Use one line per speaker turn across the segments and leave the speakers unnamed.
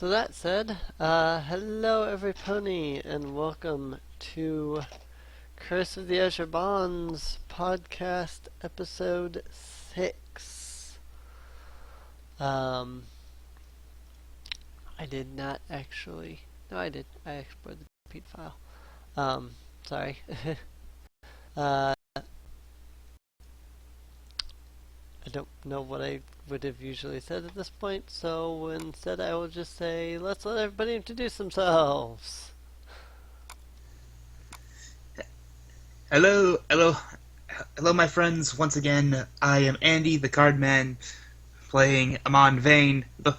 So that said, hello everypony, and welcome to Curse of the Azure Bonds podcast episode 6. Um, I did not actually. No, I did. I exported the repeat file. Sorry. uh, I don't know what I would have usually said at this point, so instead I will just say, let's let everybody introduce themselves.
Hello, my friends. Once again, I am Andy, the card man, playing Amon Vane, the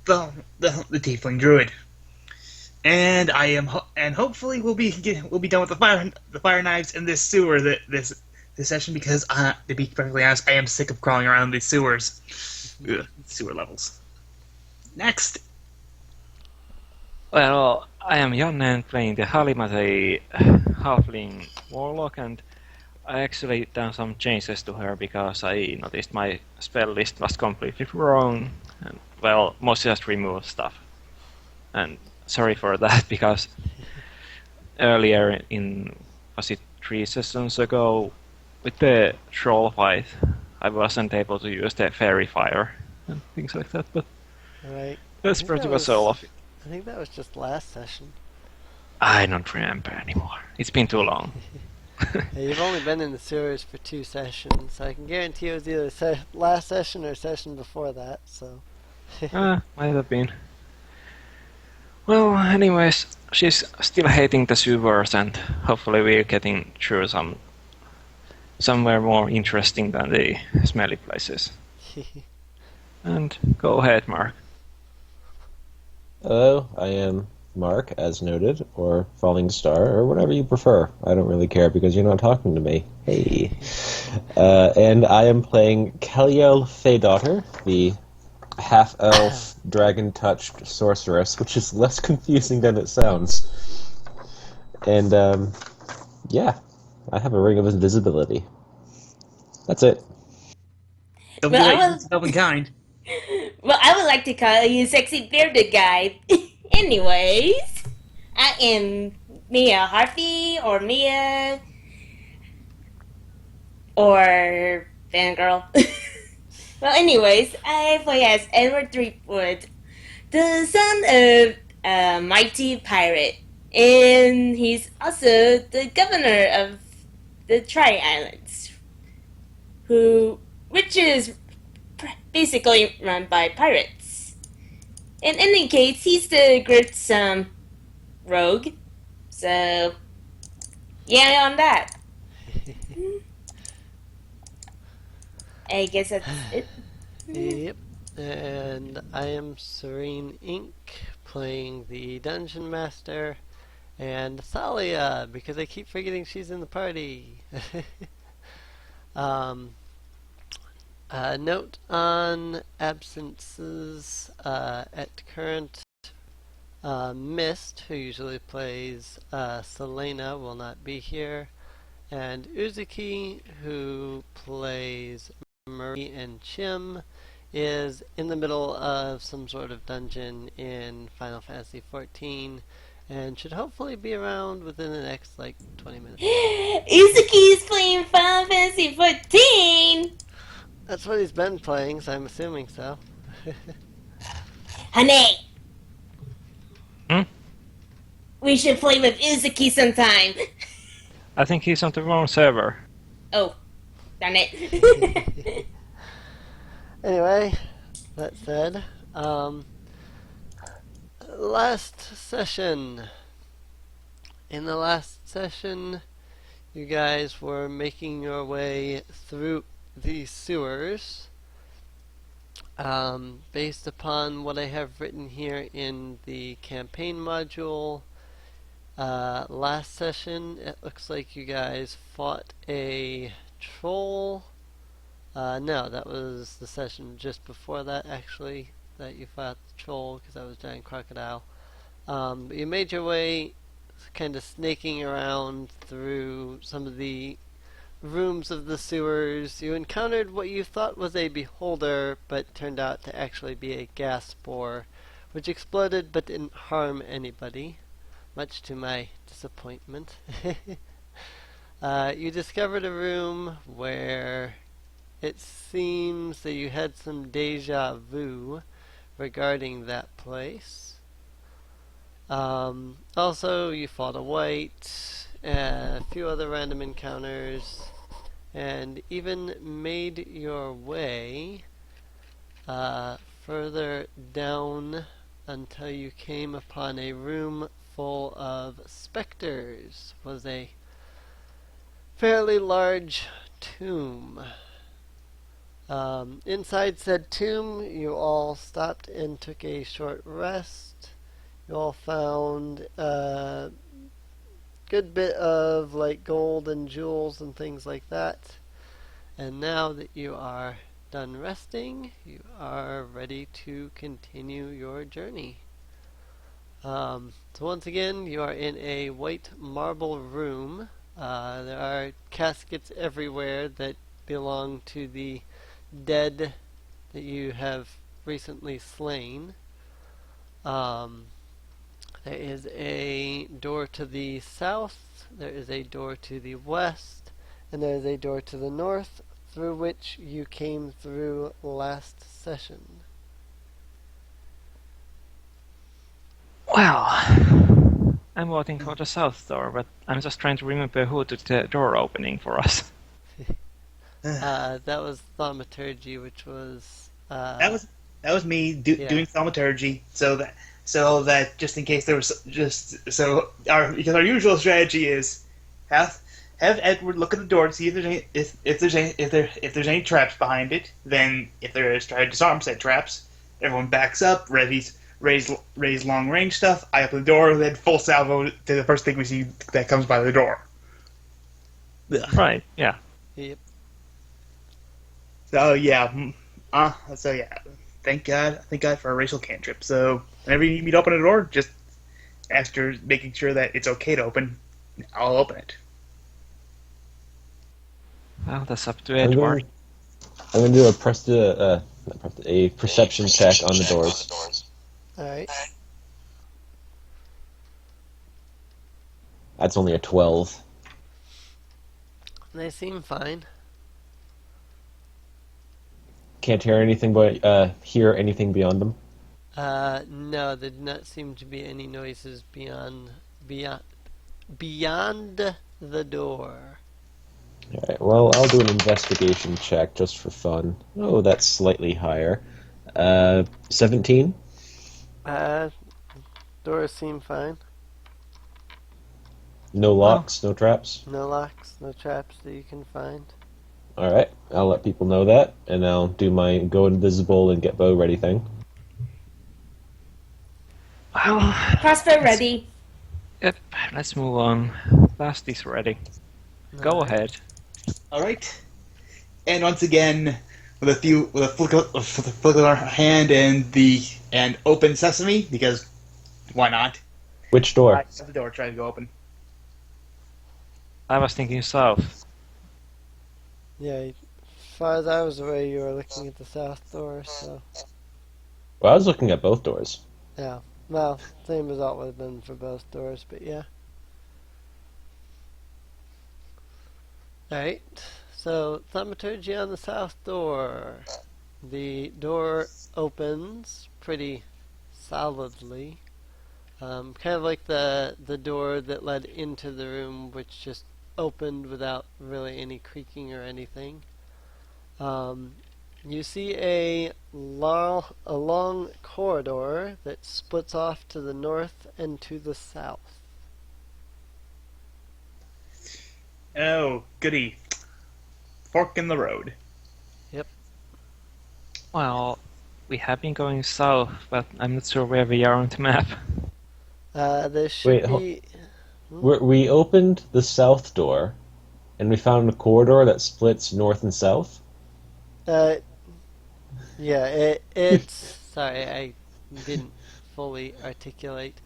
Tiefling Druid, and hopefully we'll be done with the fire knives in this sewer this session because to be perfectly honest, I am sick of crawling around these sewers, sewer levels. Next.
Well, I am Janne playing the Halimate halfling warlock, and I actually done some changes to her because I noticed my spell list was completely wrong. And, well, mostly just remove stuff. And sorry for that because earlier was it 3 sessions ago, with the troll fight, I wasn't able to use the fairy fire and things like that, but
Right.
that's pretty much all of it.
I think that was just last session.
I don't remember anymore. It's been too long.
Yeah, you've only been in the sewers for 2 sessions, so I can guarantee it was either last session or session before that, so.
Might have been. Well, anyways, she's still hating the sewers, and hopefully we're getting through somewhere more interesting than the smelly places. And go ahead, Mark.
Hello, I am Mark, as noted, or Falling Star, or whatever you prefer. I don't really care because you're not talking to me. Hey. And I am playing Keliel Feydaughter, the half-elf, dragon-touched sorceress, which is less confusing than it sounds. And, yeah, I have a ring of invisibility. That's it.
Don't
Well,
do
I
it.
will-
It's double kind.
Well, I would like to call you sexy bearded guy. Anyways, I am Mia Harvey or Mia or Fangirl. Well, anyways, I play as Edward Threepwood, the son of a mighty pirate, and he's also the governor of the Tri Islands, which is basically run by pirates. In any case, he's the great rogue. So, yeah, on that. I guess that's it.
Yep. And I am Serene Inc., playing the Dungeon Master, and Thalia, because I keep forgetting she's in the party. Note on absences at current. Mist, who usually plays Selena, will not be here, and Uzuki, who plays Marie and Chim, is in the middle of some sort of dungeon in Final Fantasy XIV, and should hopefully be around within the next 20 minutes.
Izuki's playing Final Fantasy 14!
That's what he's been playing, so I'm assuming so.
Honey!
Hmm?
We should play with Izuki sometime.
I think he's on the wrong server.
Oh, darn it.
Anyway, that said, last session. In the last session, you guys were making your way through the sewers. Based upon what I have written here in the campaign module, last session, it looks like you guys fought a troll. No, that was the session just before that, actually, that you fought the troll, because that was Giant Crocodile. But you made your way kind of snaking around through some of the rooms of the sewers. You encountered what you thought was a beholder, but turned out to actually be a gas spore, which exploded but didn't harm anybody, much to my disappointment. You discovered a room where it seems that you had some deja vu regarding that place. Also, you fought a white, a few other random encounters, and even made your way further down until you came upon a room full of specters. Was a fairly large tomb. Inside said tomb, you all stopped and took a short rest. You all found a good bit of like gold and jewels and things like that. And now that you are done resting, you are ready to continue your journey. So once again, you are in a white marble room. There are caskets everywhere that belong to the dead that you have recently slain. Um, there is a door to the south, there is a door to the west, and there is a door to the north through which you came through last session.
Well, I'm voting for the south door, but I'm just trying to remember who did the door opening for us.
That was thaumaturgy, which was
that was me
yeah.
doing thaumaturgy, so that just in case there was because our usual strategy is have Edward look at the door to see if there's any traps behind it. Then if there is, try to disarm said traps. Everyone backs up, raise long range stuff. I open the door, then full salvo to the first thing we see that comes by the door. Ugh.
Right, yeah.
Yep.
So yeah, thank God for a racial cantrip. So whenever you need me to open a door, just after making sure that it's okay to open, I'll open it.
Well, that's up to
I'm
Edward.
going to do a perception check on the doors.
Alright.
That's only a 12.
They seem fine.
Can't hear anything beyond them.
No, there did not seem to be any noises beyond the door.
Alright, well, I'll do an investigation check just for fun. Oh, that's slightly higher. 17?
Doors seem fine.
No locks, no traps?
No locks, no traps that you can find.
Alright, I'll let people know that, and I'll do my go invisible and get bow ready thing.
Well,
Crossbow ready.
yep, let's move on. Blast is ready. Go ahead.
All right. And once again, with a flick of our hand and open sesame, because why not?
Which door?
I have the door trying to go open.
I was thinking south.
Yeah, as far as I was aware, you were looking at the south door, so
Well, I was looking at both doors.
yeah. Well, same result would have been for both doors, but yeah. Alright, so thaumaturgy on the south door. The door opens pretty solidly. Kind of like the door that led into the room, which just opened without really any creaking or anything. You see a long corridor that splits off to the north and to the south.
Oh, goody. Fork in the road.
Well, we have been going south, but I'm not sure where we are on the map.
There should
Wait,
be.
We opened the south door, and we found a corridor that splits north and south.
Yeah, it's. Sorry, I didn't fully articulate.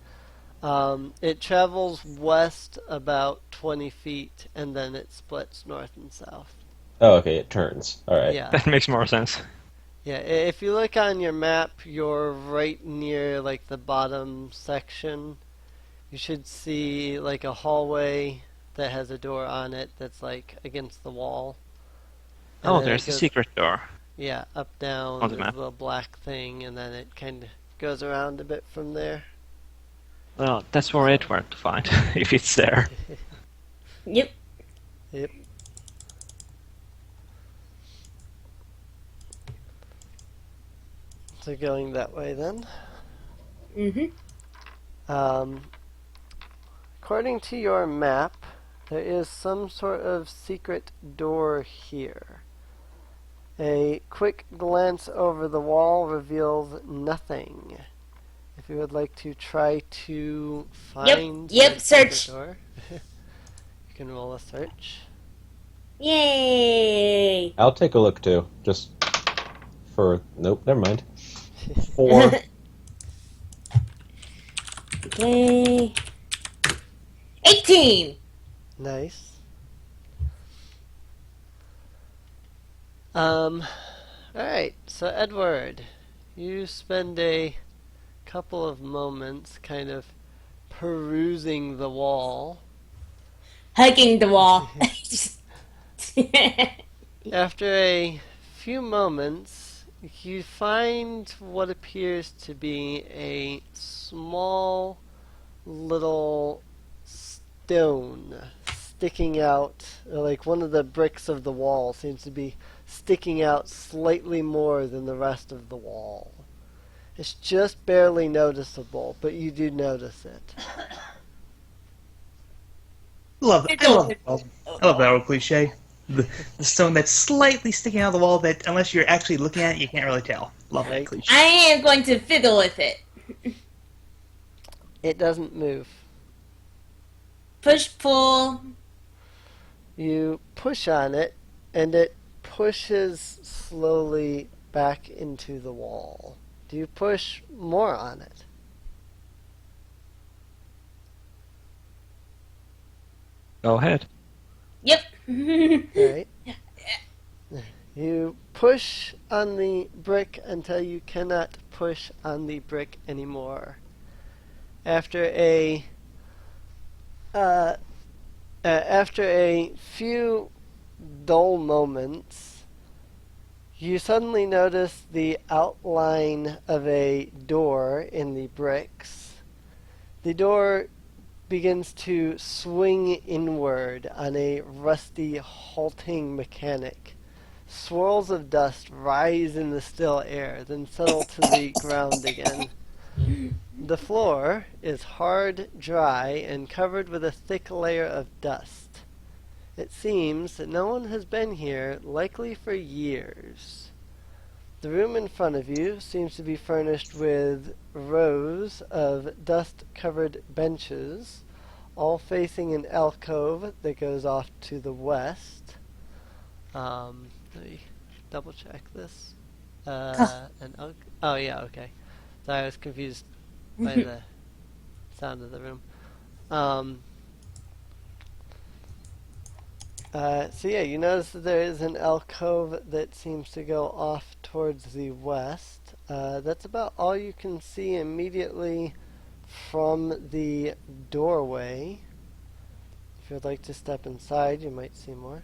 It travels west about 20 feet, and then it splits north and south.
Oh, okay, it turns. Alright.
Yeah,
That makes more sense.
Yeah, if you look on your map, you're right near like the bottom section. You should see like a hallway that has a door on it that's like against the wall. And
Oh,
then it
there's a
goes,
secret door
yeah, up,
on
down,
the
there's a
map.
little black thing, and then it kind of goes around a bit from there.
Well, that's for Edward to find, if it's there.
Yep.
Yep. So going that way then. Um, according to your map, there is some sort of secret door here. A quick glance over the wall reveals nothing. If you would like to try to find
Yep,
that secret
search.
door, you can roll a search.
Yay!
I'll take a look too. Just for nope, never mind. 4.
Okay. 18!
Nice. Alright, so Edward, you spend a couple of moments kind of perusing the wall.
Hugging the wall.
After a few moments, you find what appears to be a small little stone sticking out, like one of the bricks of the wall seems to be sticking out slightly more than the rest of the wall. It's just barely noticeable, but you do notice it.
I love that old cliche. The stone that's slightly sticking out of the wall that, unless you're actually looking at it, you can't really tell. Love that
Right.
cliche.
I am going to fiddle with it.
It doesn't move.
Push, pull.
You push on it, and it pushes slowly back into the wall. Do you push more on it?
Go ahead.
Yep.
Alright. You push on the brick until you cannot push on the brick anymore. After a few dull moments, you suddenly notice the outline of a door in the bricks. The door begins to swing inward on a rusty, halting mechanic. Swirls of dust rise in the still air, then settle to the ground again. The floor is hard, dry, and covered with a thick layer of dust. It seems that no one has been here, likely for years. The room in front of you seems to be furnished with rows of dust-covered benches, all facing an alcove that goes off to the west. Let me double check this. Oh yeah, okay. Sorry, I was confused by the sound of the room. So yeah, you notice that there is an alcove that seems to go off towards the west. That's about all you can see immediately from the doorway. If you'd like to step inside, you might see more.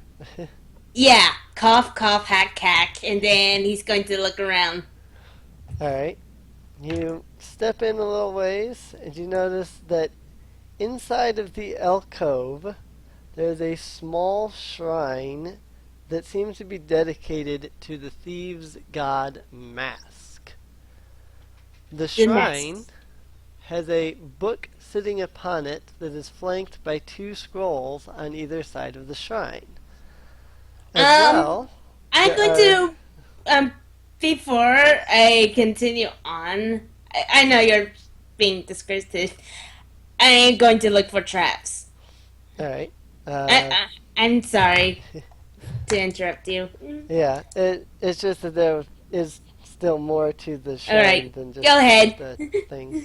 Yeah. Cough, cough, hack, hack. And then he's going to look around.
Alright. You step in a little ways, and you notice that inside of the alcove, there's a small shrine that seems to be dedicated to the thieves' god Mask. The shrine has a book sitting upon it that is flanked by 2 scrolls on either side of the shrine. As well,
I'm going to, before I continue on, I know you're being descriptive. I'm going to look for traps.
Alright.
I'm sorry to interrupt you.
Yeah, it's just that there is still more to the shrine
Alright,
than just
go ahead.
the things.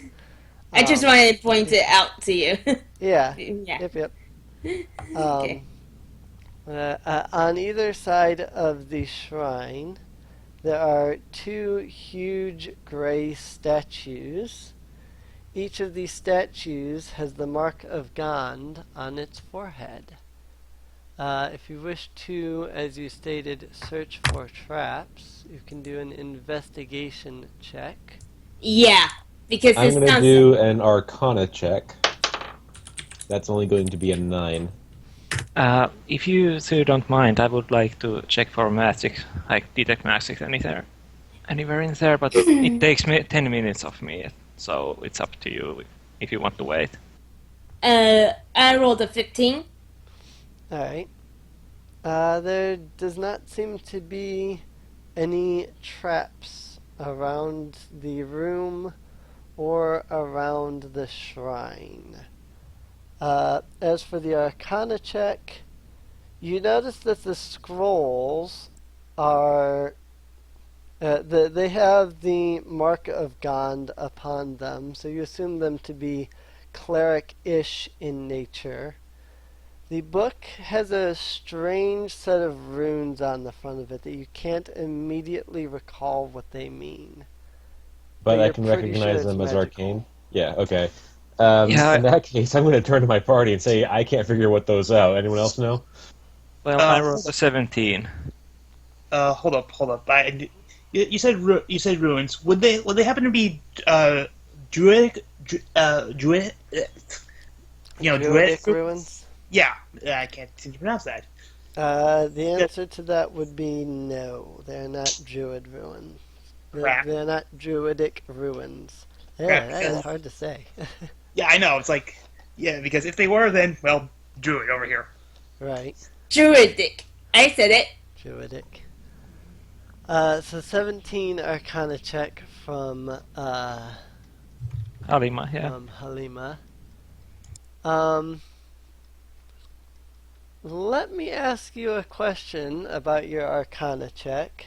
I just wanted to point it out to you.
Yeah.
Yeah.
Yep.
Okay.
On either side of the shrine, there are two huge gray statues. Each of these statues has the mark of Gand on its forehead. If you wish to, as you stated, search for traps, you can do an investigation check.
Yeah, because
I'm
it
going to
sounds.
do an Arcana check. That's only going to be a 9.
If you two don't mind, I would like to check for magic, like detect magic anywhere in there, but it takes me 10 minutes of me, so it's up to you if you want to wait.
I rolled a 15.
Alright. There does not seem to be any traps around the room or around the shrine. As for the Arcana check, you notice that the scrolls are. They have the mark of Gand upon them, so you assume them to be cleric-ish in nature. The book has a strange set of runes on the front of it that you can't immediately recall what they mean.
But I
You're
can
pretty sure
recognize
it's
them as
magical.
arcane. Yeah, okay.
Yeah,
In that case, I'm going to turn to my party and say, I can't figure what those out. Anyone else know?
well, I rolled a 17.
Hold up. You said you said ruins. Would they happen to be druidic, druid, druidic
Druidic
ruins?
ruins?
Yeah, I can't seem to pronounce that.
The answer to that would be no. They're not druid ruins.
Crap.
They're not druidic ruins. Yeah,
Crap.
that is hard to say.
Yeah, I know. It's like, yeah, because if they were, then well, druid over here.
Right,
Druidic. I said it.
druidic. So 17 Arcana check
Halima, yeah.
from Halima. Um, Let me ask you a question about your Arcana check.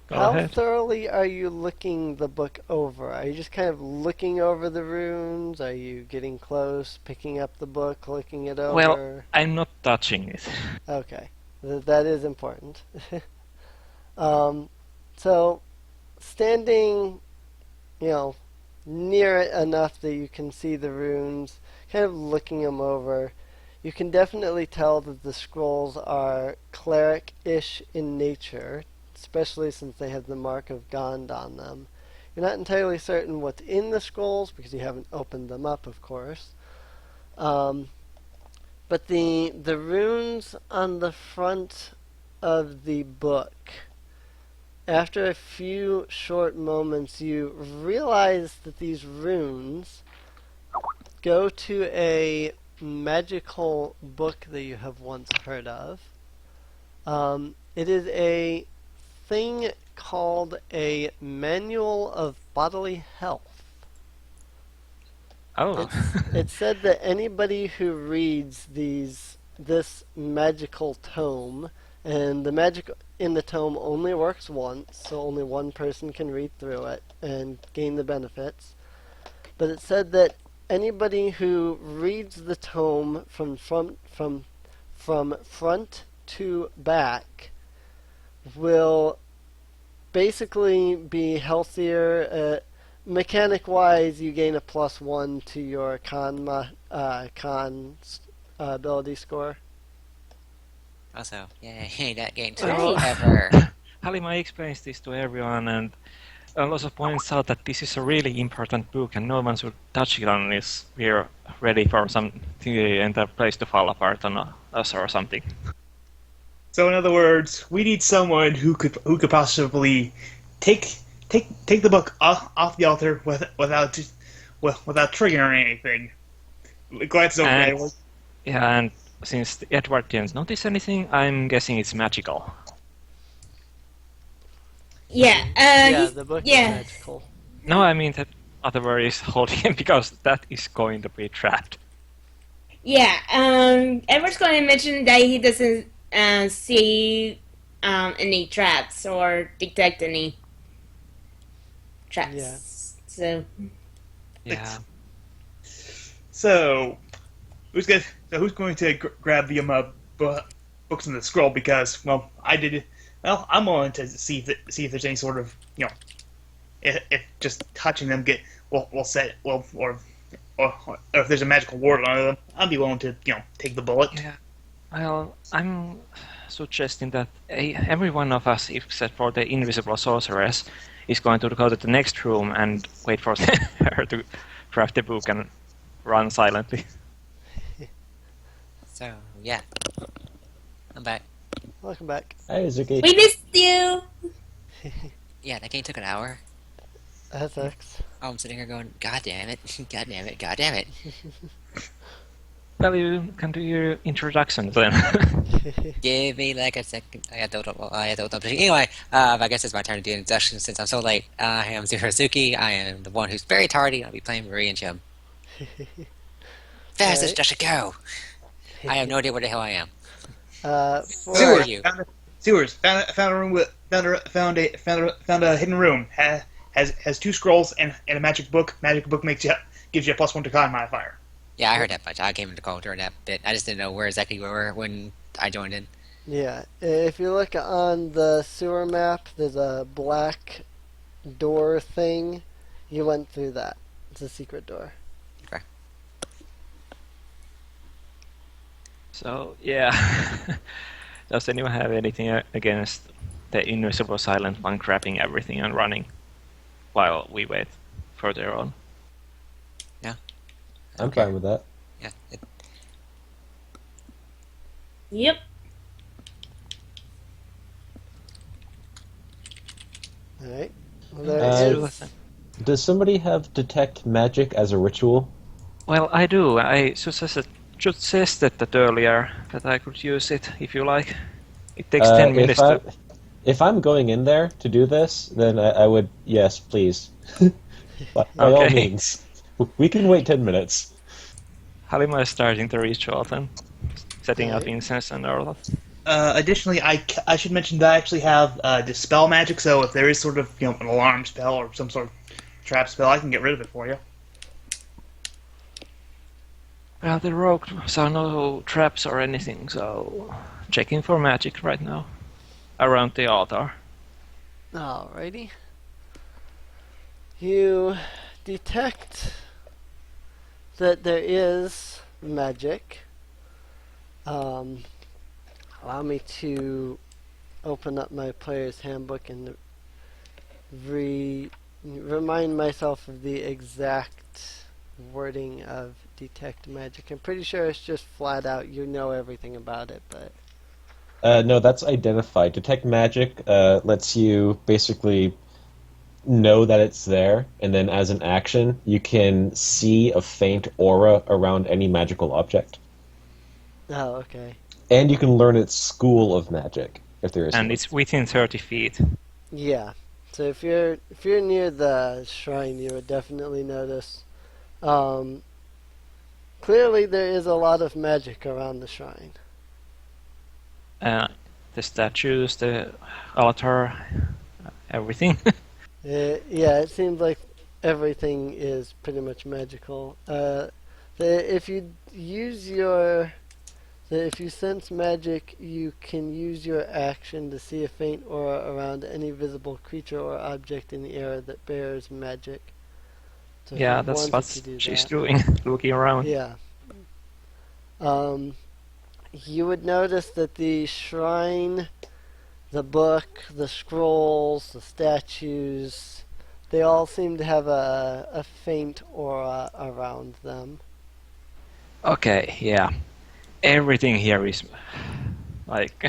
Go
How
ahead.
thoroughly are you looking the book over? Are you just kind of looking over the runes? Are you getting close, picking up the book, looking it over?
Well, I'm not touching it.
Okay, that is important. um, so, standing, you know, near it enough that you can see the runes, kind of looking them over, you can definitely tell that the scrolls are cleric-ish in nature, especially since they have the mark of Gand on them. You're not entirely certain what's in the scrolls because you haven't opened them up, of course. But the runes on the front of the book, after a few short moments, you realize that these runes go to a magical book that you have once heard of. It is a thing called a Manual of Bodily Health.
Oh.
It's said that anybody who reads this magical tome, and the magic in the tome only works once, so only one person can read through it and gain the benefits. But it said that anybody who reads the tome from front to back will basically be healthier. Mechanic wise, you gain a +1 to your con ability score.
Also, yay, that game's
Well,
forever.
Halima explains this to everyone and also points out that this is a really important book and no one should touch it unless we're ready for the entire place to fall apart on us or something.
So in other words, we need someone who could possibly take the book off the altar without triggering anything. Glad it's okay.
And, yeah, and since Edward didn't notice anything, I'm guessing it's magical.
Yeah.
Yeah, the book
yeah.
is magical.
No, I mean that other is holding him because that is going to be trapped.
Yeah. Edward's going to mention that he doesn't see any traps or detect any traps.
Yeah.
So.
Yeah.
So who's going to grab the books in the scroll? Because well, I did Well, I'm willing to see if there's any sort of if just touching them will set or if there's a magical ward on them, I'd be willing to take the bullet.
Yeah. Well, I'm suggesting that every one of us, except for the invisible sorceress, is going to go to the next room and wait for her to craft the book and run silently.
So, yeah. I'm back.
Welcome back.
Hey, Zuki.
We missed you.
Yeah, that game took an hour.
That sucks.
I'm sitting here going, God damn it, God damn it, God damn it.
Well, you can do your introduction then.
Give me like a second. I don't know. Anyway, I guess it's my turn to do an introduction since I'm so late. I am Zuhazuki. I am the one who's very tardy. I'll be playing Marie and Jim. Fast as
Alright.
just a go. I have no idea where the hell I am.
For
Who are
Sewers.
you?
Sewers. Found a room with found a hidden room. Has 2 scrolls and a magic book. Magic book gives you a +1 to con modifier.
Yeah, I heard that much. I came into call during that bit. I just didn't know where exactly we were when I joined in.
Yeah, if you look on the sewer map, there's a black door thing. You went through that. It's a secret door.
So, yeah. Does anyone have anything against the invisible silent one grabbing everything and running while we wait further on?
I'm
Okay.
fine with that.
Yeah.
Yep.
Alright. Well, there
Let's do
is.
it.
Does somebody have detect magic as a ritual?
Well, I do. I suggested that earlier that I could use it if you like. It takes 10 minutes to.
If I'm going in there to do this, then I would, yes, please. By all
Okay.
means. We can wait 10 minutes.
Halima is starting the ritual then, setting up
Alright.
incense and all that.
Additionally, I should mention that I actually have dispel magic. So if there is sort of an alarm spell or some sort of trap spell, I can get rid of it for you.
Well, the rogue saw no traps or anything, so checking for magic right now. Around the altar.
Alrighty. You detect that there is magic. Allow me to open up my player's handbook and remind myself of the exact wording of detect magic. I'm pretty sure it's just flat out you know everything about it, but
No, that's identify. Detect magic lets you basically know that it's there, and then as an action, you can see a faint aura around any magical object.
oh, okay.
And you can learn its school of magic, if there is
And
one.
it's within 30 feet.
Yeah. So if you're near the shrine, you would definitely notice. Clearly, there is a lot of magic around the shrine.
The statues, the altar, everything.
Yeah, it seems like everything is pretty much magical. If you use if you sense magic, you can use your action to see a faint aura around any visible creature or object in the area that bears magic. So if
Yeah,
you
that's
wanted
what
to do
she's
that.
doing, looking around.
Yeah. You would notice that the shrine, the book, the scrolls, the statues, they all seem to have a faint aura around them.
Okay, yeah. Everything here is like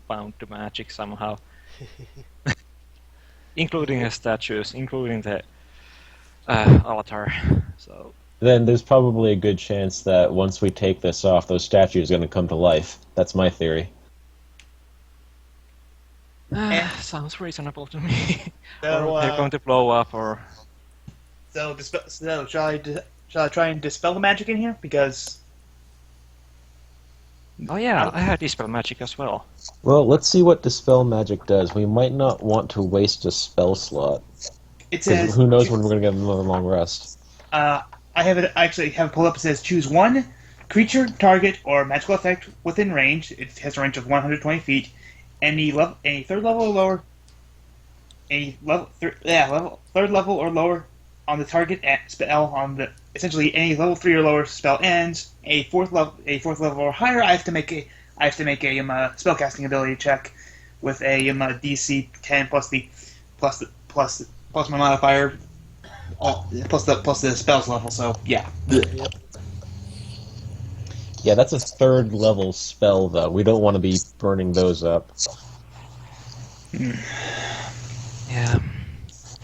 bound to magic somehow. Including the statues, including the altar. So
Then there's probably a good chance that once we take this off, those statues are going to come to life. That's my theory.
sounds reasonable to me.
So,
Or they're going to blow up, or
So shall I try and dispel the magic in here? Because
oh yeah, I had dispel magic as well.
Well, let's see what Dispel Magic does. We might not want to waste a spell slot.
it
'Cause
says
who knows when we're going to get another long rest.
I actually have it pulled up. It says choose one creature, target, or magical effect within range. It has a range of 120 feet. any third level or lower, third level or lower on the target spell on the essentially any level 3 or lower spell ends. A fourth level or higher, I have to make a spellcasting ability check with a DC 10 plus my modifier, plus the spells level. So yeah.
Yep.
Yeah, that's a third level spell, though. We don't want to be burning those up.
Yeah.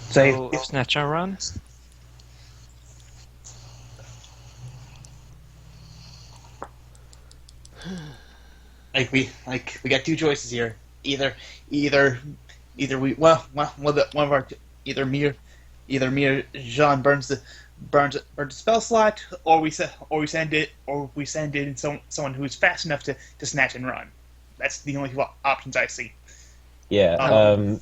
So, snatch and run?
We got two choices here. Either we well one of our either me or Jean burns the spell slot, or we send in someone who's fast enough to snatch and run. That's the only two options I see.
Yeah,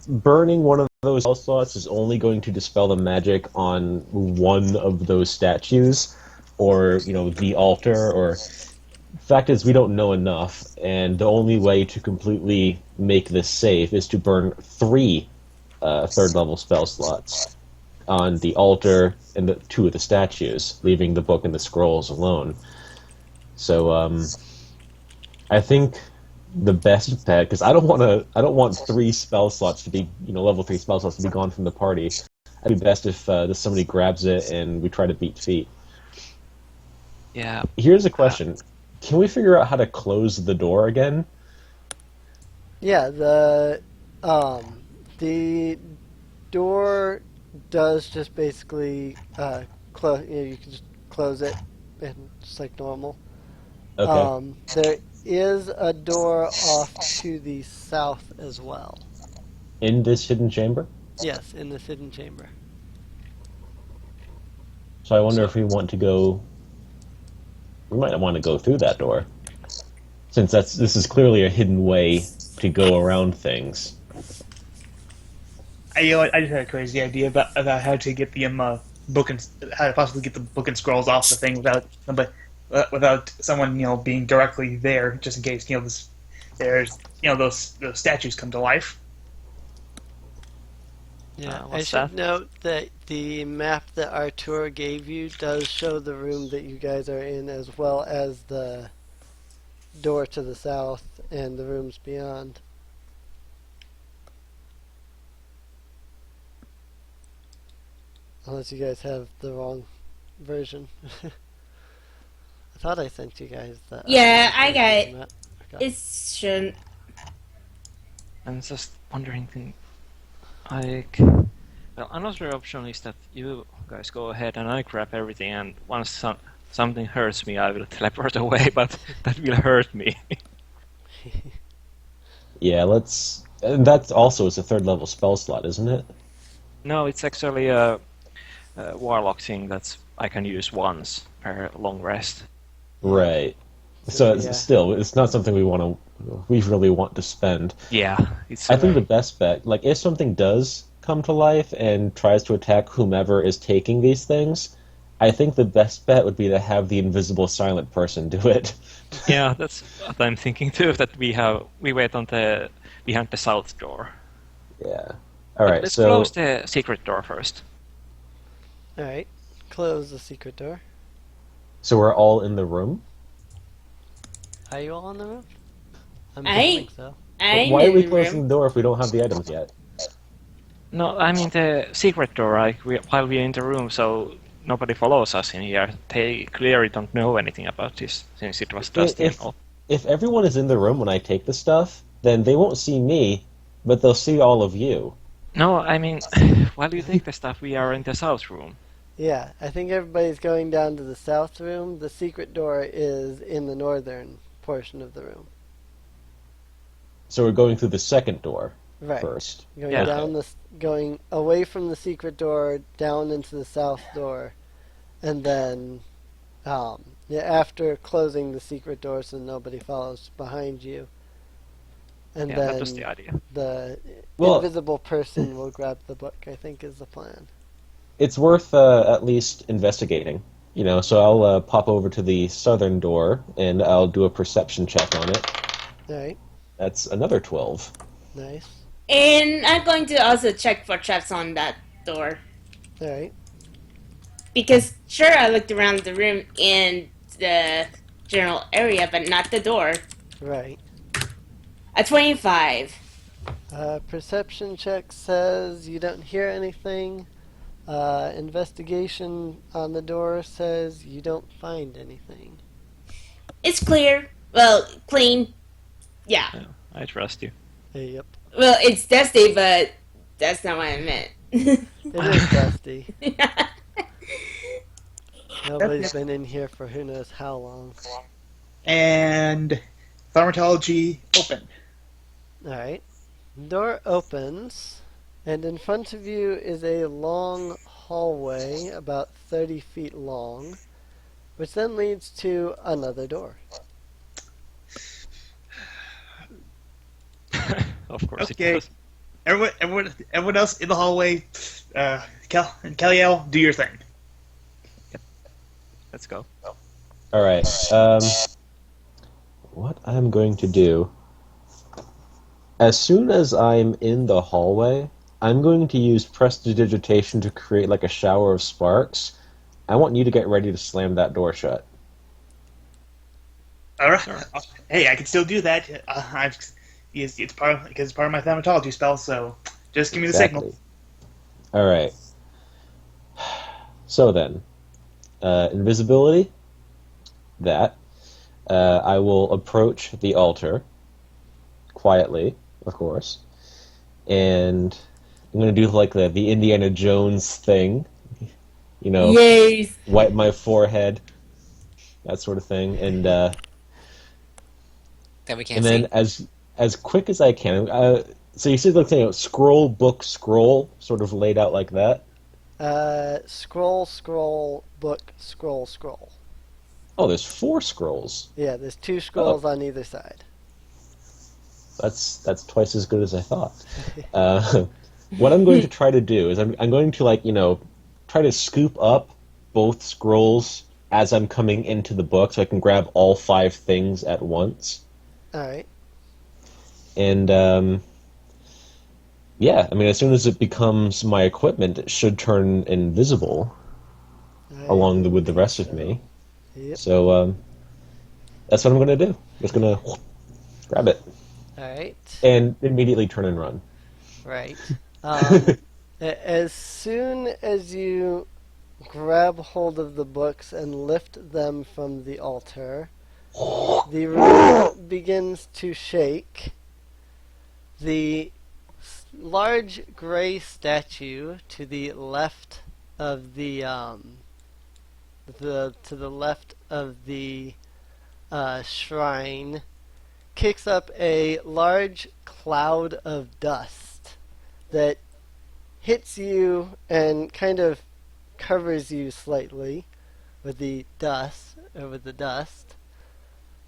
burning one of those spell slots is only going to dispel the magic on one of those statues, or the altar. Or fact is, we don't know enough, and the only way to completely make this safe is to burn 3 third level spell slots on the altar and the 2 of the statues, leaving the book and the scrolls alone. So I think the best bet, because I don't want 3 spell slots to be level 3 spell slots to be gone from the party. It'd be best if somebody grabs it and we try to beat feet.
Yeah.
Here's a question: can we figure out how to close the door again?
Yeah, the door does just basically close. You can just close it, and just like normal.
Okay.
There is a door off to the south as well.
In this hidden chamber?
Yes, in this hidden chamber.
So I wonder if we want to go. We might want to go through that door, since this is clearly a hidden way to go around things.
I just had a crazy idea about how to get the book and how to possibly get the book and scrolls off the thing without someone being directly there, just in case there's those statues come to life.
Yeah, I
what's
should
that?
note that the map that Artur gave you does show the room that you guys are in, as well as the door to the south and the rooms beyond. Unless you guys have the wrong version. I thought I sent you guys the.
Yeah, I got
version
it.
of that.
It shouldn't.
I'm just wondering, well, another option is that you guys go ahead and I grab everything, and once something hurts me, I will teleport away, but that will hurt me.
Yeah, let's. And that also is a third level spell slot, isn't it?
No, it's actually a warlock thing that I can use once per long rest.
Right. So it's not something we really want to spend.
Yeah, it's.
I think the best bet, like if something does come to life and tries to attack whomever is taking these things, I think the best bet would be to have the invisible silent person do it.
Yeah, that's what I'm thinking too. That we wait on behind the south door.
Yeah. All right.
Let's
So
close the secret door first.
Alright, close the secret door.
so we're all in the room.
Are you all on the roof? I'm
I-
assuming so.
I'm
Why are
in
we
the
closing
room.
the door if we don't have the items yet?
No, I mean the secret door. While we're in the room, so nobody follows us in here. They clearly don't know anything about this since it was just
If everyone is in the room when I take the stuff, then they won't see me, but they'll see all of you.
No, I mean, while you take the stuff, we are in the south room.
Yeah, I think everybody's going down to the south room. The secret door is in the northern portion of the room.
So we're going through the second door
Right.
first.
Going
Yeah.
going away from the secret door, down into the south door, and then after closing the secret door so nobody follows behind you. And
Yeah,
then
that was the idea.
the
Well-
invisible person will grab the book, I think is the plan.
It's worth at least investigating. So I'll pop over to the southern door and I'll do a perception check on it.
Alright.
That's another 12.
Nice.
And I'm going to also check for traps on that door.
Alright.
Because, sure, I looked around the room and the general area, but not the door.
Right.
A 25.
Perception check says you don't hear anything. Investigation on the door says you don't find anything.
It's clear. Well, clean. Yeah.
Yeah, I trust you.
Yep.
Well, it's dusty, but that's not what I meant.
It is dusty.
Yeah.
Nobody's been in here for who knows how long.
And thaumaturgy open.
Alright. Door opens, and in front of you is a long hallway, about 30 feet long, which then leads to another door.
Of course
Okay.
it does.
Everyone else in the hallway. Kaliel, do your thing.
Let's go.
Alright, what I'm going to do, as soon as I'm in the hallway, I'm going to use prestidigitation to create like a shower of sparks. I want you to get ready to slam that door shut.
All right.
Sure.
Hey, I can still do that. It's part of my thaumaturgy spell. So just give me the signal.
Alright. So then, invisibility. That. I will approach the altar quietly, of course, and I'm going to do like the Indiana Jones thing,
Yes.
wipe my forehead, that sort of thing, and
That we can't
and then
see.
as quick as I can. So you see the thing, scroll, book, scroll, sort of laid out like that.
Scroll, book, scroll.
Oh, there's 4 scrolls.
Yeah, there's 2 scrolls on either side.
That's twice as good as I thought. What I'm going to try to do is I'm going to try to scoop up both scrolls as I'm coming into the book, so I can grab all 5 things at once.
Alright.
And yeah, I mean, as soon as it becomes my equipment, it should turn invisible along with the rest of me.
Yep.
So that's what I'm going to do. Just going to grab it
Alright.
and immediately turn and run.
Right. As soon as you grab hold of the books and lift them from the altar, the room begins to shake. The large gray statue to the left of the shrine kicks up a large cloud of dust that hits you and kind of covers you slightly with the dust.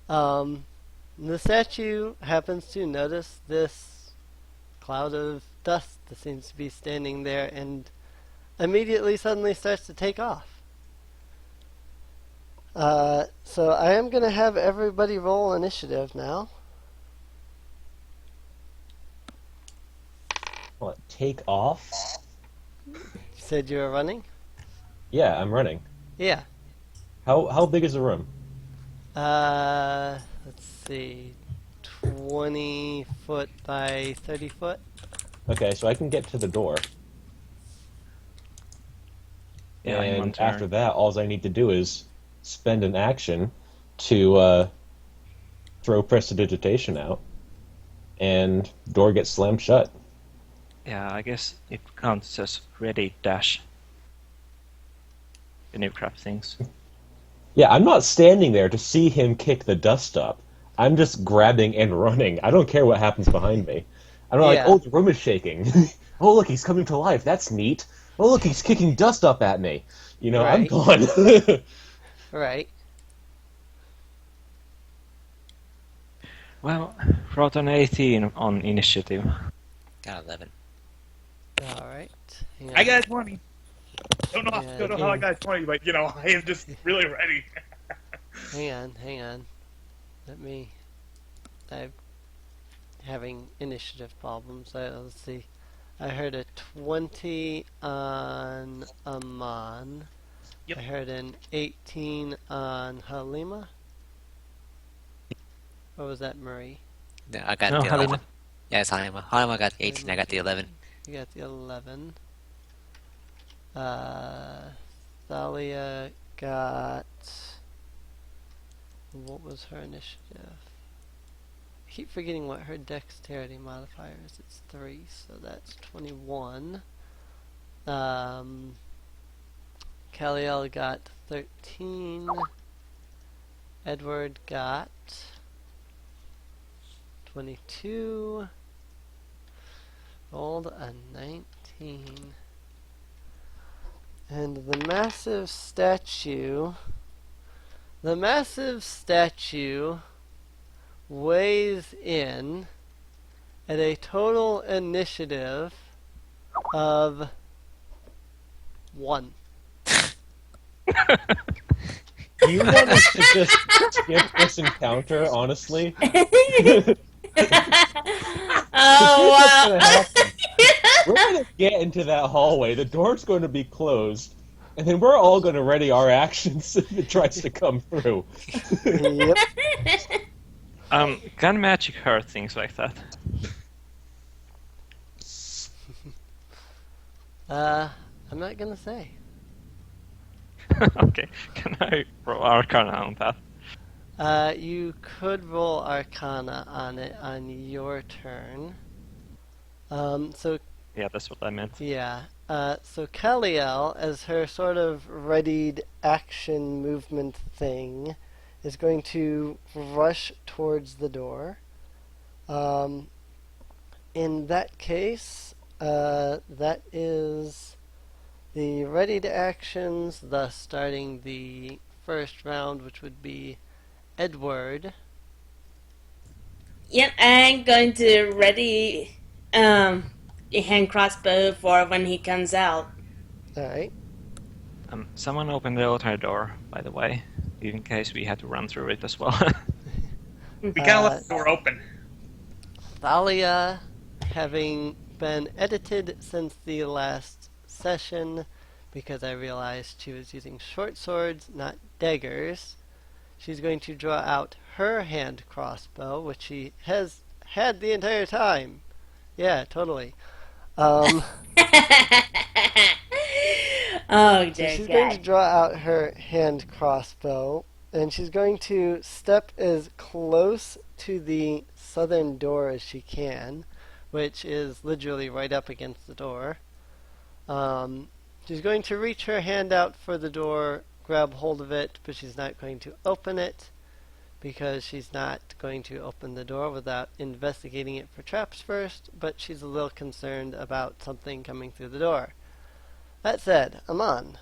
The statue happens to notice this cloud of dust that seems to be standing there and immediately suddenly starts to take off. So I am going to have everybody roll initiative now.
What, take off?
You said you were running?
Yeah, I'm running.
Yeah.
How big is the room?
Let's see. 20 foot by 30 foot.
Okay, so I can get to the door.
Yeah, in one
And
turn.
after that, all I need to do is spend an action to throw prestidigitation out, and door gets slammed shut.
Yeah, I guess it counts as ready dash. When you grab things.
Yeah, I'm not standing there to see him kick the dust up. I'm just grabbing and running. I don't care what happens behind me. I'm not
Yeah.
like, oh, the room is shaking. Oh, look, he's coming to life. That's neat. Oh, look, he's kicking dust up at me. I'm
Right.
gone.
Right.
Well, wrote an 18 on initiative.
Got 11.
Alright.
I got a 20. Don't know
Yeah,
how I got a 20, but I am just really ready.
Hang on. Let me. having initiative problems. Let's see. I heard a 20 on Aman.
Yep.
I heard an 18 on Halima. Or was that Marie?
No, I got
No,
the 11.
Halima.
Yeah, it's Halima. Halima got the 18, I got the 11.
You got the 11. Thalia got... What was her initiative? I keep forgetting what her dexterity modifier is. It's 3, so that's 21. Kaliel got 13. Edward got 22. Rolled a 19. And the massive statue weighs in at a total initiative of 1.
Do you want us to just skip this encounter, honestly?
Oh
What's gonna
wow!
happen? We're gonna get into that hallway. The door's going to be closed, and then we're all going to ready our actions if it tries to come through.
Yep.
Can magic hurt things like that?
I'm not gonna say.
Okay, can I roll Arcana on that?
You could roll Arcana on it on your turn. So
Yeah, that's what I meant.
yeah. So Kaliel, as her sort of readied action movement thing, is going to rush towards the door. In that case, that is the readied actions, thus starting the first round, which would be Edward.
Yep, I'm going to ready a hand crossbow for when he comes out.
Alright.
Someone opened the outer door, by the way, in case we had to run through it as well.
We kind of left the door open.
Thalia, having been edited since the last session, because I realized she was using short swords, not daggers, she's going to draw out her hand crossbow, which she has had the entire time. Yeah, totally.
Oh,
So
dear
she's going to
God.
draw out her hand crossbow, and she's going to step as close to the southern door as she can, which is literally right up against the door. She's going to reach her hand out for the door, grab hold of it, but she's not going to open it, because she's not going to open the door without investigating it for traps first, but she's a little concerned about something coming through the door. That said, Aman.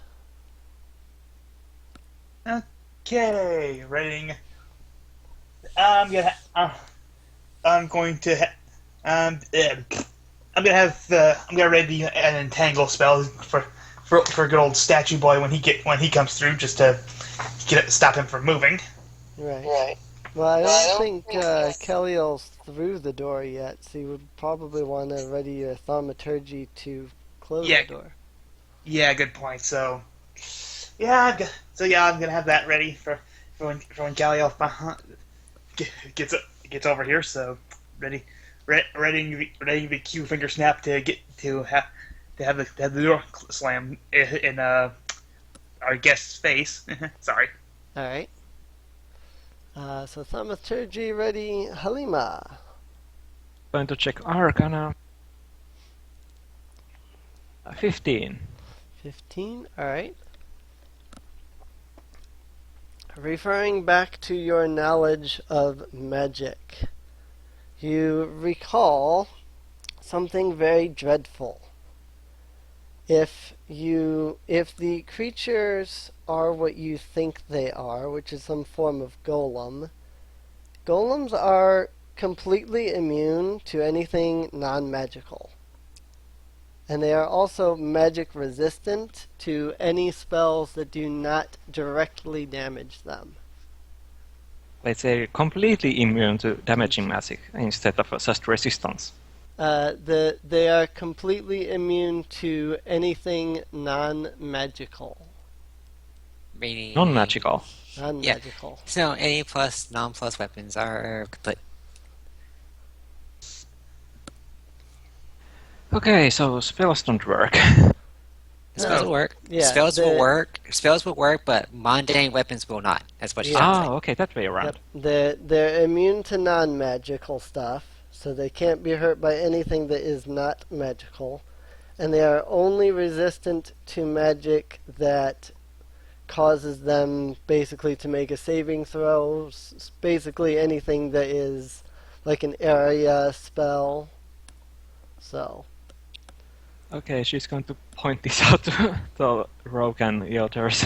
Okay, readying. I'm gonna. I'm going to. I'm gonna have. I'm gonna ready an entangle spell for good old statue boy when he comes through, just to stop him from moving.
Right. Well, I don't think Keliel's through the door yet, so you would probably want to ready your thaumaturgy to close
Yeah.
the door.
Yeah, good point. So, I'm gonna have that ready for when Galliel gets over here. So, readying the Q finger snap to have the door slam in our guest's face. Sorry.
Alright. So thaumaturgy ready, Halima.
Going to check Arcana. 15.
15, alright. Referring back to your knowledge of magic, you recall something very dreadful. If the creatures are what you think they are, which is some form of golem, golems are completely immune to anything non-magical. And they are also magic resistant to any spells that do not directly damage them.
let's say, completely immune to damaging magic instead of just resistance?
They are completely immune to anything non-magical.
Meaning.
Non-magical.
Non-magical.
So any plus, non-plus weapons are complete.
Okay, so spells don't work.
Spells will work.
Yeah,
Spells will work. Spells will work, but mundane weapons will not. That's what she's trying to say.
Okay, that way around.
Yep. They're immune to non-magical stuff, so they can't be hurt by anything that is not magical, and they are only resistant to magic that causes them basically to make a saving throw. Basically anything that is like an area spell. So.
Okay, she's going to point this out to the rogue and the others.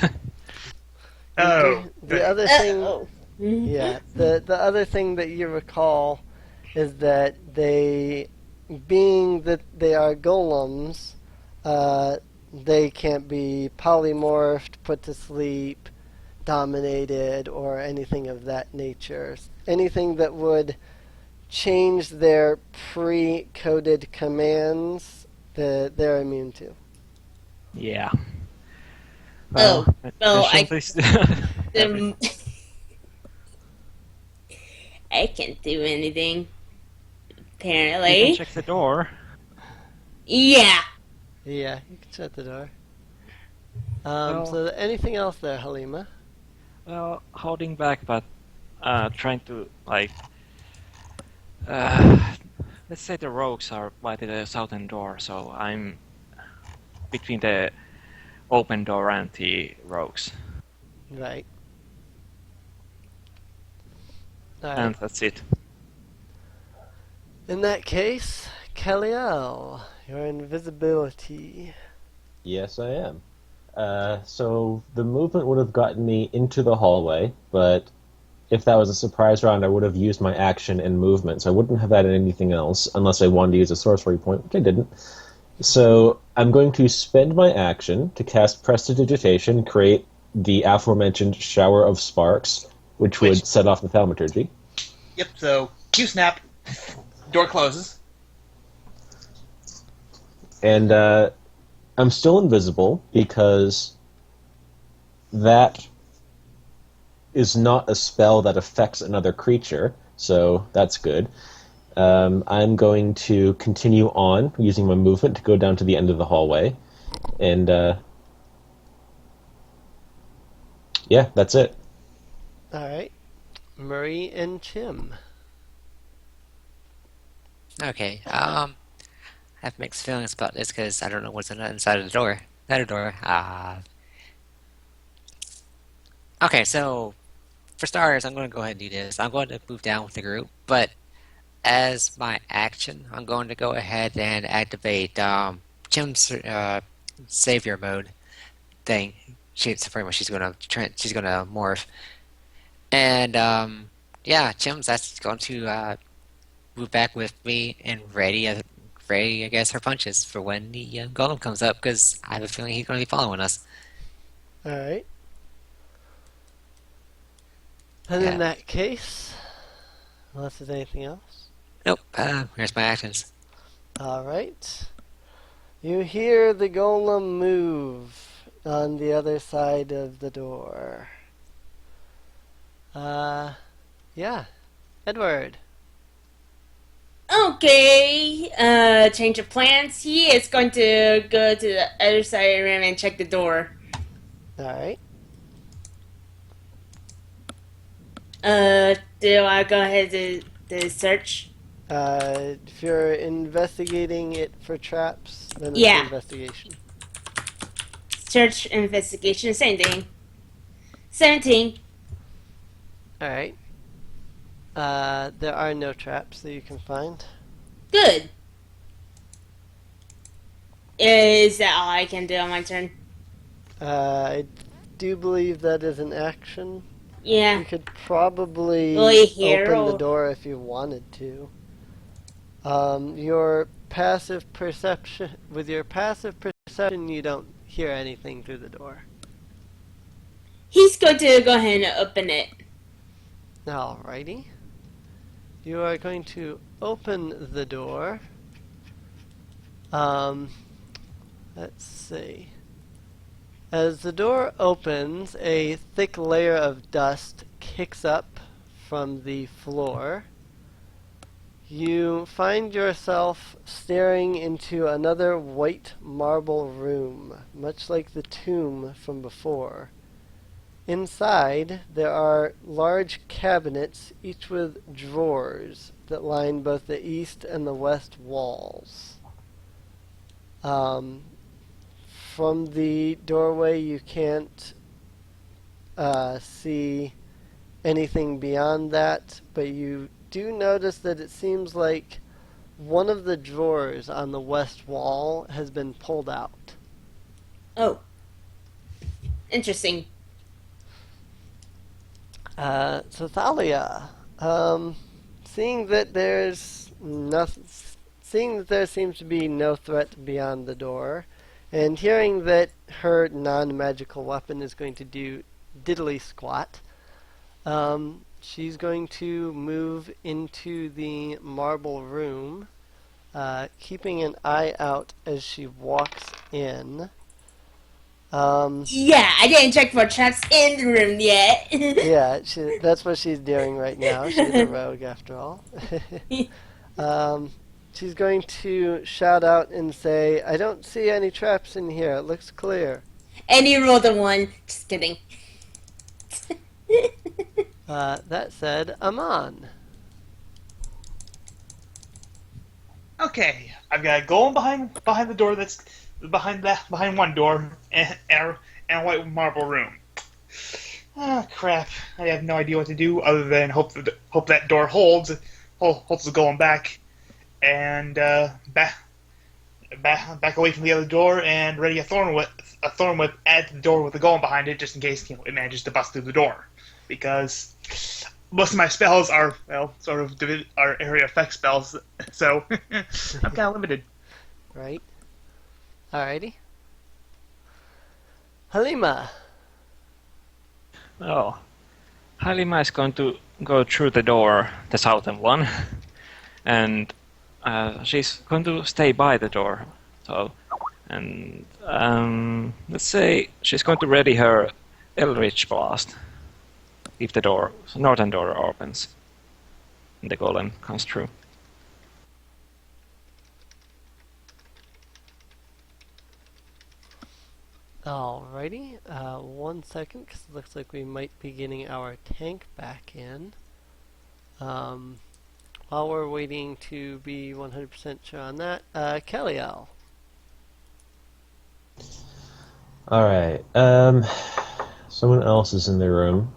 The other thing,
Mhm.
yeah, the other thing that you recall is that being that they are golems, they can't be polymorphed, put to sleep, dominated, or anything of that nature. Anything that would change their pre-coded commands, they're immune to.
Yeah.
Oh, well, I
Every-
I can't do anything.
You
Apparently.
can check the door.
Yeah.
Yeah, you can shut the door.
Well-
So anything else there, Halima?
Well, holding back, but trying to, like... let's say the rogues are by the southern door, so I'm between the open door and the rogues.
Right. Alright.
And that's it.
In that case, Kaliel, your invisibility.
Yes, I am. So the movement would have gotten me into the hallway, but if that was a surprise round, I would have used my action and movement, so I wouldn't have added anything else unless I wanted to use a sorcery point, which I didn't. So I'm going to spend my action to cast Prestidigitation, create the aforementioned shower of sparks, which would set off the thaumaturgy.
Yep, so you snap, door closes.
And I'm still invisible because that is not a spell that affects another creature, so that's good. I'm going to continue on using my movement to go down to the end of the hallway. And yeah, that's it.
Alright. Marie and Chim.
Okay. I have mixed feelings about this because I don't know what's on the inside of the door. That door. Okay, so for starters, I'm going to go ahead and do this. I'm going to move down with the group, but as my action, I'm going to go ahead and activate Jim's savior mode thing. She's pretty much she's going to morph, and yeah, Jim's that's going to move back with me and ready, I guess, her punches for when the golem comes up because I have a feeling he's going to be following us.
Alright. And
Yeah.
in that case, unless there's anything else.
Nope. Here's my actions.
Alright. You hear the golem move on the other side of the door. Yeah. Edward.
Okay. Change of plans. He is going to go to the other side of the room and check the door.
Alright.
Do I go ahead to search?
If you're investigating it for traps, then it's
Yeah.
investigation.
Search investigation, same thing. 17.
Alright. There are no traps that you can find.
Good. Is that all I can do on my turn?
I do believe that is an action.
Yeah.
You could probably
Really, hero?
open the door if you wanted to. Your passive perception, with your passive perception, you don't hear anything through the door.
He's going to go ahead and open it.
Alrighty. You are going to open the door. Let's see. As the door opens, a thick layer of dust kicks up from the floor. You find yourself staring into another white marble room, much like the tomb from before. Inside, there are large cabinets, each with drawers that line both the east and the west walls. From the doorway, you can't see anything beyond that, but you do notice that it seems like one of the drawers on the west wall has been pulled out.
Oh. Interesting.
So Thalia, seeing that there seems to be no threat beyond the door, and hearing that her non-magical weapon is going to do diddly squat, she's going to move into the marble room, keeping an eye out as she walks in.
Yeah, I didn't check for traps in the room yet.
Yeah, that's what she's doing right now. She's a rogue, after all. She's going to shout out and say, "I don't see any traps in here. It looks clear."
And you rolled a 1. Just kidding.
That said, Aman.
Okay, I've got a golem behind the door that's behind one door and a white marble room. Ah, crap! I have no idea what to do other than hope that door holds the golem back, and back away from the other door and ready a thorn whip at the door with the golem behind it, just in case it manages to bust through the door, because most of my spells are are area effect spells, so I'm kind of limited.
Right. Alrighty. Halima.
Oh. Halima is going to go through the door, the southern one, and she's going to stay by the door. So, and let's say she's going to ready her Eldritch Blast if the northern door opens and the golem comes through.
Alrighty. 1 second, because it looks like we might be getting our tank back in. While we're waiting to be 100% sure on that, Kellyanne.
Alright, someone else is in the room,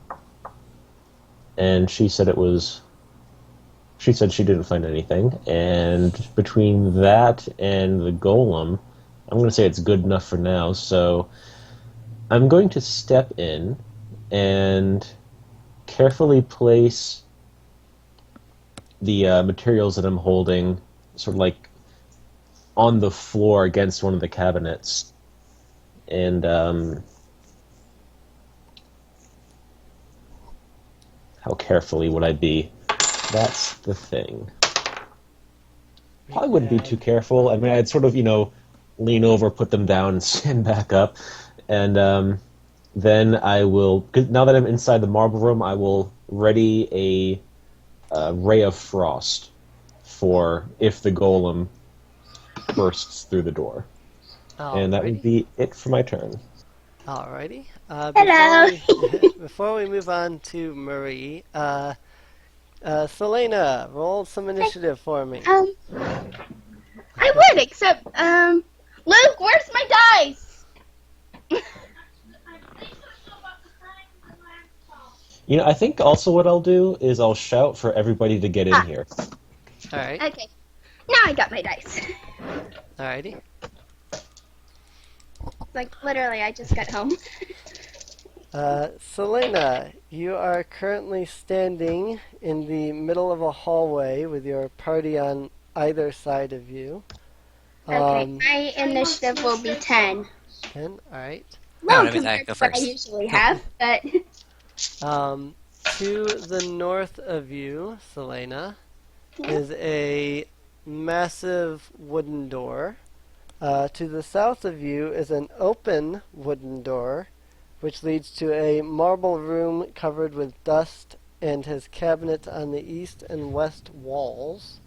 and she said she didn't find anything, and between that and the golem, I'm going to say it's good enough for now, so I'm going to step in and carefully place the materials that I'm holding sort of like on the floor against one of the cabinets. And how carefully would I be? That's the thing. Probably wouldn't be too careful. I mean, I'd sort of, lean over, put them down, and stand back up. And then I will, now that I'm inside the marble room, I will ready a ray of frost for if the golem bursts through the door. And that would be it for my turn.
Alrighty.
Hello.
Before we move on to Marie, Selena, roll some initiative for me.
I would, except, Luke, where's my dice?
I think also what I'll do is I'll shout for everybody to get in here.
Alright.
Okay. Now I got my dice.
Alrighty.
Like, literally, I just got home.
Selena, you are currently standing in the middle of a hallway with your party on either side of you.
Okay, my initiative will be 10.
10, alright.
Low
let me
compared
go
to what I
first.
usually have, but...
To the north of you, Selena, is a massive wooden door. To the south of you is an open wooden door, which leads to a marble room covered with dust and has cabinets on the east and west walls.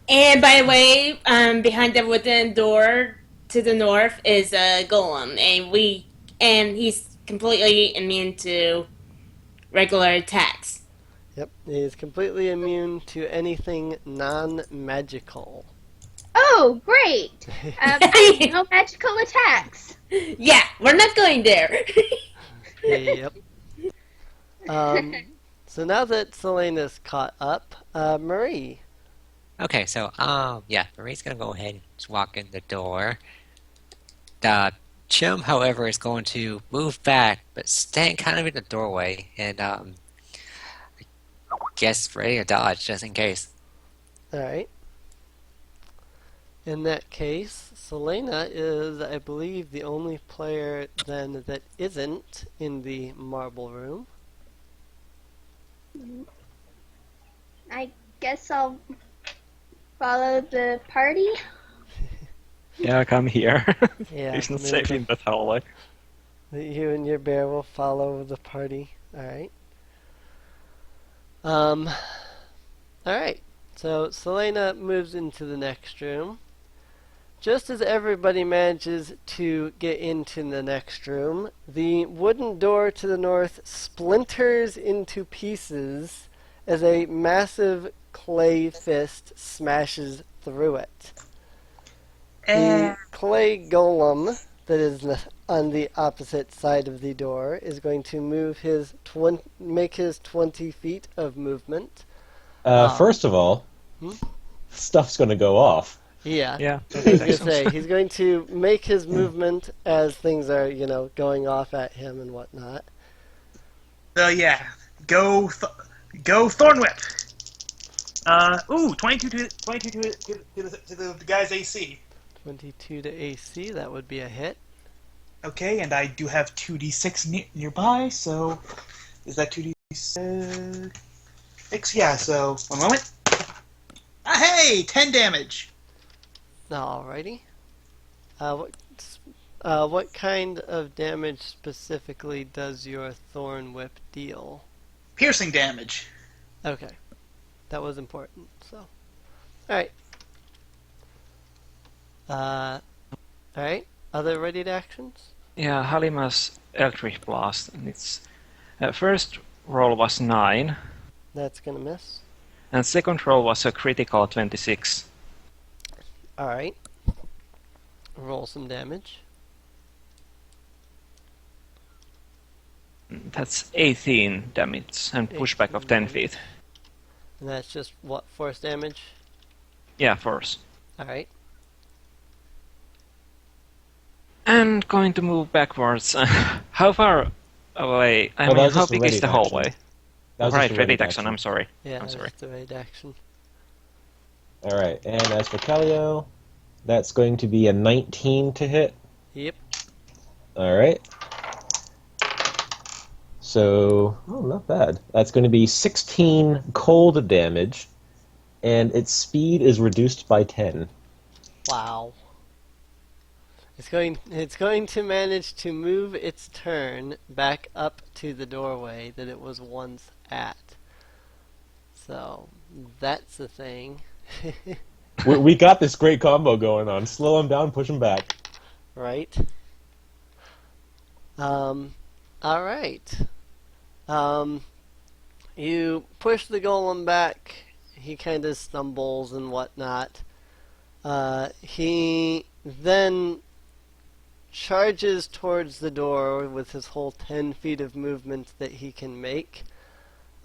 And by the way, behind the wooden door to the north is a golem, and he's completely immune to regular attacks.
Yep, he is completely immune to anything non-magical.
Oh, great! No magical attacks.
Yeah, we're not going there.
Yep. So now that Selena's caught up, Marie.
Okay, so yeah, Marie's gonna go ahead and just walk in the door. The Chim, however, is going to move back, but stand kind of in the doorway, and guess ready to dodge just in case.
Alright. In that case, Selena is, I believe, the only player then that isn't in the marble room.
I guess I'll follow the party.
Yeah, come here.
Yeah,
He's not
maybe
safe in that hallway.
you and your bear will follow the party. Alright. Alright. So Selena moves into the next room. Just as everybody manages to get into the next room, the wooden door to the north splinters into pieces as a massive clay fist smashes through it. The clay golem that is on the opposite side of the door is going to move make his 20 feet of movement.
First of all, stuff's going to go off.
Yeah.
Yeah.
I was going to say, he's going to make his movement as things are, going off at him and whatnot.
Yeah. Go Thorn Whip. 22 to the guy's AC.
22 to AC, that would be a hit.
Okay, and I do have 2d6 nearby, so is that 2d6? Yeah, so 1 moment. Hey, 10 damage.
Alrighty. What kind of damage specifically does your Thorn Whip deal?
Piercing damage.
Okay. That was important, so. Alright. Alright. Other readied actions?
Yeah, Halima's Eldritch Blast. And its first roll was 9,
That's gonna miss.
and second roll was a critical 26.
Alright. Roll some damage.
That's 18 damage and pushback of 10 feet.
And that's just what, force damage?
Yeah, force.
Alright.
And going to move backwards. How far away?
that was
how
just a
big is the
ready action.
hallway?
That was
Right,
just a
ready
ready
action. I'm sorry.
Yeah,
I'm sorry.
that's the raid action.
All right, and as for Calio, that's going to be a 19 to hit.
Yep.
All right. So, not bad. That's going to be 16 cold damage, and its speed is reduced by 10.
Wow. It's going to manage to move its turn back up to the doorway that it was once at. So, that's the thing.
We got this great combo going on. Slow him down, push him back.
Right? Alright. You push the golem back. He kind of stumbles and whatnot. He then charges towards the door with his whole 10 feet of movement that he can make.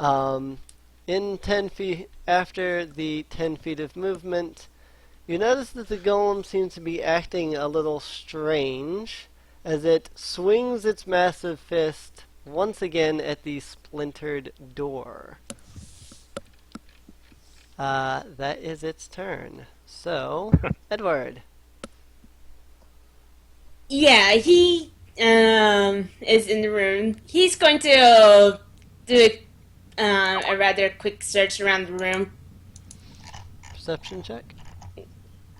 In 10 feet, after the 10 feet of movement, you notice that the golem seems to be acting a little strange as it swings its massive fist once again at the splintered door. That is its turn. So, Edward.
Yeah, he is in the room. He's going to do a rather quick search around the room.
Perception check.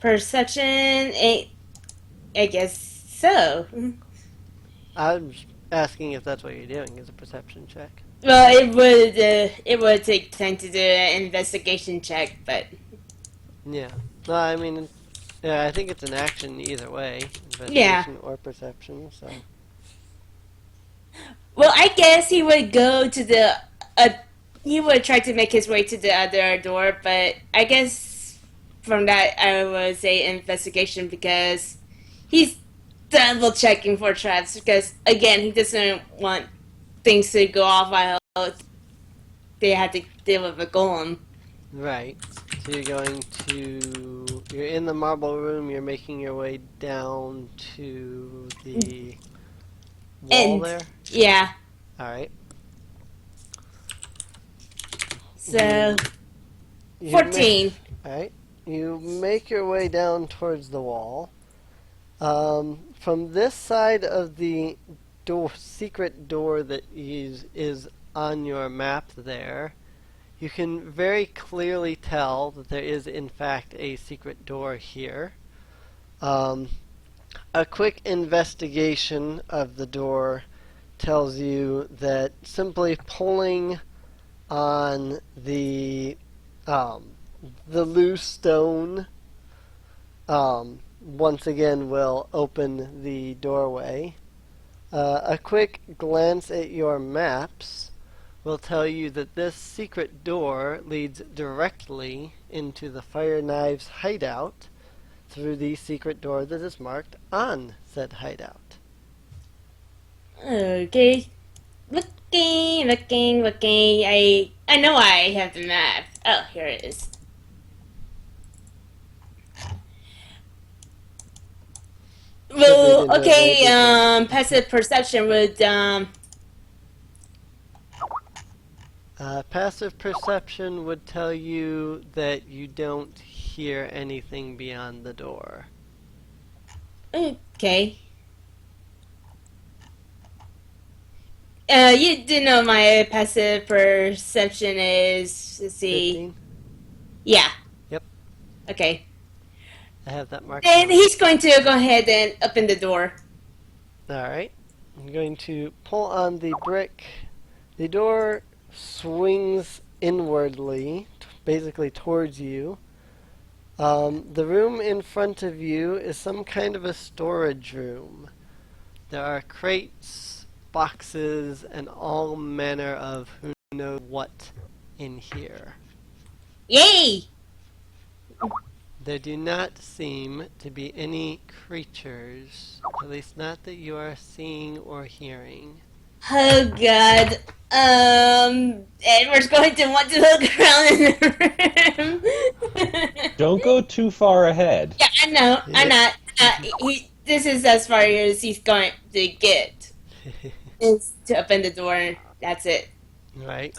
Perception, I guess so.
I'm asking if that's what you're doing. Is a perception check.
Well, it would take time to do an investigation check, but
Yeah. No, I mean, yeah, I think it's an action either way,
yeah.
investigation or perception. So.
Well, I guess he would go to the. He would try to make his way to the other door, but I guess from that I would say investigation because he's double checking for traps because again he doesn't want things to go off while they had to deal with a golem.
Right. So you're in the marble room, you're making your way down to the wall
And
there?
yeah,
Alright.
so
You
14.
Alright. You make your way down towards the wall. From this side of the secret door that is on your map there, you can very clearly tell that there is in fact a secret door here. A quick investigation of the door tells you that simply pulling on the loose stone once again will open the doorway. A quick glance at your maps will tell you that this secret door leads directly into the Fire Knives hideout through the secret door that is marked on said hideout.
Okay. Looking. I know I have the map. Oh, here it is. Well, okay. Passive perception would
Passive perception would tell you that you don't hear anything beyond the door.
Okay. You do know my passive perception is, let's see.
15?
Yeah.
Yep.
Okay.
I have that marked.
Then he's going to go ahead and open the door.
Alright. I'm going to pull on the brick. The door swings inwardly, basically towards you. The room in front of you is some kind of a storage room. There are crates, boxes, and all manner of who knows what in here.
Yay!
There do not seem to be any creatures, at least not that you are seeing or hearing.
Oh god. Edward's going to want to look around in the room.
Don't go too far ahead.
Yeah, I know.
Yeah.
I'm not. This is as far as he's going to get. Is to open the door. That's it.
Right.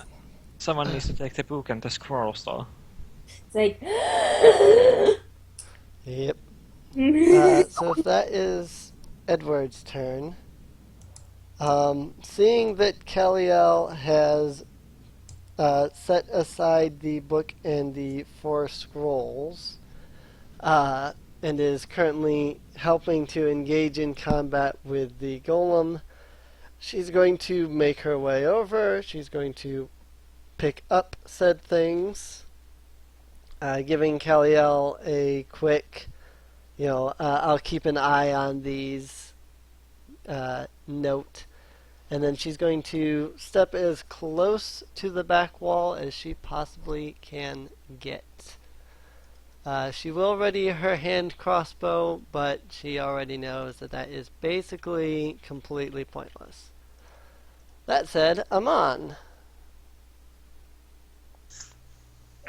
Someone needs to take the book and the scrolls, though.
It's like.
Yep. So if that is Edward's turn, seeing that Kaliel has set aside the book and the 4 scrolls, and is currently helping to engage in combat with the golem, she's going to make her way over. She's going to pick up said things, giving Kaliel a quick, I'll keep an eye on these note. And then she's going to step as close to the back wall as she possibly can get. She will ready her hand crossbow, but she already knows that is basically completely pointless. That said, Amon.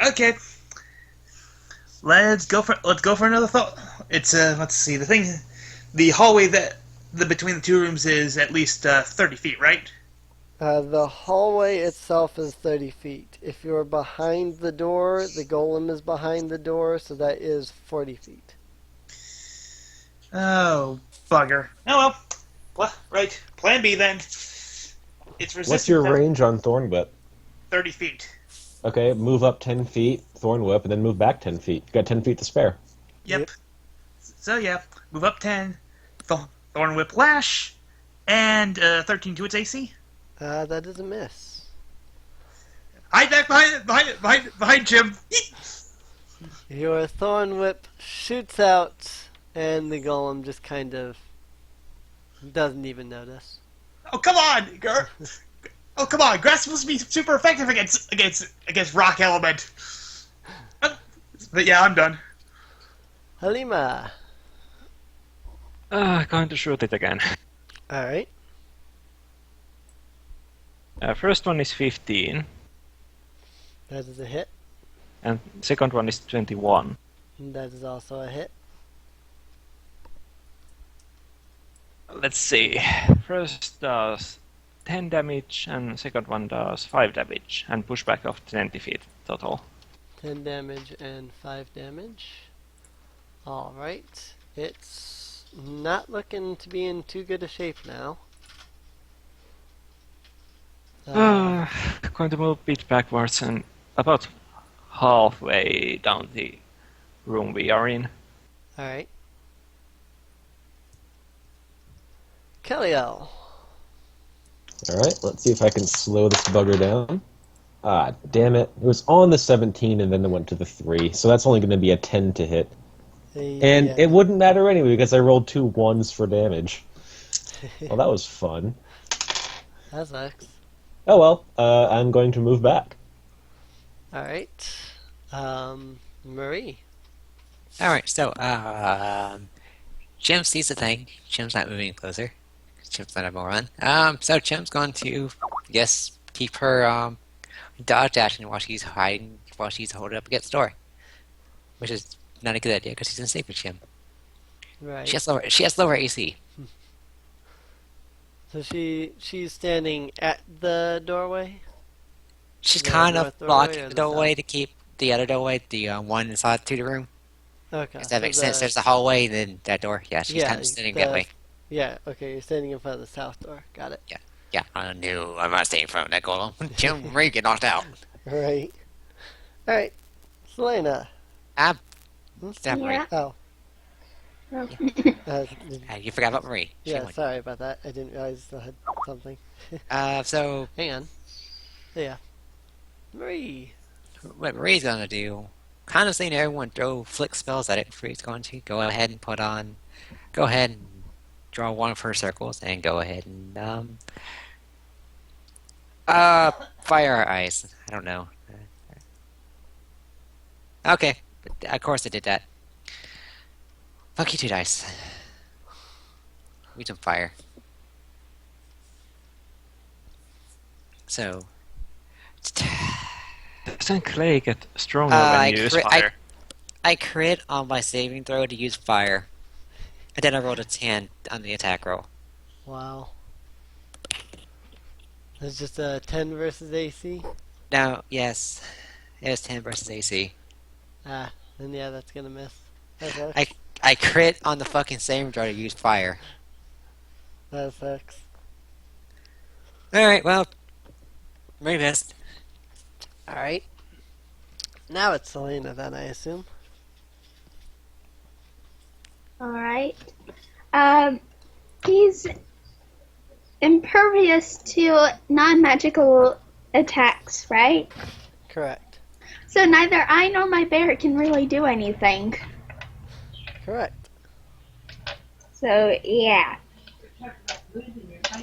Okay. Let's go for another thought. It's let's see, the hallway between the 2 rooms is at least 30 feet, right?
The hallway itself is 30 feet. If you're behind the door, the golem is behind the door, so that is 40 feet.
Oh, bugger. Oh well. Right. Plan B then. It's resistant.
What's your range on Thornbit?
30 feet.
Okay, move up 10 feet, Thorn Whip, and then move back 10 feet. You got 10 feet to spare.
Yep. So yeah, move up 10, Thorn Whip Lash, and 13 to its AC.
That is a miss.
Hide back behind Jim.
Your Thorn Whip shoots out, and the golem just kind of doesn't even notice.
Oh come on, girl. Oh come on, Grass supposed to be super effective against rock element. But yeah, I'm done.
Halima.
Going to shoot it again.
Alright.
First one is 15,
That is a hit.
and second one is 21.
And that is also a hit.
Let's see. First does 10 damage, and second one does 5 damage, and pushback of 20 feet total.
10 damage and 5 damage. Alright. It's not looking to be in too good a shape now.
Going to move a bit backwards and about halfway down the room we are in.
Alright. Kelliel.
Alright, let's see if I can slow this bugger down. Ah, damn it. It was on the 17 and then it went to the 3, so that's only going to be a 10 to hit. And
Yeah.
it wouldn't matter anyway because I rolled 2 1s for damage. Well, that was fun.
That sucks.
Oh well, I'm going to move back.
Alright. Marie.
Alright, so, Jim sees the thing. Jim's not moving closer. Jim's not a moron. So Jim's going to, yes, keep her, dodge dashing while she's hiding, while she's holding up against the door. Which is not a good idea, because she's in sync with Jim.
Right.
She has lower AC.
So she's standing at the doorway?
She's
The
kind of
north doorway
blocking
or
the
the
doorway to keep the other doorway, the one inside to the room.
Okay.
Does that
so
make sense? There's the hallway, and then that door. Yeah, she's
Yeah,
kind of standing that way.
Yeah, okay, you're standing in front of the south door. Got it.
Yeah, no, I'm not staying in front of that golem. Jim, Marie get knocked out.
Right. Alright. Selena.
Ah,
Hmm?
that Marie.
Yeah.
Oh.
Oh.
You forgot about Marie. Shame
Yeah,
on
sorry about that. I didn't realize I had something.
you. So
Hang on. Yeah. Marie.
what Marie's gonna do, kind of seeing everyone throw flick spells at it, Marie's going to go ahead and go ahead and draw one of her circles, and go ahead and fire her eyes. I don't know. Okay, of course I did that. Fuck you, 2 dice. We some fire. So.
Doesn't clay get stronger when you use fire?
I crit on my saving throw to use fire. And then I rolled a 10 on the attack roll.
Wow. It's just a 10 versus AC?
Now, yes, it was 10 versus AC.
Ah, then yeah, that's gonna miss. That sucks.
I crit on the fucking saving throw to use fire.
That sucks.
Alright, well, Marie missed.
Alright. Now it's Selena then, I assume.
Alright. He's impervious to non-magical attacks, right?
Correct.
So neither I nor my bear can really do anything.
Correct.
So, yeah.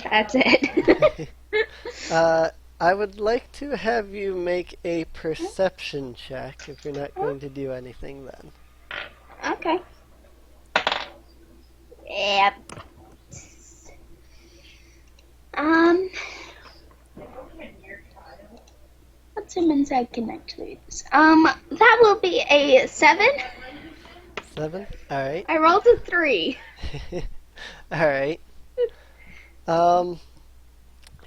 That's it.
I would like to have you make a perception check if you're not going to do anything then.
Okay. Yep. What's him inside connectors? That will be a 7.
7? Alright.
I rolled a 3.
Alright.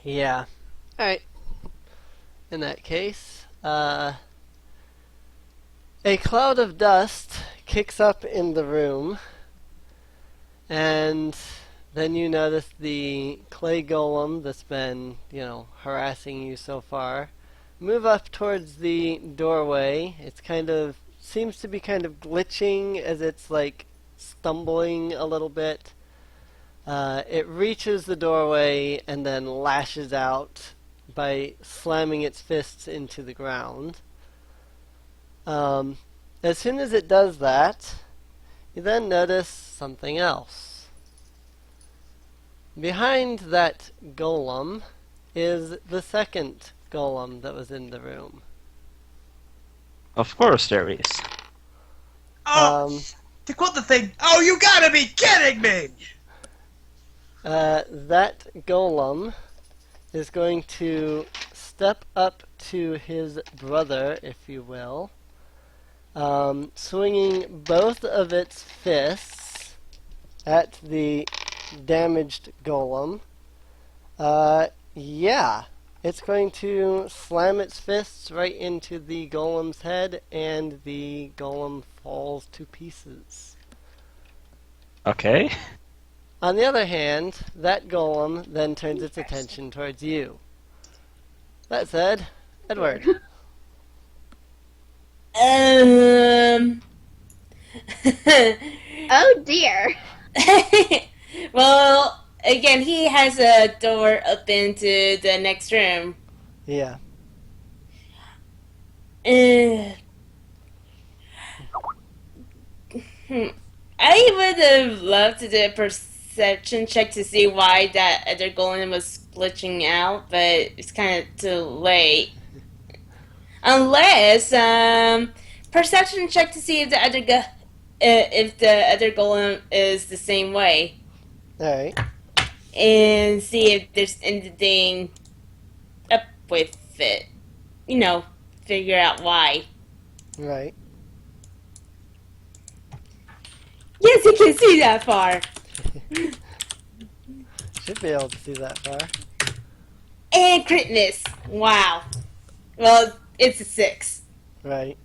Yeah. Alright. In that case, a cloud of dust kicks up in the room, and then you notice the clay golem that's been, harassing you so far move up towards the doorway. It's seems to be kind of glitching as it's like stumbling a little bit. It reaches the doorway and then lashes out by slamming its fists into the ground. As soon as it does that, you then notice something else. Behind that golem is the second golem that was in the room.
Of course there is.
Oh, to quote the thing, oh, you gotta be kidding me!
That golem is going to step up to his brother, if you will, swinging both of its fists at the damaged golem. Yeah, it's going to slam its fists right into the golem's head, and the golem falls to pieces.
Okay.
On the other hand, that golem then turns its attention towards you. That said, Edward.
Oh dear.
Well, again, he has a door up into the next room.
Yeah.
I would have loved to do a perception check to see why that other golem was glitching out, but it's kind of too late. Unless, perception check to see if the other golem is the same way,
Alright.
and see if there's anything up with it. You know, figure out why.
Right.
Yes, you can see that far.
Should be able to see that far.
And critness. Wow. Well, it's a 6.
Right.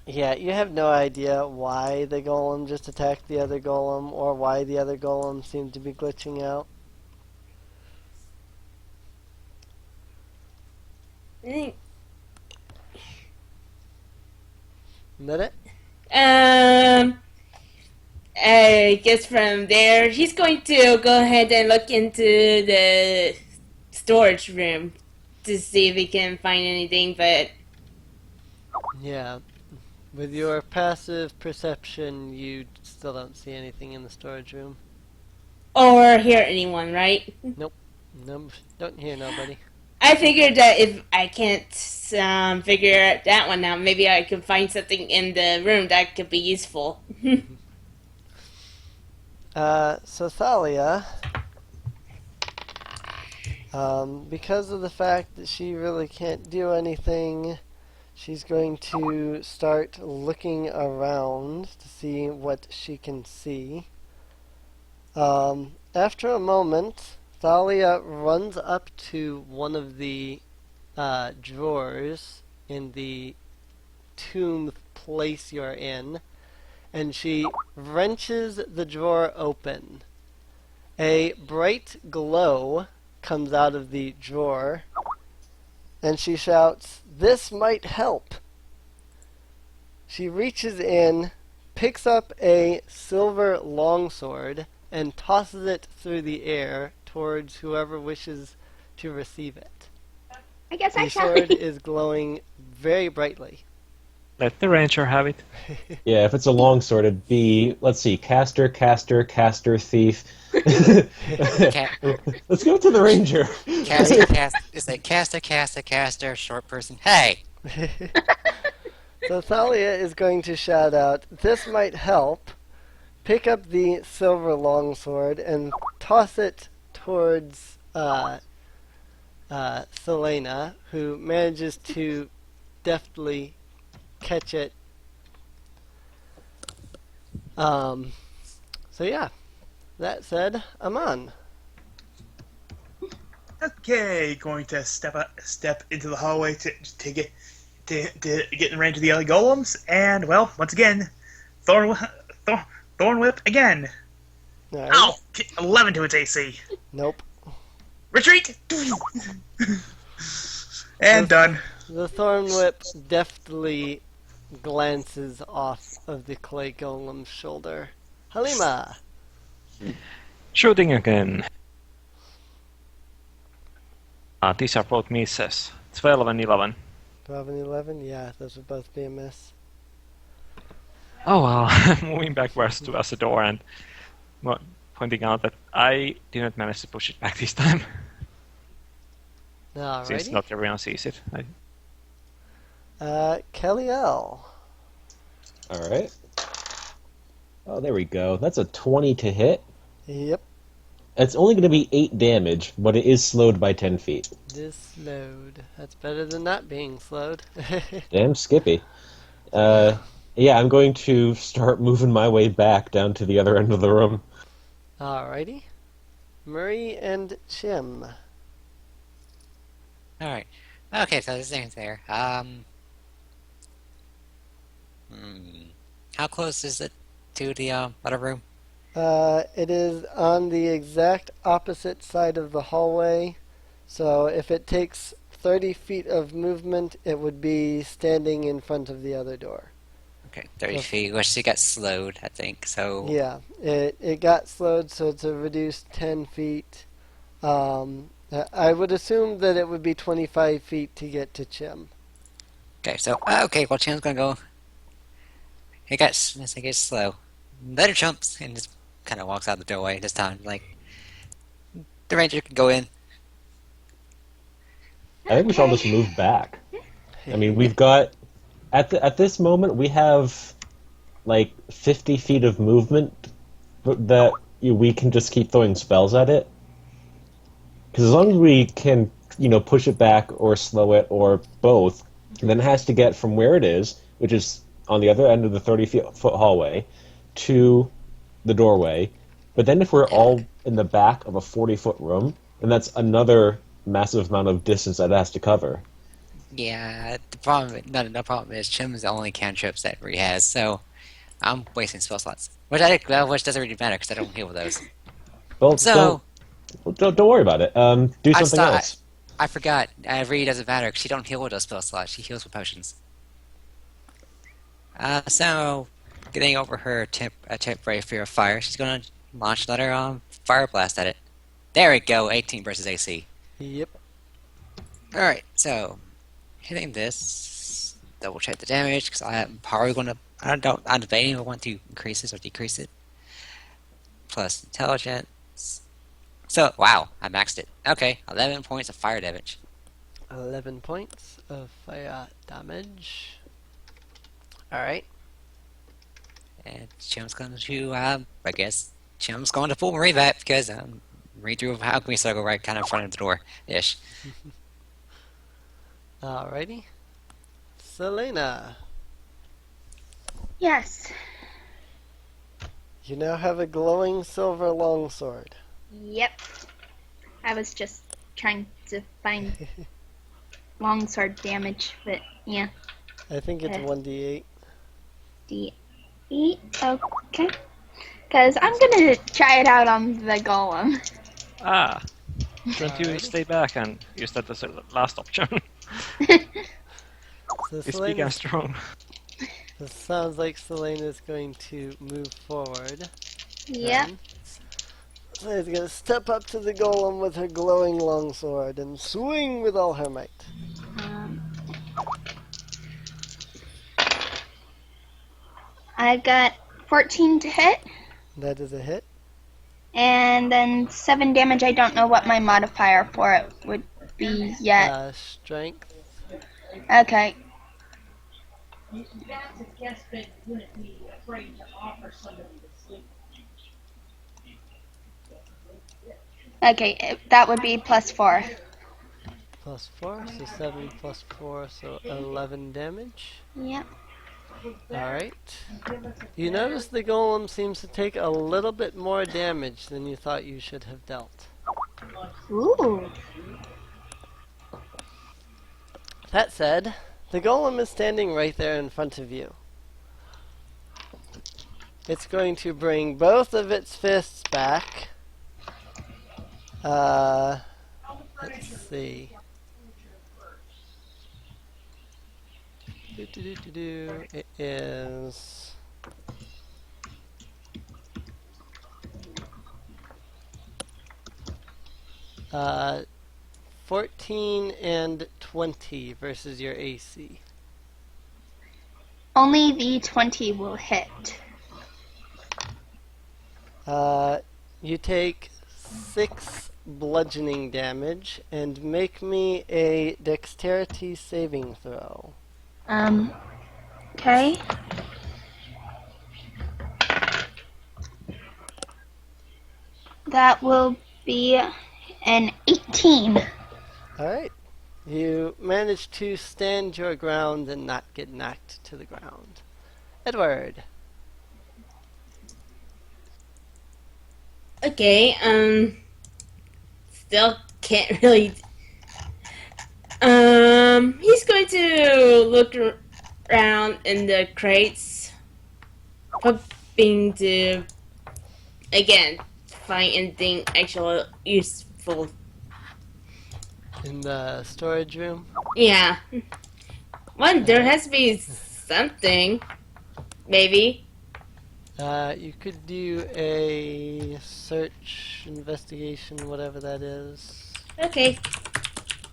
Yeah, you have no idea why the golem just attacked the other golem, or why the other golem seemed to be glitching out.
Mm.
Is that it?
I guess from there, he's going to go ahead and look into the storage room to see if he can find anything, but
Yeah. With your passive perception, you still don't see anything in the storage room.
or hear anyone, right?
No, don't hear nobody.
I figured that if I can't figure that one out, maybe I could find something in the room that could be useful.
So Thalia, because of the fact that she really can't do anything, she's going to start looking around to see what she can see. After a moment, Thalia runs up to one of the drawers in the tomb place you're in, and she wrenches the drawer open. A bright glow comes out of the drawer, and she shouts, "This might help!" She reaches in, picks up a silver longsword, and tosses it through the air towards whoever wishes to receive it.
I guess I
The
shall.
sword is glowing very brightly.
Let the ranger have it.
Yeah, if it's a longsword, it'd be, let's see, caster, thief.
Ca-
Let's go to the ranger.
It's like caster, short person. Hey!
So Thalia is going to shout out, "This might help," pick up the silver longsword, and toss it towards Selena, who manages to deftly catch it. So yeah, that said, Aman.
Okay, going to step into the hallway to get in range of the other golems, and well, once again, Thorn Whip again.
Alright.
Ow! 11 to its AC.
Nope.
Retreat! And done.
The Thorn Whip deftly glances off of the clay golem's shoulder. Halima!
Shooting again. These are both misses. 12 and 11.
12 and 11? Yeah, those would both be a miss.
Oh well, moving backwards towards the door and pointing out that I didn't manage to push it back this time. Since
Alrighty.
not everyone sees it.
Kelly L.
Alright. Oh, there we go. That's a 20 to hit.
Yep,
It's only going to be 8 damage, but it is slowed by 10 feet.
it is slowed. That's better than not being slowed.
Damn Skippy. Yeah, I'm going to start moving my way back down to the other end of the room.
Alrighty. Murray and Chim.
Alright. Okay, so this thing's there. How close is it to the other room?
It is on the exact opposite side of the hallway. So if it takes 30 feet of movement, it would be standing in front of the other door.
Okay, 30 feet, which it got slowed, I think, so...
Yeah, it got slowed, so it's a reduced 10 feet. I would assume that it would be 25 feet to get to Chim.
Okay, so, okay, well, Chim's gonna go... It gets slow. Then it jumps and just kind of walks out the doorway this time, like... The ranger can go in.
I think we should all just move back. I mean, we've got... At this moment, we have, like, 50 feet of movement that we can just keep throwing spells at it. Because as long as we can, push it back or slow it or both, then it has to get from where it is, which is on the other end of the 30-foot hallway, to the doorway. But then if we're all in the back of a 40-foot room, then that's another massive amount of distance that it has to cover.
Yeah, the problem is Chim's the only cantrips that he has, so I'm wasting spell slots. Which doesn't really matter because I don't heal with those.
Well,
So
don't worry about it. Do something else.
I forgot. It really doesn't matter because she don't heal with those spell slots. She heals with potions. So getting over her temporary fear of fire, she's gonna launch another fire blast at it. There we go. 18 versus AC.
Yep.
All right, so. Hitting this, double check the damage because I'm probably going to. I'm debating if I want to increase this or decrease it. Plus intelligence. So wow, I maxed it. Okay, 11 points of fire damage.
11 points of fire damage. Alright.
And Chim's going to. I guess Chim's going to pull Marie back because Marie threw a alchemy circle right kind of in front of the door ish.
Alrighty. Selena,
Yes.
you now have a glowing silver longsword.
Yep. I was just trying to find longsword damage, but yeah.
I think it's 1d8.
D8. Okay. Because I'm gonna try it out on the golem.
Don't you stay back and use that as a last option?
So
It's big
Selena,
and strong.
it sounds like Selena is going to move forward.
Yep.
Selena's going to step up to the golem with her glowing longsword and swing with all her might.
I've got 14 to hit,
That is a hit.
and then 7 damage. I don't know what my modifier for it would be yet.
Strength.
Okay. Okay, that would be +4.
Plus 4, so 7 plus 4, so 11 damage.
Yep.
Alright. You notice the golem seems to take a little bit more damage than you thought you should have dealt.
Ooh.
That said, the golem is standing right there in front of you. It's going to bring both of its fists back. Let's see. It is 14 and 20 versus your AC.
Only the 20 will hit.
You take 6 bludgeoning damage and make me a dexterity saving throw.
Okay. That will be an 18.
Alright. You manage to stand your ground and not get knocked to the ground. Edward.
Okay, still can't really. He's going to look around in the crates, hoping to again find anything actually useful.
In the storage room.
Yeah. Well, there has to be something, maybe.
You could do a search, investigation, whatever that is.
Okay.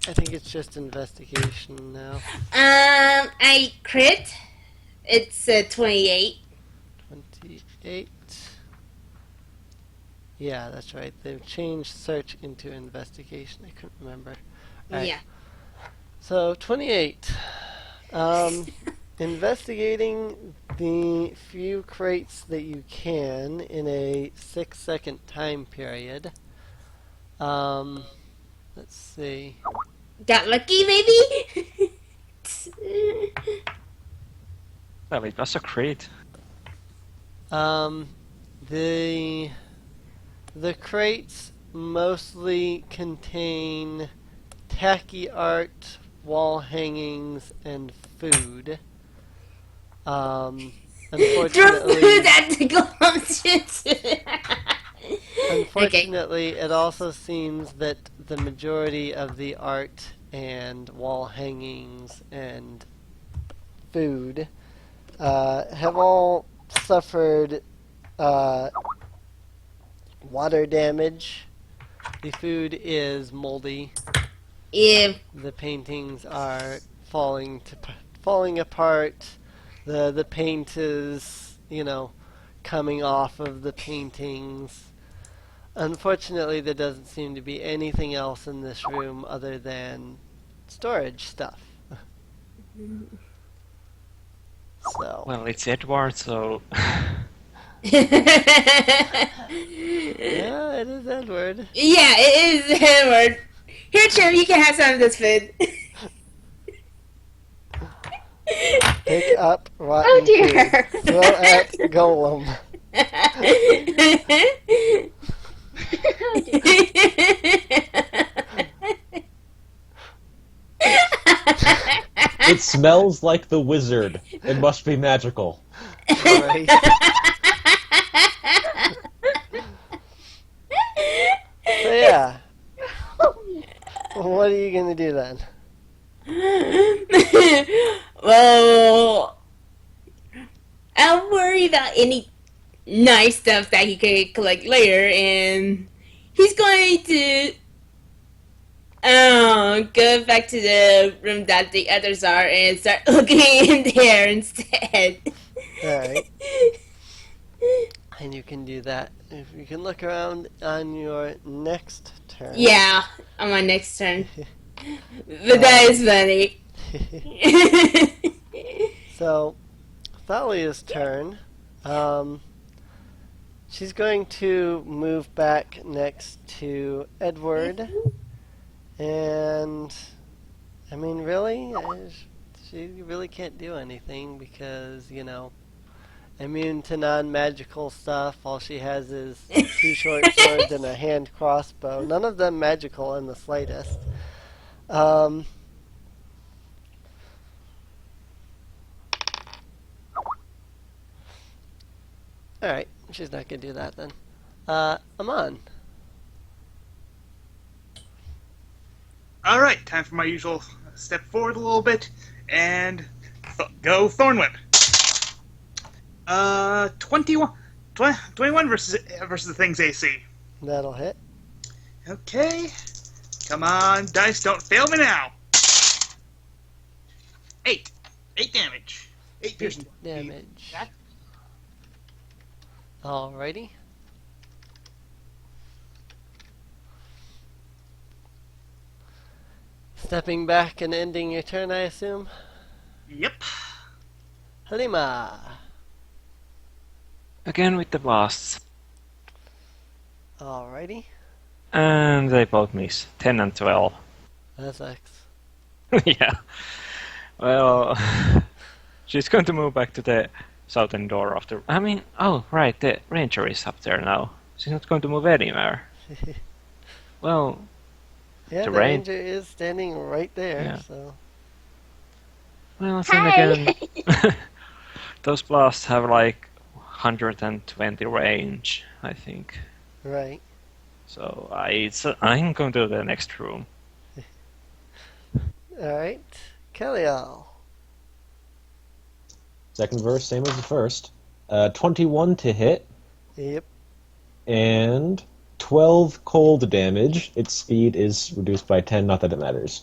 I think it's just investigation now.
I crit. It's 28.
28. Yeah, that's right. They've changed search into investigation. I couldn't remember. Alright.
Yeah.
So, 28. Investigating the few crates that you can in a 6-second time period. Let's see.
Got lucky, maybe?
Well, it was a crit.
The crates mostly contain tacky art, wall hangings, and food. Unfortunately, unfortunately, it also seems that the majority of the art and wall hangings and food have all suffered water damage. The food is moldy.
Yeah.
The paintings are falling apart. The paint is, coming off of the paintings. Unfortunately, there doesn't seem to be anything else in this room other than storage stuff. So.
Well, it's Edward, so...
Yeah, it is Edward.
Yeah, it is Edward. Here, Chim, you can have some of this food.
Pick up rotten
Oh dear.
food. Throw at Golem.
Oh, dear.
It smells like the wizard. It must be magical.
Right. So yeah. What are you gonna do then?
Well, I'll worry about any nice stuff that he could collect later, and he's going to go back to the room that the others are and start looking in there instead.
Alright. And you can do that. If you can look around on your next turn.
Yeah, on my next turn. But that is funny.
So, Thalia's turn. She's going to move back next to Edward. And, I mean, really? She really can't do anything because, immune to non-magical stuff. All she has is 2 short swords and a hand crossbow. None of them magical in the slightest. Alright, she's not gonna do that then. Amon.
Alright, time for my usual step forward a little bit and go Thorn Whip. 21, 21 versus the thing's AC.
That'll hit.
Okay. Come on, dice, don't fail me now. 8. 8 damage. 8 piercing
damage. Alrighty. Stepping back and ending your turn, I assume?
Yep.
Halima.
Again with the blasts.
Alrighty.
And they both miss. 10 and 12.
That sucks.
Yeah. Well, she's going to move back to the southern door of the... I mean, oh, right, the ranger is up there now. She's not going to move anywhere. Well,
Yeah, the
rain-
ranger is standing right there,
Yeah.
so...
well, then
Hi.
again, those blasts have like 120 range, I think.
Right.
So I'm going to the next room.
Alright. Kalial.
Second verse, same as the first. 21 to hit,
Yep.
and 12 cold damage. Its speed is reduced by 10, not that it matters.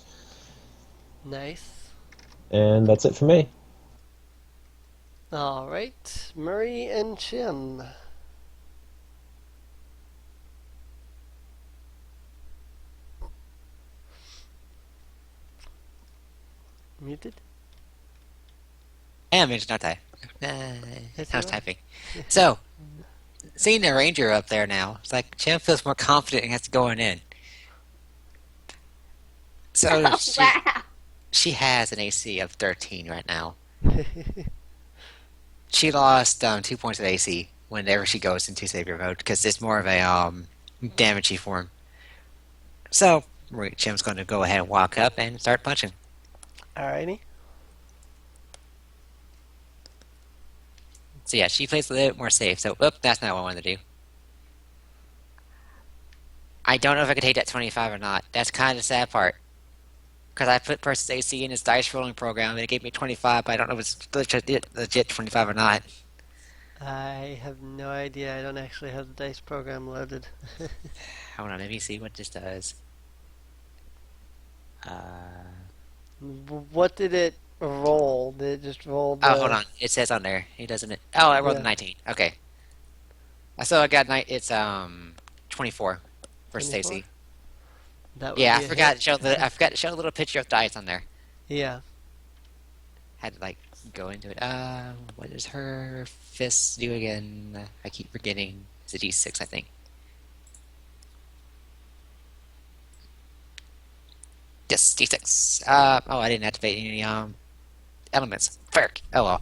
Nice.
And that's it for me.
Alright. Murray and Chin. Muted?
I am muted, not I?
Yes,
I was
you are.
typing. So, seeing the ranger up there now, it's like Jim feels more confident and has to going in. So
Wow.
she has an AC of 13 right now. She lost 2 points of AC whenever she goes into savior mode because it's more of a damagey form. So Jim's going to go ahead and walk up and start punching.
Alrighty.
So yeah, she plays a little bit more safe. So, oop, that's not what I wanted to do. I don't know if I could take that 25 or not. That's kind of the sad part. Because I put versus AC in his dice rolling program, and it gave me 25, but I don't know if it's legit 25 or not.
I have no idea. I don't actually have the dice program loaded.
Hold on, let me see what this does.
What did it roll? Did it just roll the...
Oh, hold on. It says on there. It doesn't. Oh, I rolled a
Yeah.
19. Okay. So I got it's 24 versus
24?
AC.
That would
Yeah,
be
I
a
forgot
hit.
to show I forgot to show a little picture of dice on there.
Yeah.
Had to like go into it. What does her fist do again? I keep forgetting. It's a D6, I think. Yes, D6. Oh, I didn't activate any elements. Frick. Oh well.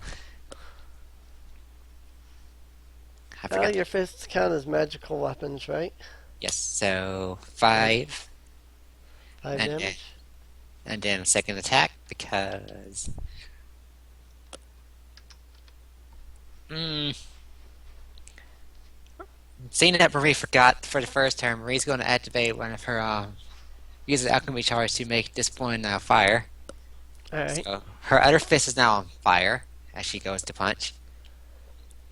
I
Well,
forgot.
your fists count as magical weapons, right?
Yes. So 5,
5
And-
damage?
and then second attack because. Seeing that Marie forgot for the first turn, Marie's going to activate one of her use the alchemy charge to make this one fire.
Alright.
So her other fist is now on fire as she goes to punch.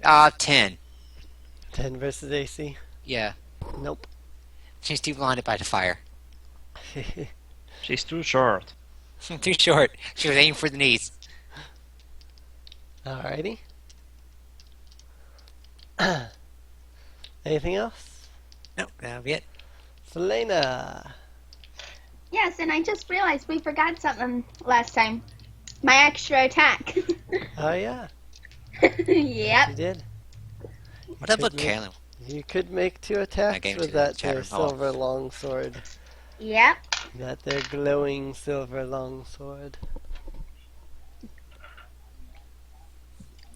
10.
10 versus AC?
Yeah,
Nope.
she's too blinded by the fire.
She's too short.
Too short. She was aiming for the knees.
Alrighty. Anything else?
Nope, that'll be it.
Selena.
Yes, and I just realized we forgot something last time. My extra attack.
Oh yeah,
Yep.
you did.
What about
Could you-
Carolyn?
You could make 2 attacks
gave it
with
to
that
Chatham
there
Hall.
silver longsword.
Yep.
That there glowing silver longsword.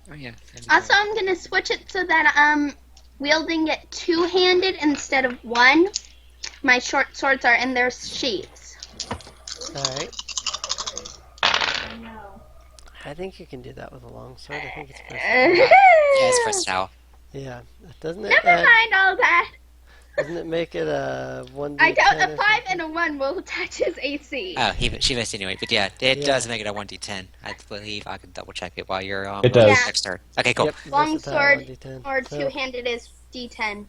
Oh yeah.
Also, I'm gonna switch it so that wielding it two-handed instead of one. My short swords are in their sheaths.
Alright. I think you can do that with a longsword. I think it's versatile.
Yeah, it's versatile.
Yeah, doesn't it
Never
add,
mind all that.
Doesn't it make it a 1d10
I doubt
or
a 5
something?
and a 1 will touch his AC.
Oh, she missed anyway. But yeah, it
Yeah.
does make it a 1d10. I believe I can double check it while you're
It does.
Yeah.
next turn. Okay, cool.
Yep, versatile
Longsword
1d10.
or
So,
two-handed is D10.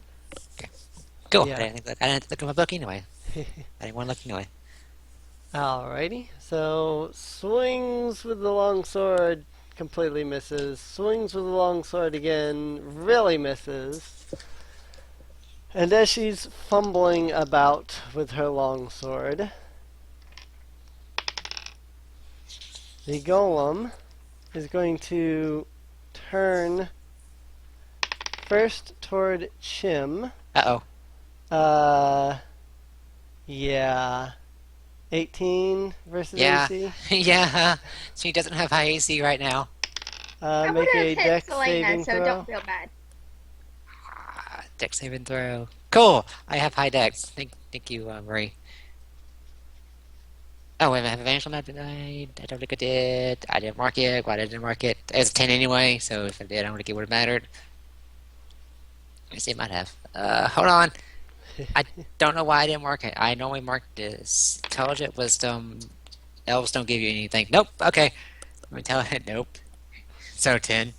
Cool.
Yeah.
I didn't look at my book anyway. I didn't want to look anyway.
alrighty. So, swings with the longsword, completely misses. Swings with the longsword again, really misses. And as she's fumbling about with her longsword, the golem is going to turn first toward Chim.
Uh-oh.
Yeah. 18 versus
Yeah.
AC.
Yeah. She doesn't have high AC right now.
I would
Make
have
a
hit
dex
Selena,
saving
so
throw.
don't feel bad.
Dex saving throw. Cool. I have high dex. Thank you, Marie. Oh, wait a minute. I have advantage on that, did I? I don't think I did. I didn't mark it. Why didn't I mark it? It was a 10 anyway, so if I did, I don't think it would have mattered. I see it might have. Hold on. I don't know why I didn't mark it. I normally mark this. Intelligent wisdom. Elves don't give you anything. Nope. Okay. Let me tell it. Nope. So 10.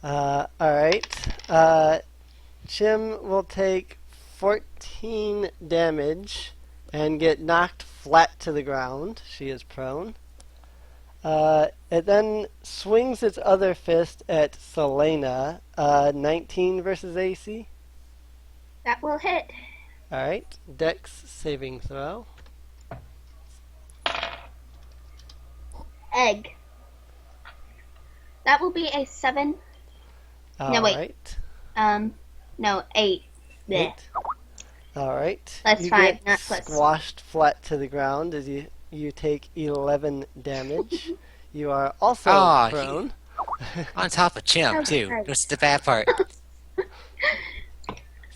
Alright. Chim will take 14 damage and get knocked flat to the ground. She is prone. It then swings its other fist at Selena. 19 versus AC.
That will hit.
Alright. Dex saving throw.
Egg. That will be a 7. No, wait.
Alright.
No, 8. Blech.
8. Alright.
Plus
You
5,
get
not plus.
squashed flat to the ground as you take 11 damage. You are also
Aw,
prone.
On top of Chimp, too.
Okay.
That's the bad part.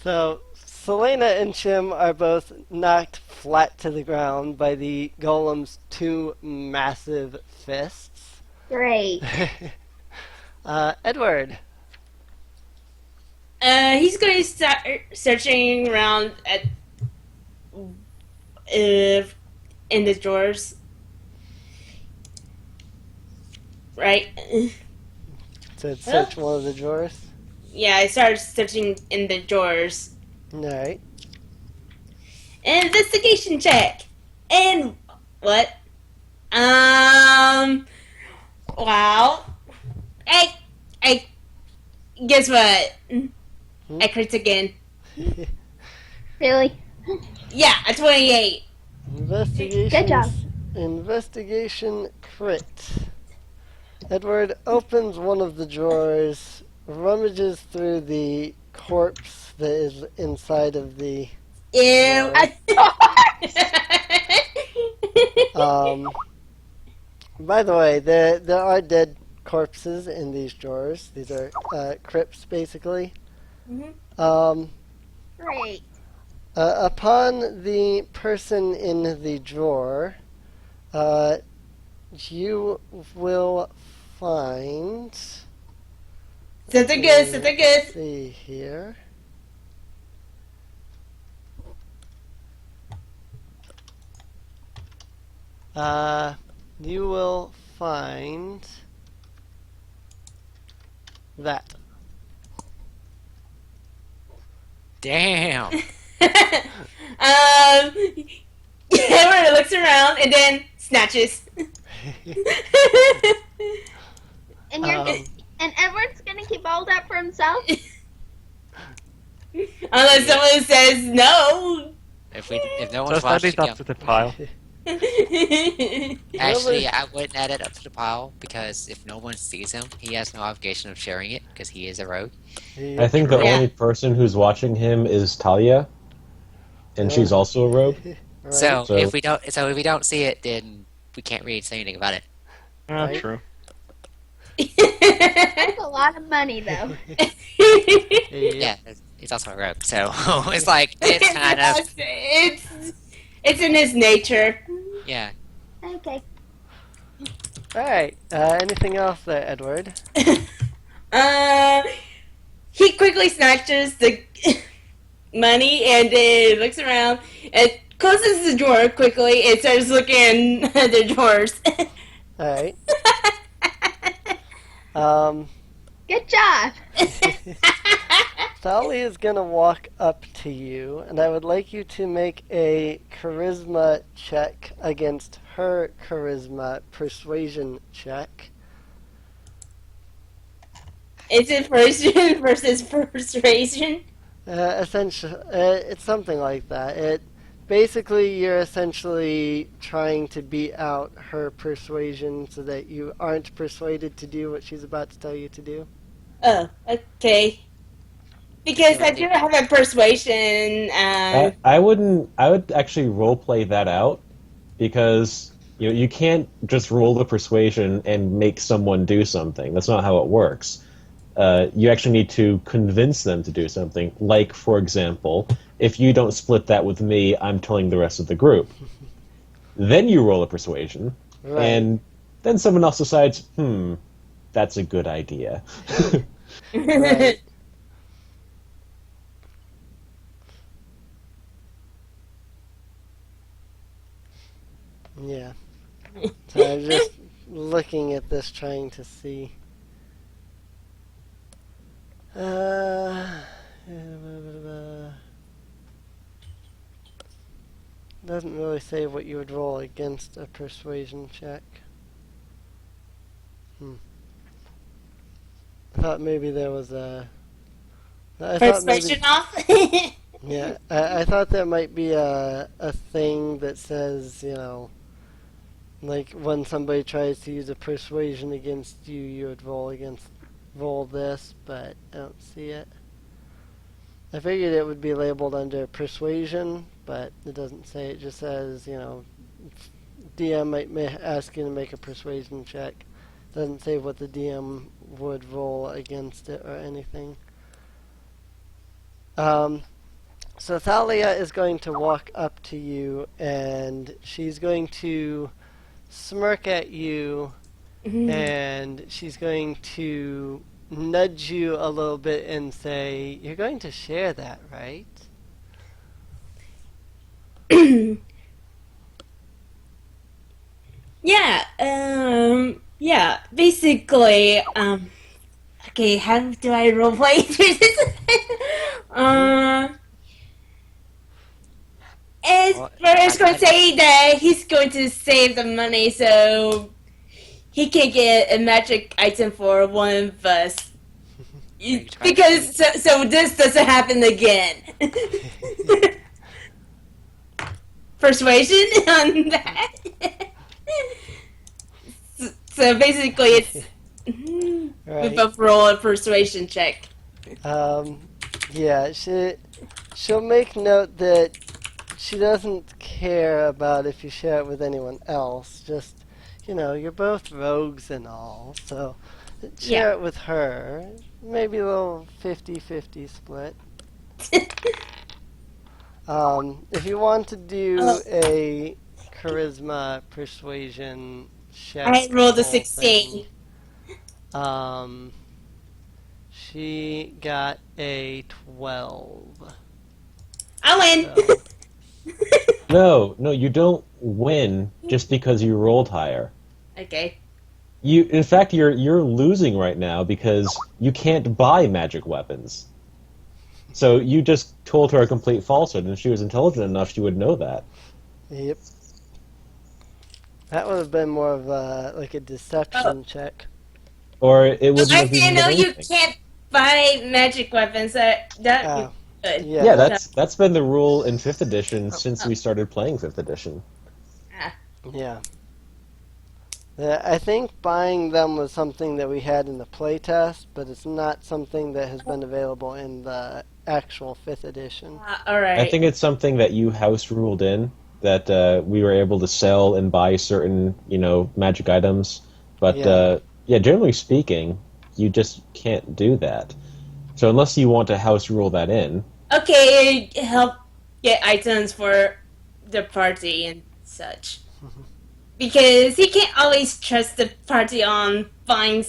So, Selena and Chim are both knocked flat to the ground by the golem's 2 massive fists.
Great.
Edward.
He's going to start searching around at in the drawers. Right?
To search one of the drawers.
Yeah, I started searching in the drawers.
Alright.
Investigation check. And what? Wow. Hey, guess what? I crit again.
Really?
Yeah, a 28.
Investigation.
Good job.
Investigation crit. Edward opens one of the drawers, rummages through the corpse that is inside of the.
Ew.
By the way, there are dead corpses in these drawers. These are crypts, basically.
Great.
Upon the person in the drawer, you will find.
Something good, something good.
Let's see here. You will find that.
Damn.
Everyone looks around and then snatches.
And you're and Edward's gonna keep all that for himself?
Unless someone says no.
If no one's
Just add
watching,
it up to the pile.
actually, I wouldn't add it up to the pile because if no one sees him, he has no obligation of sharing it because he is a rogue.
I think the
Yeah.
only person who's watching him is Talia, and she's also a rogue.
Right.
So,
So-
if we don't see it, then we can't really say anything about it.
Right.
True.
That's a lot of money, though.
Yeah, he's also a rogue, so it's like it's kind of
it's in his nature.
yeah.
Okay.
Alright, anything else there, Edward?
He quickly snatches the money, and then looks around and closes the door quickly and starts looking at the doors.
Alright. Um,
Good job.
Sally is gonna walk up to you, and I would like you to make a charisma check against her charisma persuasion check.
Is it persuasion versus persuasion?
Essentially, it's something like that. Basically, you're essentially trying to beat out her persuasion so that you aren't persuaded to do what she's about to tell you to do.
Oh, okay. Because I do have a persuasion.
I wouldn't. I would actually role play that out because you can't just roll the persuasion and make someone do something. That's not how it works. You actually need to convince them to do something. Like, for example, if you don't split that with me, I'm telling the rest of the group. Then you roll a persuasion,
Right.
and then someone else decides, that's a good idea.
Right. Yeah. So I'm just looking at this, trying to see. Doesn't really say what you would roll against a persuasion check. I thought maybe there was a. I thought maybe,
Persuasion off?
yeah, I thought there might be a thing that says, like when somebody tries to use a persuasion against you, you would roll this, but I don't see it. I figured it would be labeled under persuasion, but it doesn't say. It just says, DM might ask you to make a persuasion check. Doesn't say what the DM would roll against it or anything. So Thalia is going to walk up to you, and she's going to smirk at you, and she's going to nudge you a little bit and say, "You're going to share that, right?"
Yeah, basically, okay, how do I roleplay through this? It's going to say that he's going to save the money so he can get a magic item for one of us. Because so this doesn't happen again. Persuasion on that. So basically, it's we
Right.
both roll a persuasion check.
Yeah, she'll make note that she doesn't care about if you share it with anyone else. Just, you're both rogues and all, so share it with her. Maybe a little 50-50 split. If you want to do a charisma persuasion check,
I rolled a
whole
16.
thing, she got a 12.
I win.
So,
No, you don't win just because you rolled higher.
Okay.
In fact, you're losing right now because you can't buy magic weapons. So you just told her a complete falsehood, and if she was intelligent enough, she would know that.
yep. That would have been more of a deception check.
Or it wouldn't
I
have even
didn't know
been
you
anything.
can't buy magic weapons. That
Oh,
would be good.
Yeah, that's been the rule in 5th edition since we started playing 5th edition.
Yeah. I think buying them was something that we had in the playtest, but it's not something that has been available in the actual 5th edition.
All right.
I think it's something that you house ruled in, that we were able to sell and buy certain, magic items. But, generally speaking, you just can't do that. So unless you want to house rule that in.
Okay, help get items for the party and such. Because he can't always trust the party on buying,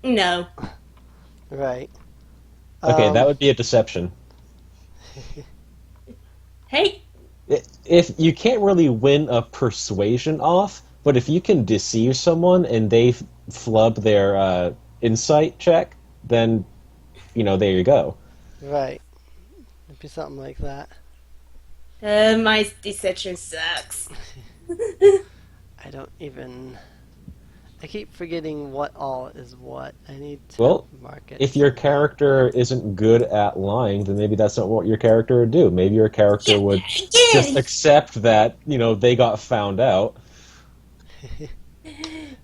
Right.
Okay, that would be a deception.
Hey,
If you can't really win a persuasion off, but if you can deceive someone and they flub their insight check, then there you go.
Right. It'd be something like that.
my deception sucks.
I don't even. I keep forgetting what all is what. I need to
Well,
mark it.
if your character isn't good at lying, then maybe that's not what your character would do. Maybe your character would just
Again!
accept that they got found out.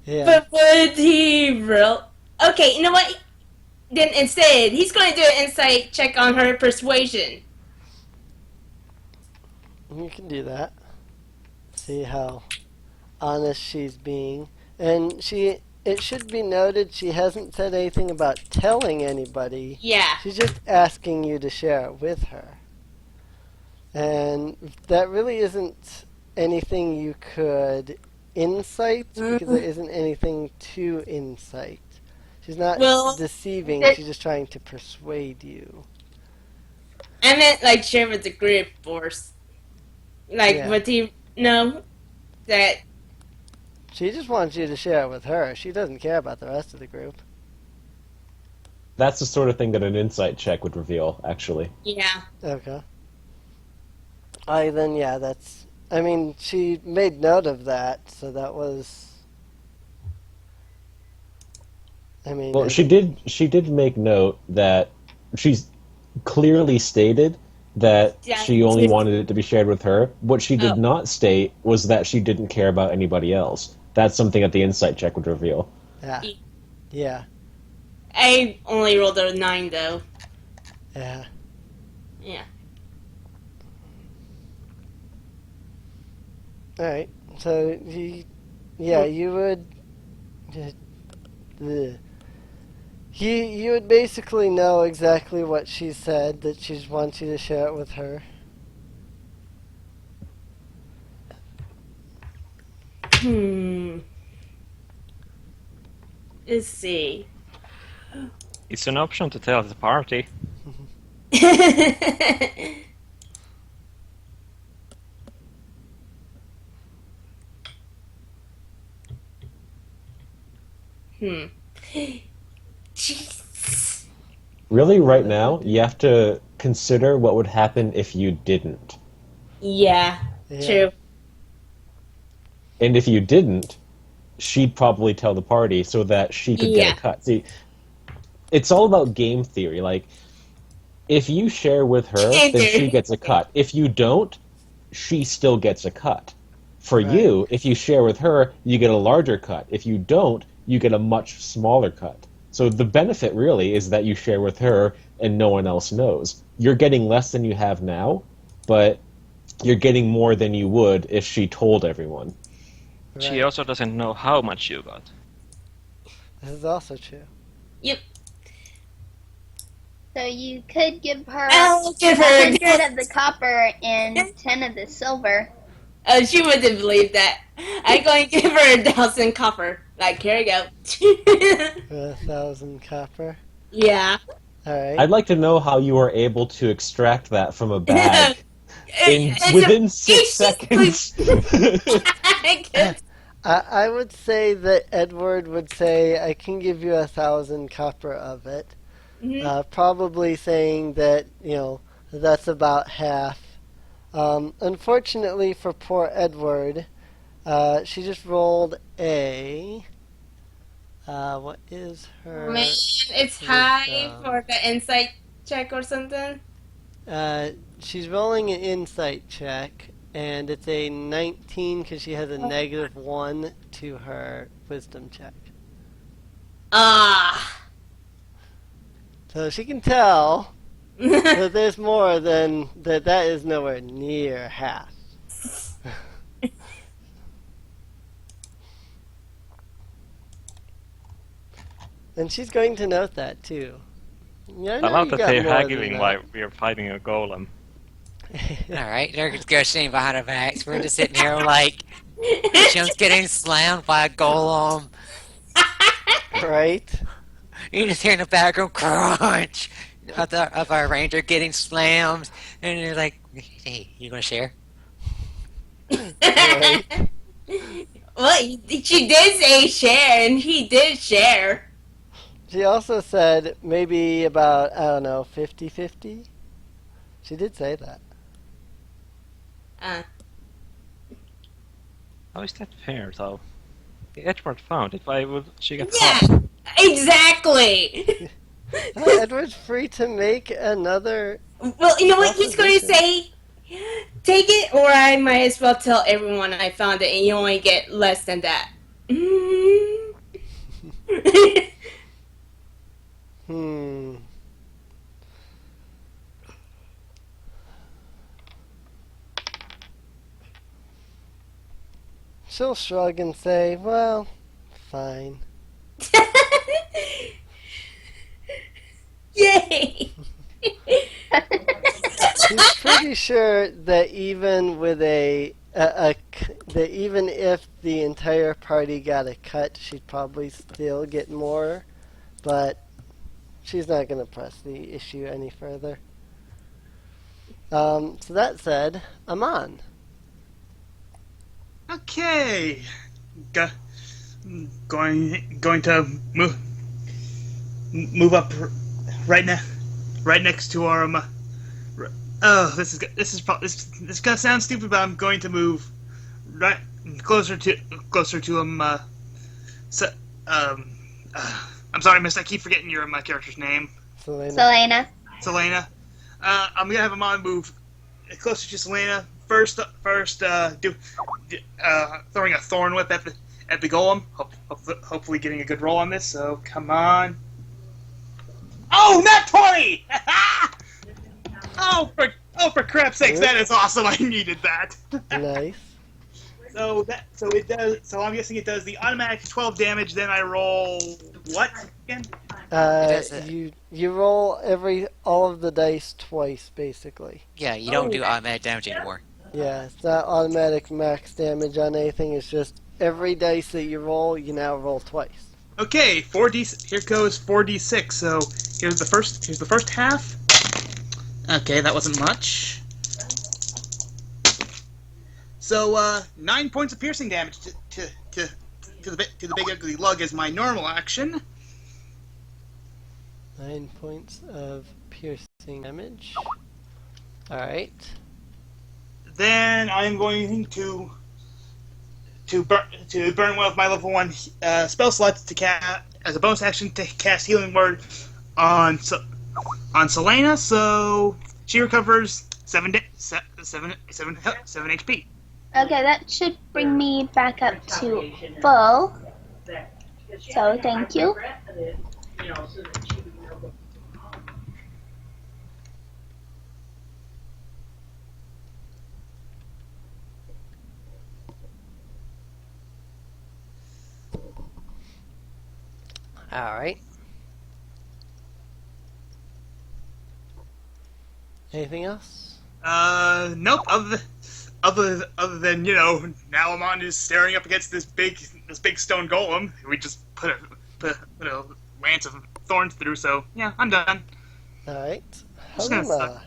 Yeah.
But would he real? Okay, you know what? Then instead, he's going to do an insight check on her persuasion.
You can do that. See how honest she's being. And it should be noted she hasn't said anything about telling anybody.
Yeah.
She's just asking you to share it with her. And that really isn't anything you could insight because there isn't anything to insight. She's not
Well,
deceiving,
it-
she's just trying to persuade
I meant like share with the group or like
Yeah.
would he know that?
She just wants you to share it with her. She doesn't care about the rest of the group.
That's the sort of thing that an insight check would reveal, actually.
Yeah.
Okay. Then yeah, that's. I mean, she made note of that, so that was. I mean.
Well, she did make note that she's clearly stated that
Yeah.
she only wanted it to be shared with her. What she did
Oh.
not state was that she didn't care about anybody else. That's something that the insight check would reveal.
Yeah. Yeah.
I only rolled a 9 though.
Yeah.
Yeah.
All right. So you would. You would basically know exactly what she said, that she wants you to share it with her.
Let's see.
It's an option to tell the party.
Jeez.
Really, right now, you have to consider what would happen if you didn't.
Yeah.
Yeah.
True.
And if you didn't, she'd probably tell the party so that she could
Yeah.
get a cut. See, it's all about game theory. Like, if you share with her, then she gets a cut. If you don't, she still gets a cut. For
Right.
you, if you share with her, you get a larger cut. If you don't, you get a much smaller cut. So the benefit really is that you share with her and no one else knows. You're getting less than you have now, but you're getting more than you would if she told everyone.
She
Right.
also doesn't know how much you got.
This is also true.
Yep.
So you could give her
I'll give her
100 of the copper and 10 of the silver.
Oh, she wouldn't believe that. I'm going to give her 1,000 copper. Like, here you go.
1,000 copper.
Yeah.
All right.
I'd like to know how you were able to extract that from a bag
It's
within
a-
6 seconds.
I would say that Edward would say, I can give you 1,000 copper of it. Probably saying that, that's about half. Unfortunately for poor Edward, she just rolled a. What is her?
Man, it's high for the insight check or something.
She's rolling an insight check, and it's a 19 because she has a -1 to her wisdom check.
Ah.
So she can tell that there's more than that. That is nowhere near half. And she's going to note that too. Yeah,
I love that they're haggling while we're fighting a golem.
Alright, they're negotiating behind our backs. We're just sitting here like, Jim's getting slammed by a golem.
Right?
You just hear in the background, crunch! of our ranger getting slammed, and you're like, "Hey, you gonna share?"
Right.
Well, she did say share, and he did share.
She also said maybe about, I don't know, 50-50? She did say that.
Uh,
How is that fair, though? The Edward found it. Why would she get
yeah,
half?
exactly.
Edward's free to make another
Well, you know what he's going to
proposition.
say? Take it, or I might as well tell everyone I found it, and you only get less than that. Mm.
Hmm. She'll shrug and say, well, fine.
Yay!
She's pretty sure that even with that even if the entire party got a cut, she'd probably still get more, but she's not going to press the issue any further. So that said, Aman.
Okay. Go, going to move up right next to our oh, this is probably this gonna sound stupid, but I'm going to move right closer to so, um I'm sorry, miss, I keep forgetting your my character's name.
Selena.
Selena. I'm gonna have Amon move closer to Selena. First, throwing a thorn whip at the golem. Hopefully getting a good roll on this. So come on. Oh, not 20! For crap's sakes, that is awesome. I needed that.
Nice.
So it does. So I'm guessing it does the automatic 12 damage. Then I roll what again?
does it.
You roll all of the dice twice, basically.
Yeah, you don't do automatic damage anymore.
Yeah, it's not automatic max damage on anything. It's just every dice that you roll, you now roll twice.
Okay, 4d. Here goes 4d6. So here's the first half. Okay, that wasn't much. So 9 points of piercing damage to the big ugly lug as my normal action.
9 points of piercing damage. Alright.
Then I'm going to burn one of my level 1 spell slots to cast as a bonus action to cast Healing Word on Selena. So she recovers 7 HP.
Okay, that should bring me back up to full. So thank you.
Alright. Anything else?
Nope. Other than now Amon is staring up against this big stone golem. We just put a lance of thorns through. So yeah, I'm done.
Alright.
Just gonna suck.
Helena.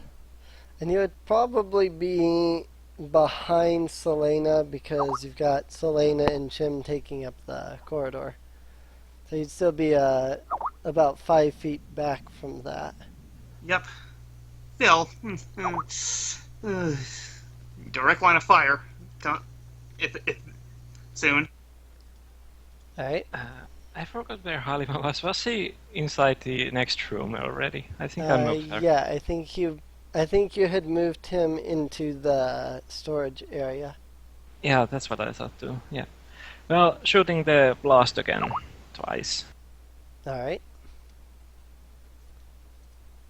And you would probably be behind Selena because you've got Selena and Chim taking up the corridor. So you'd still be about 5 feet back from that.
Yep. Still, direct line of fire. If soon.
Alright.
I forgot where Halima was. Was he inside the next room already? I think I moved her.
Yeah, I think you had moved him into the storage area.
Yeah, that's what I thought too. Yeah. Well, shooting the blast again. Twice.
Alright.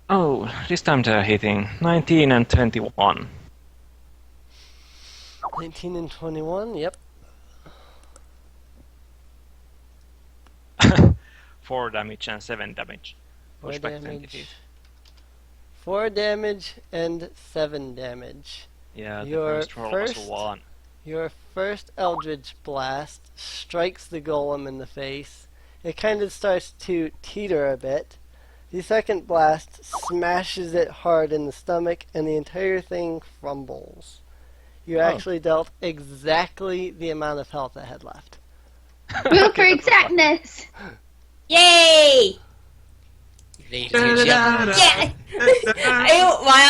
Oh, this time they're hitting 19 and 21.
19 and 21, yep.
4 damage and 7 damage.
4
Pushback 20
damage.
feet.
4 damage and 7 damage.
Yeah, the
Your
first roll was 1.
Your first Eldritch Blast strikes the golem in the face. It kind of starts to teeter a bit, The second blast smashes it hard in the stomach, and the entire thing crumbles. You actually dealt exactly the amount of health it had left.
Root for
Okay, that was fun.
exactness.
Yay!
Ladies and gentlemen.
Yeah!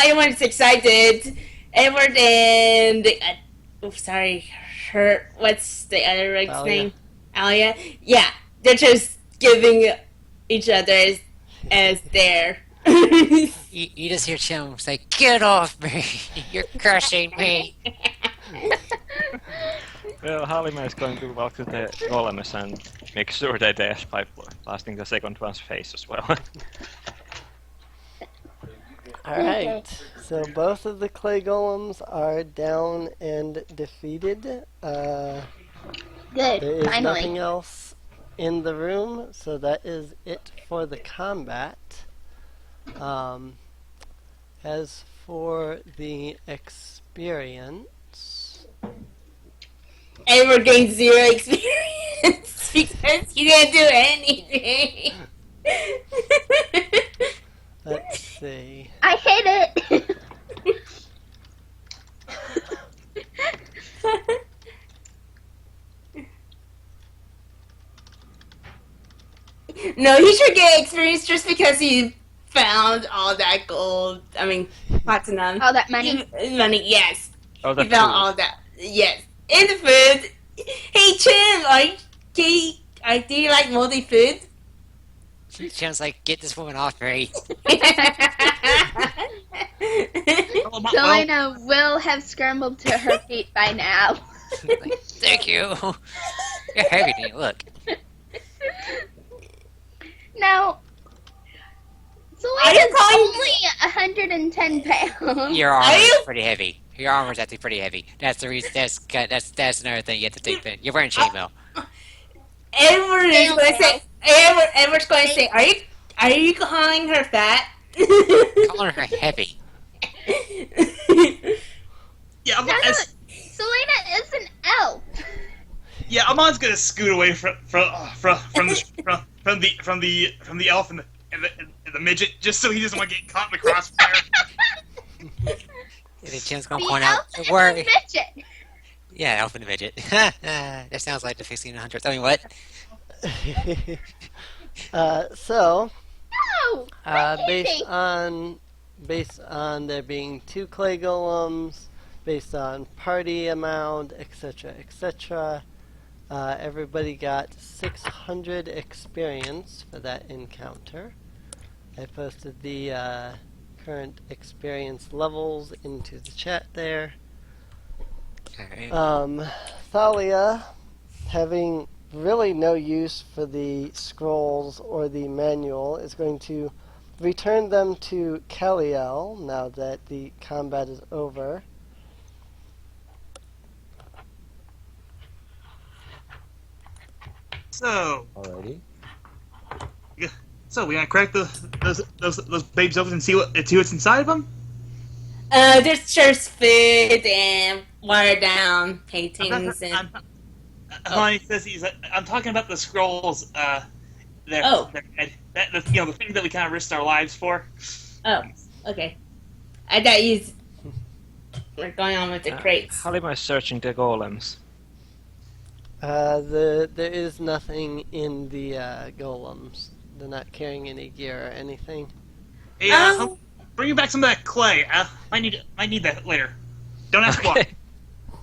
Everyone's excited. Edward and sorry, what's the other rogue's
Alia.
name? Alia. Yeah, they're just giving each other as their.
You just hear Chim say, "Get off me! You're crushing me!"
Well, Halima is going to walk to the golems and make sure they dash by blasting the second one's face as well.
Alright, so both of the clay golems are down and defeated. There
Good,
is
finally.
nothing else in the room, so that is it for the combat. As for the experience,
Edward gained 0 experience because you didn't do anything.
let's see.
I hate it.
No, he should get experience just because he found all that gold. I mean, platinum.
All that money.
Money, yes.
Oh,
He
that's
found
true.
all that. Yes. And the food. Hey, Chim, do you like moldy food?
Chim's like, "Get this woman off me!"
Selena will have scrambled to her feet by now.
Like, thank you. You're heavy, dude. Look.
Now,
Are
Selena's
you calling-
only 110 pounds.
Your
Are
armor is
you-
pretty heavy. Your armor is actually pretty heavy. That's the reason. That's another thing you have to think. That you're wearing chainmail.
Edward is going to say. Edward's going to say, "Are you calling her fat?"
Calling her heavy.
Yeah,
No, no, Selena is an elf.
yeah. Amon's gonna scoot away from the elf and the midget, just so he doesn't want to get caught in the crossfire.
And then Chim's gonna
The
point out
elf
where.
and the midget.
Yeah, elf and the midget. That sounds like the 1600s. I mean, what?
So,
No, we're
based
easy.
based on there being 2 clay golems, based on party amount, etc., etc., everybody got 600 experience for that encounter. I posted the current experience levels into the chat there.
Alright.
Thalia, having really no use for the scrolls or the manual, is going to return them to Kaliel now that the combat is over.
So,
Alrighty.
we gonna crack those babes open and see what's inside of them.
There's just food and watered down paintings and.
Hermione says I'm talking about the scrolls. There.
Oh.
The thing that we kind of risked our lives for.
Oh, okay. I thought you were going on with the crates.
Halima is searching the golems.
There is nothing in the golems. They're not carrying any gear or anything.
Hey, bring back some of that clay. I need that later. Don't ask why.
Okay.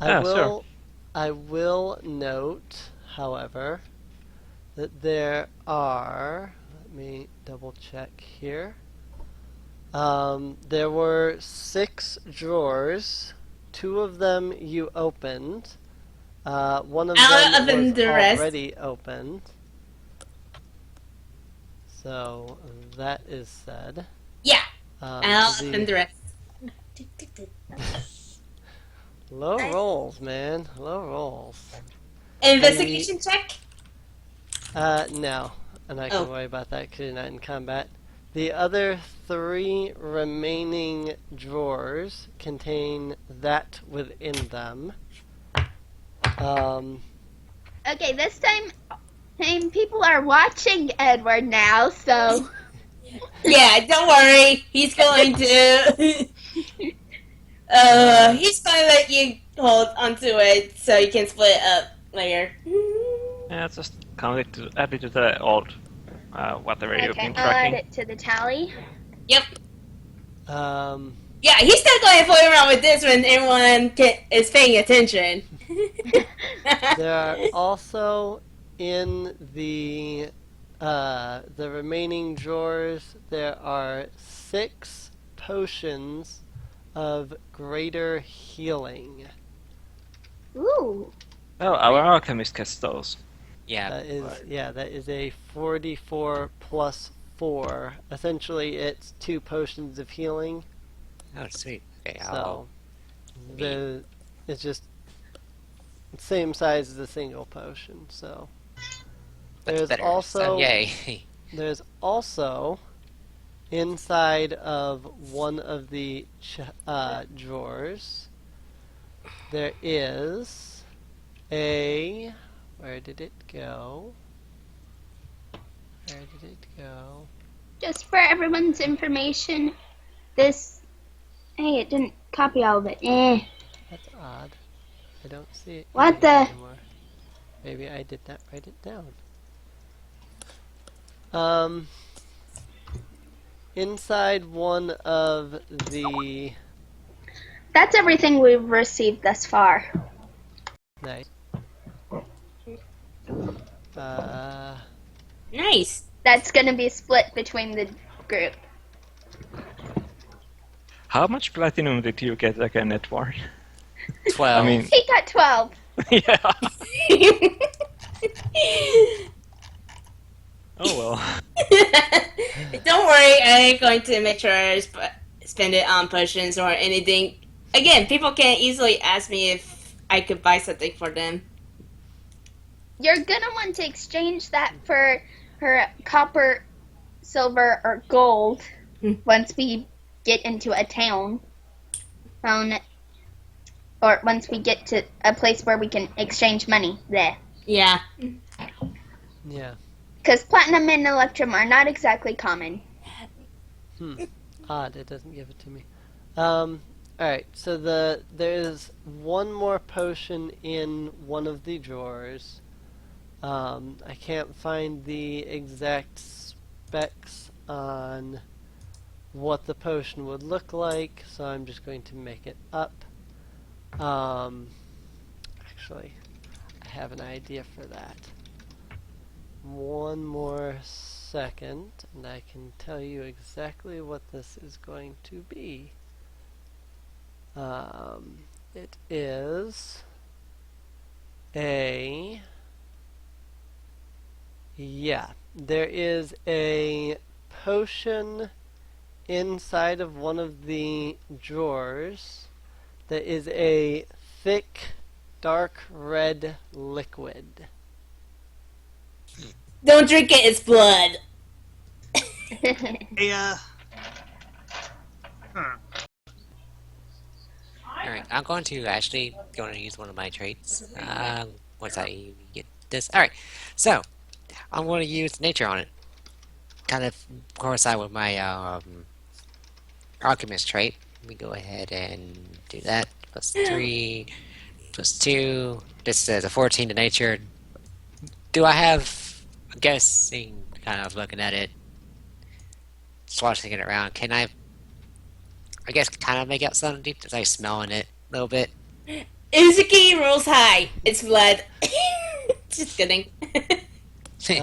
Yeah, sure.
I will note, however, that there are. Let me double check here. There were 6 drawers. 2 of them you opened. One of
I'll
them
open
was
the rest.
already opened. So that is said.
Yeah, I'll
the
open the rest.
low rolls, man. Low rolls.
Investigation check?
No. And I can worry about that because you're not in combat. The other 3 remaining drawers contain that within them.
Okay, this time people are watching Edward now, so
Yeah, don't worry. He's going to. He's going to let you hold onto it so you can split it up later.
Yeah, just add it to the old whatever you've
Okay,
been
I'll add
tracking.
it to the tally.
Yep.
Um,
Yeah, he's not going to play around with this when everyone is paying attention.
there are also in the remaining drawers. There are 6 potions of greater healing.
Ooh.
Oh, our alchemist gets those.
Yeah.
That is a 44 plus 4. Essentially, it's 2 potions of healing.
Oh, sweet. Okay,
So it's just same size as a single potion. So
that's
there's
better. So,
also
yay.
there's also inside of one of the drawers there is a where did it go? Where did it go?
Just for everyone's information, this. Hey, it didn't copy all of it.
That's odd. I don't see it
What
in here
the?
anymore. Maybe I did not write it down. Inside one of the
That's everything we've received thus far.
nice.
Nice.
That's gonna be split between the group.
How much platinum did you get again, Edward?
12.
I mean,
He got 12.
yeah. Oh well.
Don't worry, I ain't going to make sure I spend it on potions or anything. Again, people can easily ask me if I could buy something for them.
You're gonna want to exchange that for her copper, silver, or gold once we get into a town. Or once we get to a place where we can exchange money there.
Yeah.
Yeah.
Because platinum and electrum are not exactly common.
Odd, it doesn't give it to me. Alright, so there's one more potion in one of the drawers. I can't find the exact specs on what the potion would look like, so I'm just going to make it up. Actually, I have an idea for that. One more second, and I can tell you exactly what this is going to be. It is a... Yeah, there is a potion inside of one of the drawers that is a thick, dark red liquid.
Don't drink it, it's blood.
Hey,
Alright, I'm going to actually use one of my traits. Once I get this. Alright, so I'm going to use nature on it. Kind of coincide with my alchemist trait. Let me go ahead and do that. Plus 3, plus 2. This is a 14 to nature. Do I have, I'm guessing, kind of looking at it, swatching it around, can I guess, kind of make out something deep? Just like smelling it a little bit.
Uzuki rolls high. It's blood. Just kidding.
Sorry,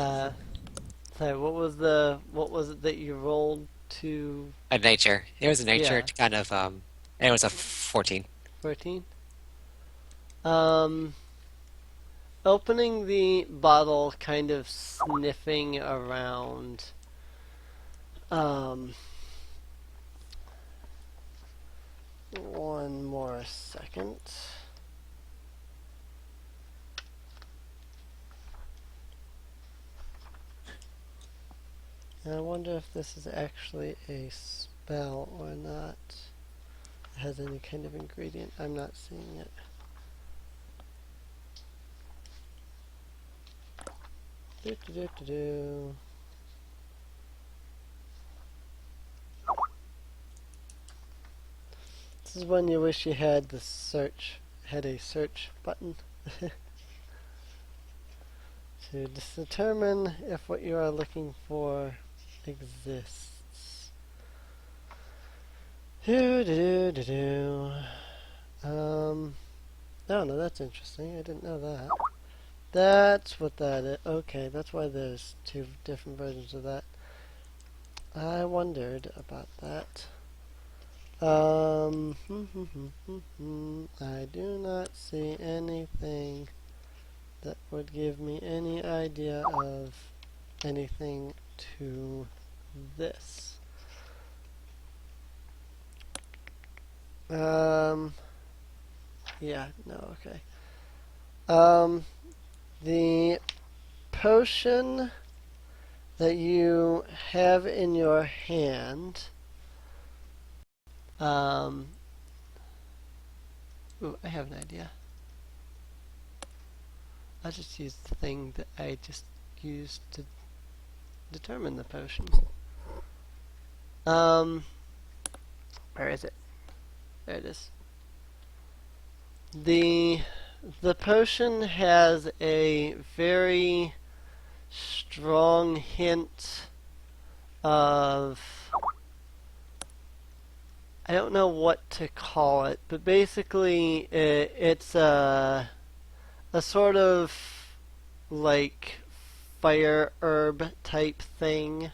what was it that you rolled to
A nature. It was a nature
Yeah.
to kind of, it was a 14.
14? Opening the bottle, kind of sniffing around. One more second. I wonder if this is actually a spell or not. It has any kind of ingredient. I'm not seeing it. Do. This is when you wish you had a search button to determine if what you are looking for exists. Oh no, that's interesting. I didn't know that. That's what that is. Okay, that's why there's two different versions of that. I wondered about that. I do not see anything that would give me any idea of anything to this. Yeah, no, okay. The potion that you have in your hand, ooh, I have an idea. I'll just use the thing that I just used to determine the potion. Where is it? There it is. The potion has a very strong hint of, I don't know what to call it, but basically it's a sort of like fire herb type thing.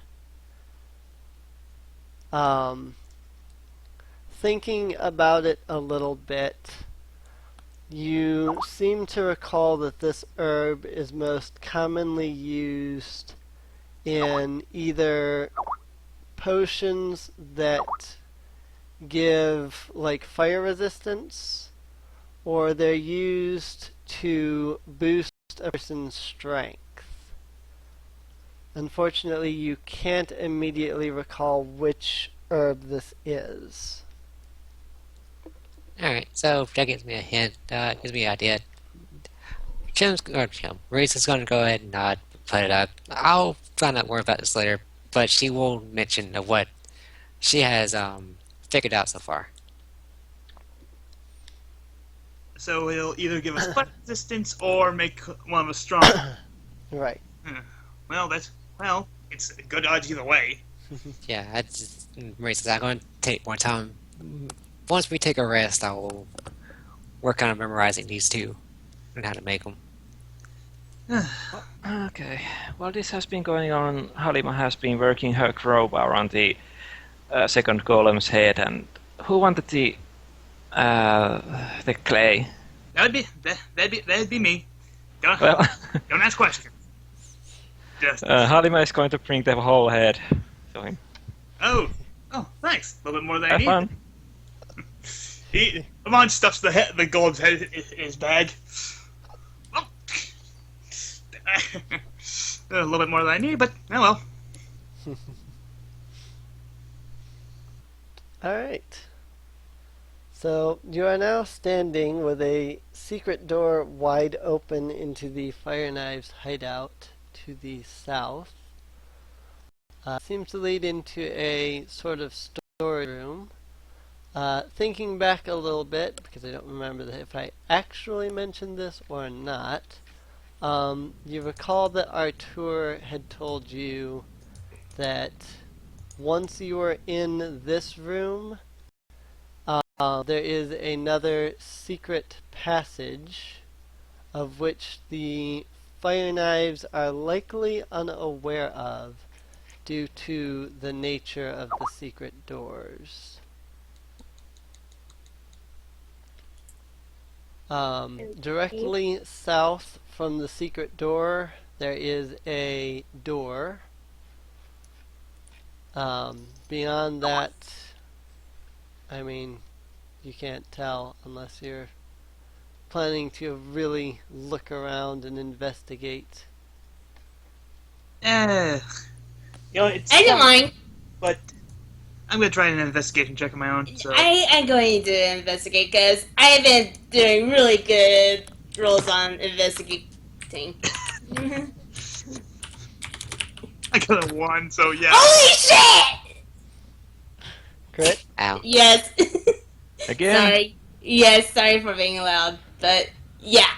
Thinking about it a little bit, you seem to recall that this herb is most commonly used in either potions that give like fire resistance, or they're used to boost a person's strength. Unfortunately, you can't immediately recall which herb this is.
Alright, so that gives me a hint, gives me an idea. Reese is going to go ahead and put it up. I'll find out more about this later, but she will mention what she has figured out so far.
So it'll either give us fire resistance or make one of us stronger.
Right.
Well, it's a good odds either way.
Yeah, Reese says I'm going to take more time. Once we take a rest, I will work on memorizing these two and how to make them.
Okay. While this has been going on, Halima has been working her crowbar on the second golem's head, and who wanted the clay?
That'd be me. Don't ask questions. Just
Halima is going to bring the whole head to him.
oh, thanks. A little bit more than I
Have
need.
fun.
Amon stuffs the gold's head in his bag. A little bit more than I need, but oh well.
Alright. So, you are now standing with a secret door wide open into the Fire Knives hideout to the south. Seems to lead into a sort of storage room. Thinking back a little bit, because I don't remember if I actually mentioned this or not, you recall that Artur had told you that once you are in this room, there is another secret passage of which the Fire Knives are likely unaware of due to the nature of the secret doors. Directly south from the secret door, there is a door. Beyond that, I mean, you can't tell unless you're planning to really look around and investigate.
It's
I don't mind.
but I'm gonna try an investigation check on my own. So
I'm going to investigate because I've been doing really good rolls on investigating.
I got a 1, so yeah.
Holy shit!
Crit?
Ow.
Yes.
Again?
Sorry. Yes, sorry for being loud, but yeah.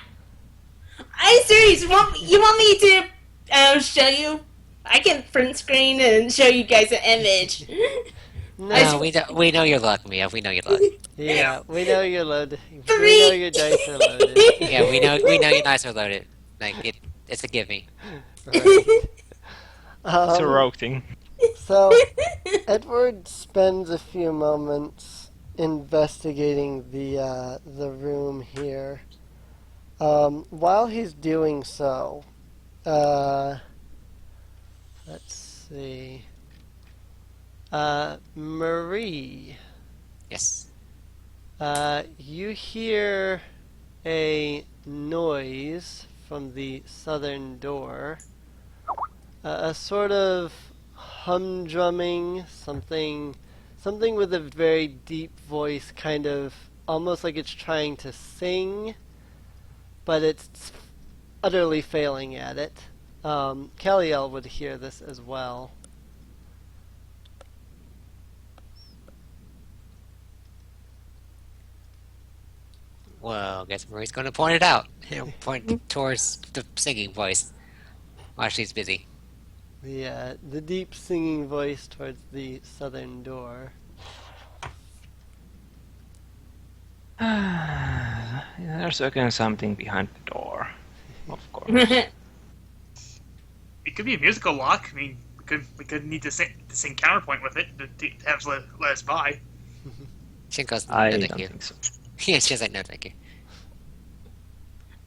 I'm serious. You want me to show you? I can print screen and show you guys an image. I
No,
No.
swear.
we know your luck, Mia. We know your luck.
Yeah, we know you're loaded. We know
Three.
your dice are loaded.
Yeah, we know your dice are loaded. Like it's a gimme.
Right.
It's a
Um,
rogue thing.
so Edward spends a few moments investigating the room here. While he's doing so, uh, let's see. Marie,
Yes.
you hear a noise from the southern door. A sort of humdrumming, something with a very deep voice, kind of almost like it's trying to sing, but it's utterly failing at it. Kaliel would hear this as well.
Well, guess Marie's going to point it out. He'll point towards the singing voice while she's busy.
The deep singing voice towards the southern door.
There's again something behind the door. Of course.
It could be a musical lock. I mean, we could need to sing counterpoint with it to have let us by.
She goes, no,
I
thank
don't
you.
think so.
Yeah, she's like, no, thank you.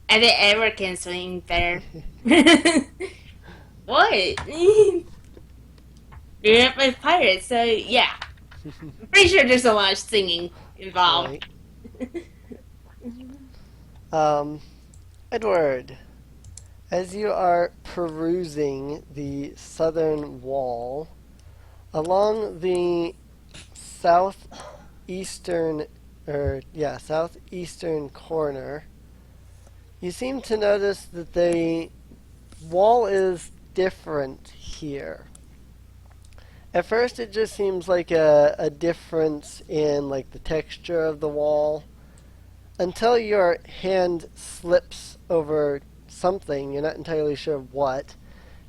I think Edward can swing better. What? You're up with pirates, so yeah. I'm pretty sure there's a lot of singing involved.
Right. Edward, as you are perusing the southern wall, along the southeastern corner, you seem to notice that the wall is different here. At first it just seems like a difference in like the texture of the wall, until your hand slips over something, you're not entirely sure what,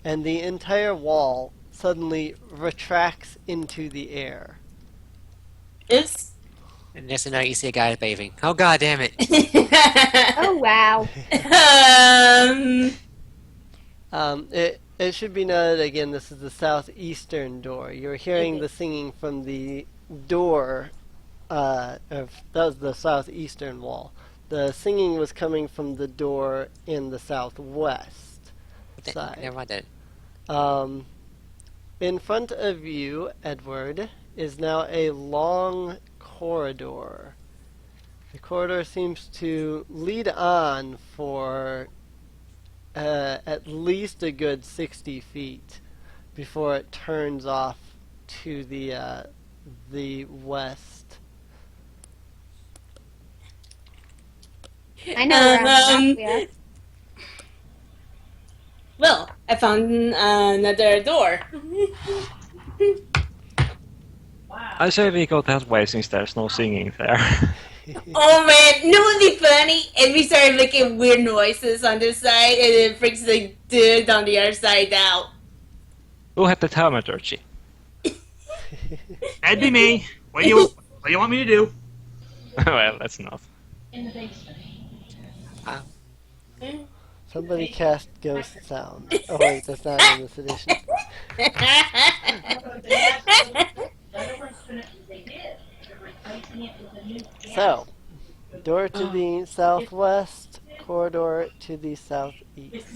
and the entire wall suddenly retracts into the air.
Oops.
And next thing you know, you see a guy bathing. Oh, god damn it.
Oh wow.
It should be noted again, this is the southeastern door. You're hearing the singing from the door that was the southeastern wall. The singing was coming from the door in the southwest side.
Never mind that.
In front of you, Edward, is now a long corridor. The corridor seems to lead on for at least a good 60 feet before it turns off to the west.
I know where I'm at. Yeah.
Well, I found another door.
I say we go that way since there's no singing there.
Oh man, no, it would be funny if we started making weird noises on this side and it freaks the dude on the other side out.
Who had the thaumaturgy?
That'd be me. What do you want me to do?
Well, that's not.
Somebody cast ghost sound. Oh wait, that's not in this edition. So, door to the southwest, corridor to the southeast.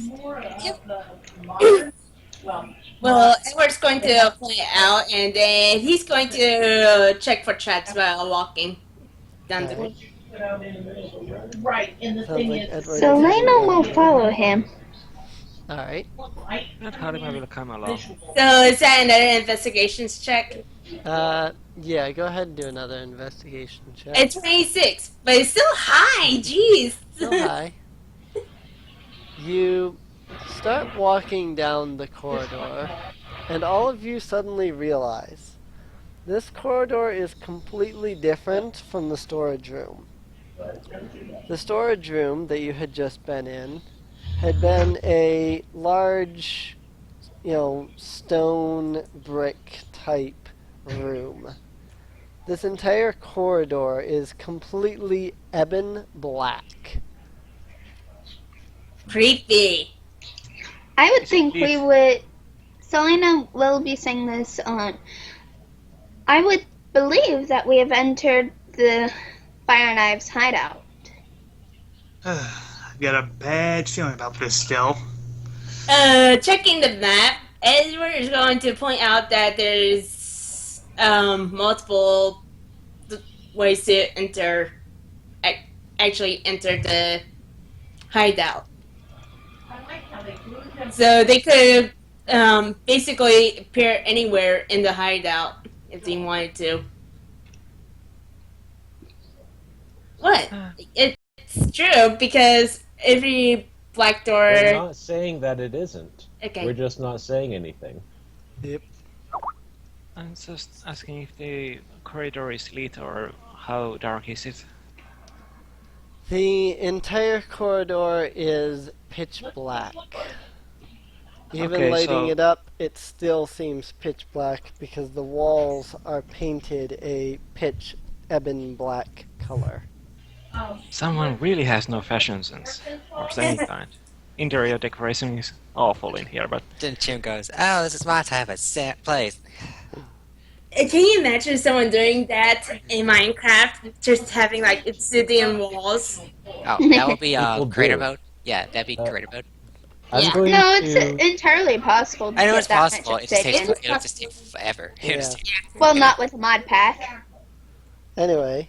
Well, Edward's going to point out and then he's going to check for traps while walking down the
Alright.
Right, and the
Sounds
thing
like
is,
Edward
So
is
Lionel will
doing
follow him.
Alright.
Not Halima will come along.
So is that another investigations check?
Yeah, go ahead and do another investigation check.
It's 26, but it's still high. Jeez.
So high. You start walking down the corridor, and all of you suddenly realize This corridor is completely different from the storage room. The storage room that you had just been in had been a large, stone brick type room. This entire corridor is completely ebon black.
Creepy.
I would
Is it
think we would. Selena will be saying this on. I would believe that we have entered the Fire Knives hideout.
I've got a bad feeling about this still.
Checking the map, Edward is going to point out that there's multiple ways to actually enter the hideout. So they could basically appear anywhere in the hideout if they wanted to. What? It's true because every black
We're
door.
not saying that it isn't.
Okay.
We're just not saying anything.
Yep.
I'm just asking if the corridor is lit or how dark is it?
The entire corridor is pitch black. Even
Okay,
lighting
so-
it up, it still seems pitch black because the walls are painted a pitch ebon black color.
Someone really has no fashion sense or any kind. Interior decoration is awful in here, but
Then Chim goes, "Oh, this is my type of place."
Can you imagine someone doing that in Minecraft? Just having like obsidian walls?
Oh, that would be
People
creator
do.
mode. Yeah, that'd be
Uh,
creator mode.
I'm
Yeah.
going
No, it's
to.
entirely possible to
I know
get
it's
that
possible.
much
It just takes.
obsidian.
It'll just take forever. It'll just
Yeah.
take-
Well, not with a mod pack.
Anyway,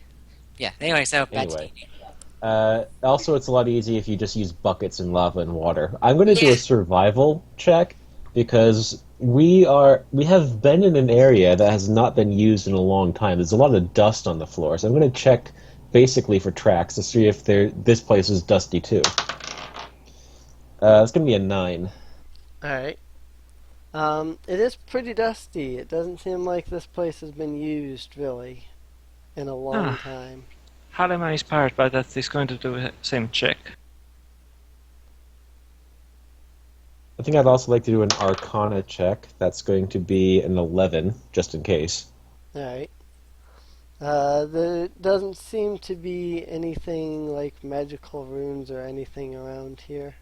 yeah. Anyway, so back to
Anyway.
you.
Also, it's a lot easier if you just use buckets and lava and water. I'm going to do
Yeah.
a survival check because we have been in an area that has not been used in a long time. There's a lot of dust on the floor, so I'm going to check basically for tracks to see if this place is dusty too. It's going to be a 9.
alright. It is pretty dusty. It doesn't seem like this place has been used really in a long
Ah.
time.
Halima inspired by that is going to do the same check.
I think I'd also like to do an Arcana check. That's going to be an 11, just in case.
Alright. There doesn't seem to be anything like magical runes or anything around here.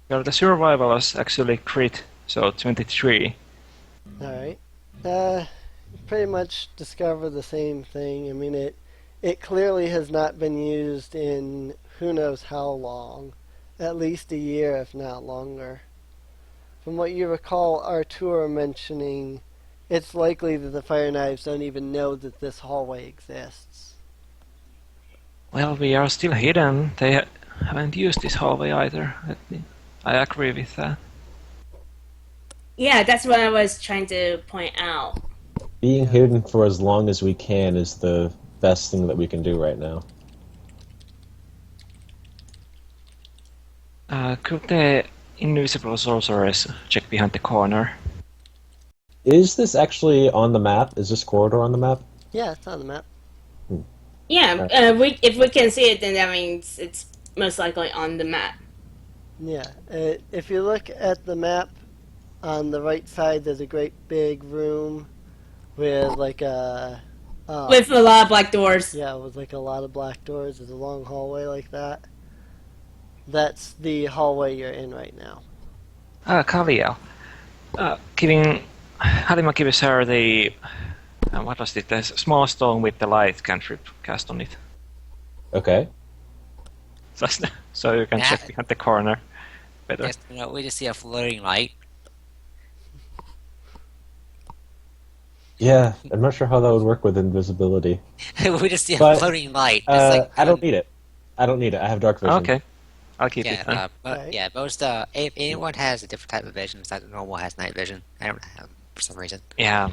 Well, the survival is actually crit, so 23.
Alright. Pretty much discover the same thing. I mean, it clearly has not been used in who knows how long. At least a year, if not longer. From what you recall Artur mentioning, it's likely that the Fire Knives don't even know that this hallway exists.
Well, we are still hidden. They haven't used this hallway either. I agree with that.
Yeah, that's what I was trying to point out.
Being hidden for as long as we can is the best thing that we can do right now.
Could the invisible sorceress check behind the corner?
Is this actually on the map? Is this corridor on the map?
Yeah, it's on the map.
Yeah, if we can see it, then that means it's most likely on the map.
Yeah. If you look at the map, on the right side, there's a great big room with like a.
With a lot of black doors.
Yeah, with like a lot of black doors. There's a long hallway like that. That's the hallway you're in right now.
Kaliel. Halima gives her the... what was it? The small stone with the light cantrip cast on it.
Okay.
So you can check behind the corner better.
Yes, we just see a floating light.
Yeah, I'm not sure how that would work with invisibility.
We just see a
But,
floating light. It's like
I don't need it. I I have dark vision.
Okay, I'll keep it then.
Right.
yeah, most if anyone has a different type of vision besides normal has night vision. I don't have for some reason.
Yeah,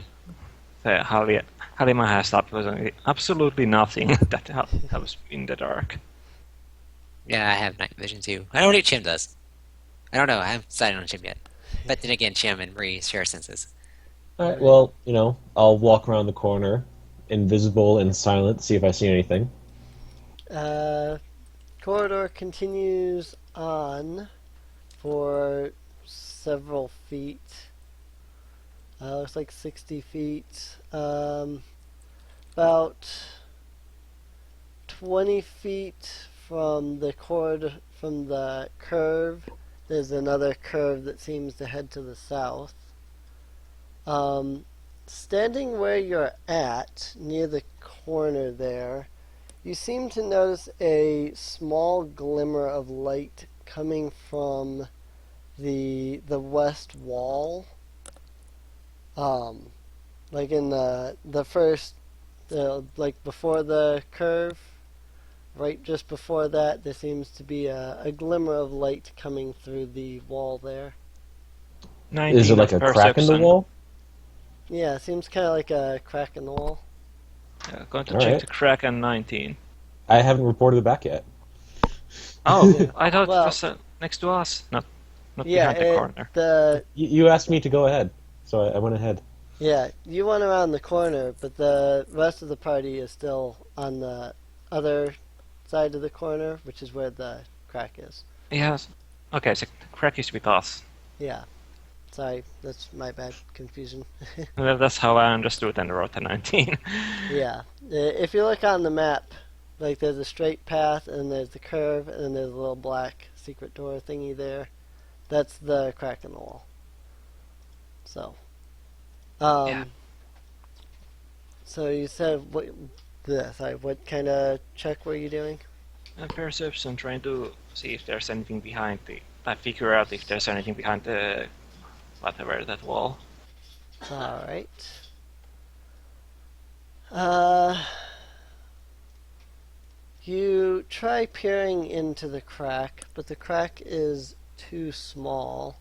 Halima has absolutely nothing that helps in the dark.
Yeah, I have night vision too. I don't know what Chim does. I don't know. I haven't decided on Chim yet. But then again, Chim and Marie share senses.
All right. Well, I'll walk around the corner, invisible and silent, see if I see anything.
Uh, corridor continues on for several feet. Looks like 60 feet. About 20 feet from the curve, there's another curve that seems to head to the south. Um, Standing where you're at, near the corner there, you seem to notice a small glimmer of light coming from the west wall. Um, like in the first, like before the curve, right just before that, there seems to be a glimmer of light coming through the wall there.
Is it
19
like
of
a crack in the
perception.
wall?
Yeah, it seems kind of like a crack in the wall.
Going to
All
check
right.
the crack and 19.
I haven't reported it back yet.
Oh, I thought it
Well,
was next to us, not
yeah,
behind the corner.
You asked me to go ahead, so I went ahead.
Yeah, you went around the corner, but the rest of the party is still on the other side of the corner, which is where the crack is.
Yes. Okay, so the crack is with us.
Yeah. Sorry, that's my bad confusion.
Well, that's how I understood and wrote the 19.
Yeah. If you look on the map, like there's a straight path and there's the curve and then there's a little black secret door thingy there. That's the crack in the wall. So.
Yeah.
So you said what kind of check were you doing?
Perception, trying to see if there's anything behind I figure out if there's anything behind the whatever that wall.
All right. You try peering into the crack, but the crack is too small.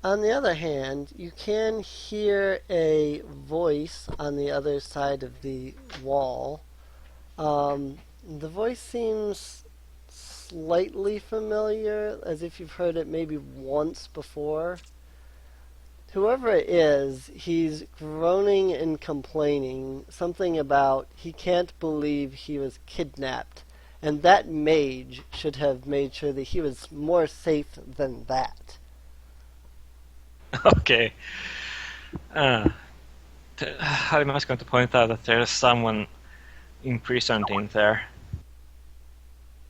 On the other hand, you can hear a voice on the other side of the wall. The voice seems slightly familiar, as if you've heard it maybe once before. Whoever it is, he's groaning and complaining something about he can't believe he was kidnapped, and that mage should have made sure that he was more safe than that.
Okay. I'm just going to point out that there's someone imprisoned in there.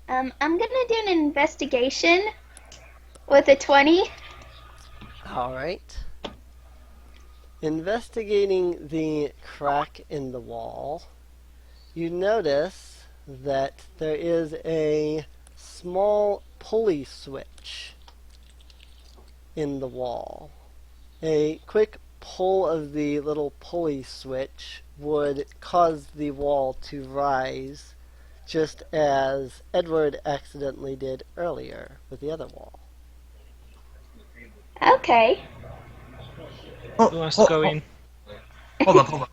I'm gonna do an investigation with a 20.
Alright. Investigating the crack in the wall, you notice that there is a small pulley switch in the wall. A quick pull of the little pulley switch would cause the wall to rise, just as Edward accidentally did earlier with the other wall.
Okay.
Who wants to go in?
Hold up.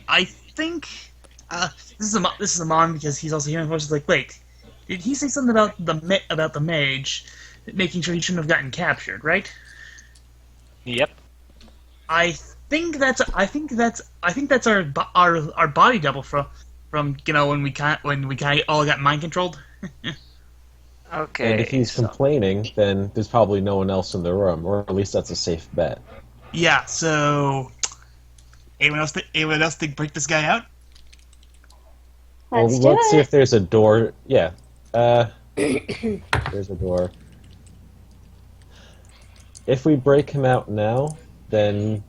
I think this is Amon because he's also hearing voices like, wait, did he say something about the mage making sure he shouldn't have gotten captured, right?
Yep.
I think that's our body double from when we all got mind controlled.
Okay.
And if he's complaining, then there's probably no one else in the room, or at least that's a safe bet.
Yeah. So, anyone else to break this guy out?
Let's see if there's a door. Yeah. There's a door. If we break him out now, then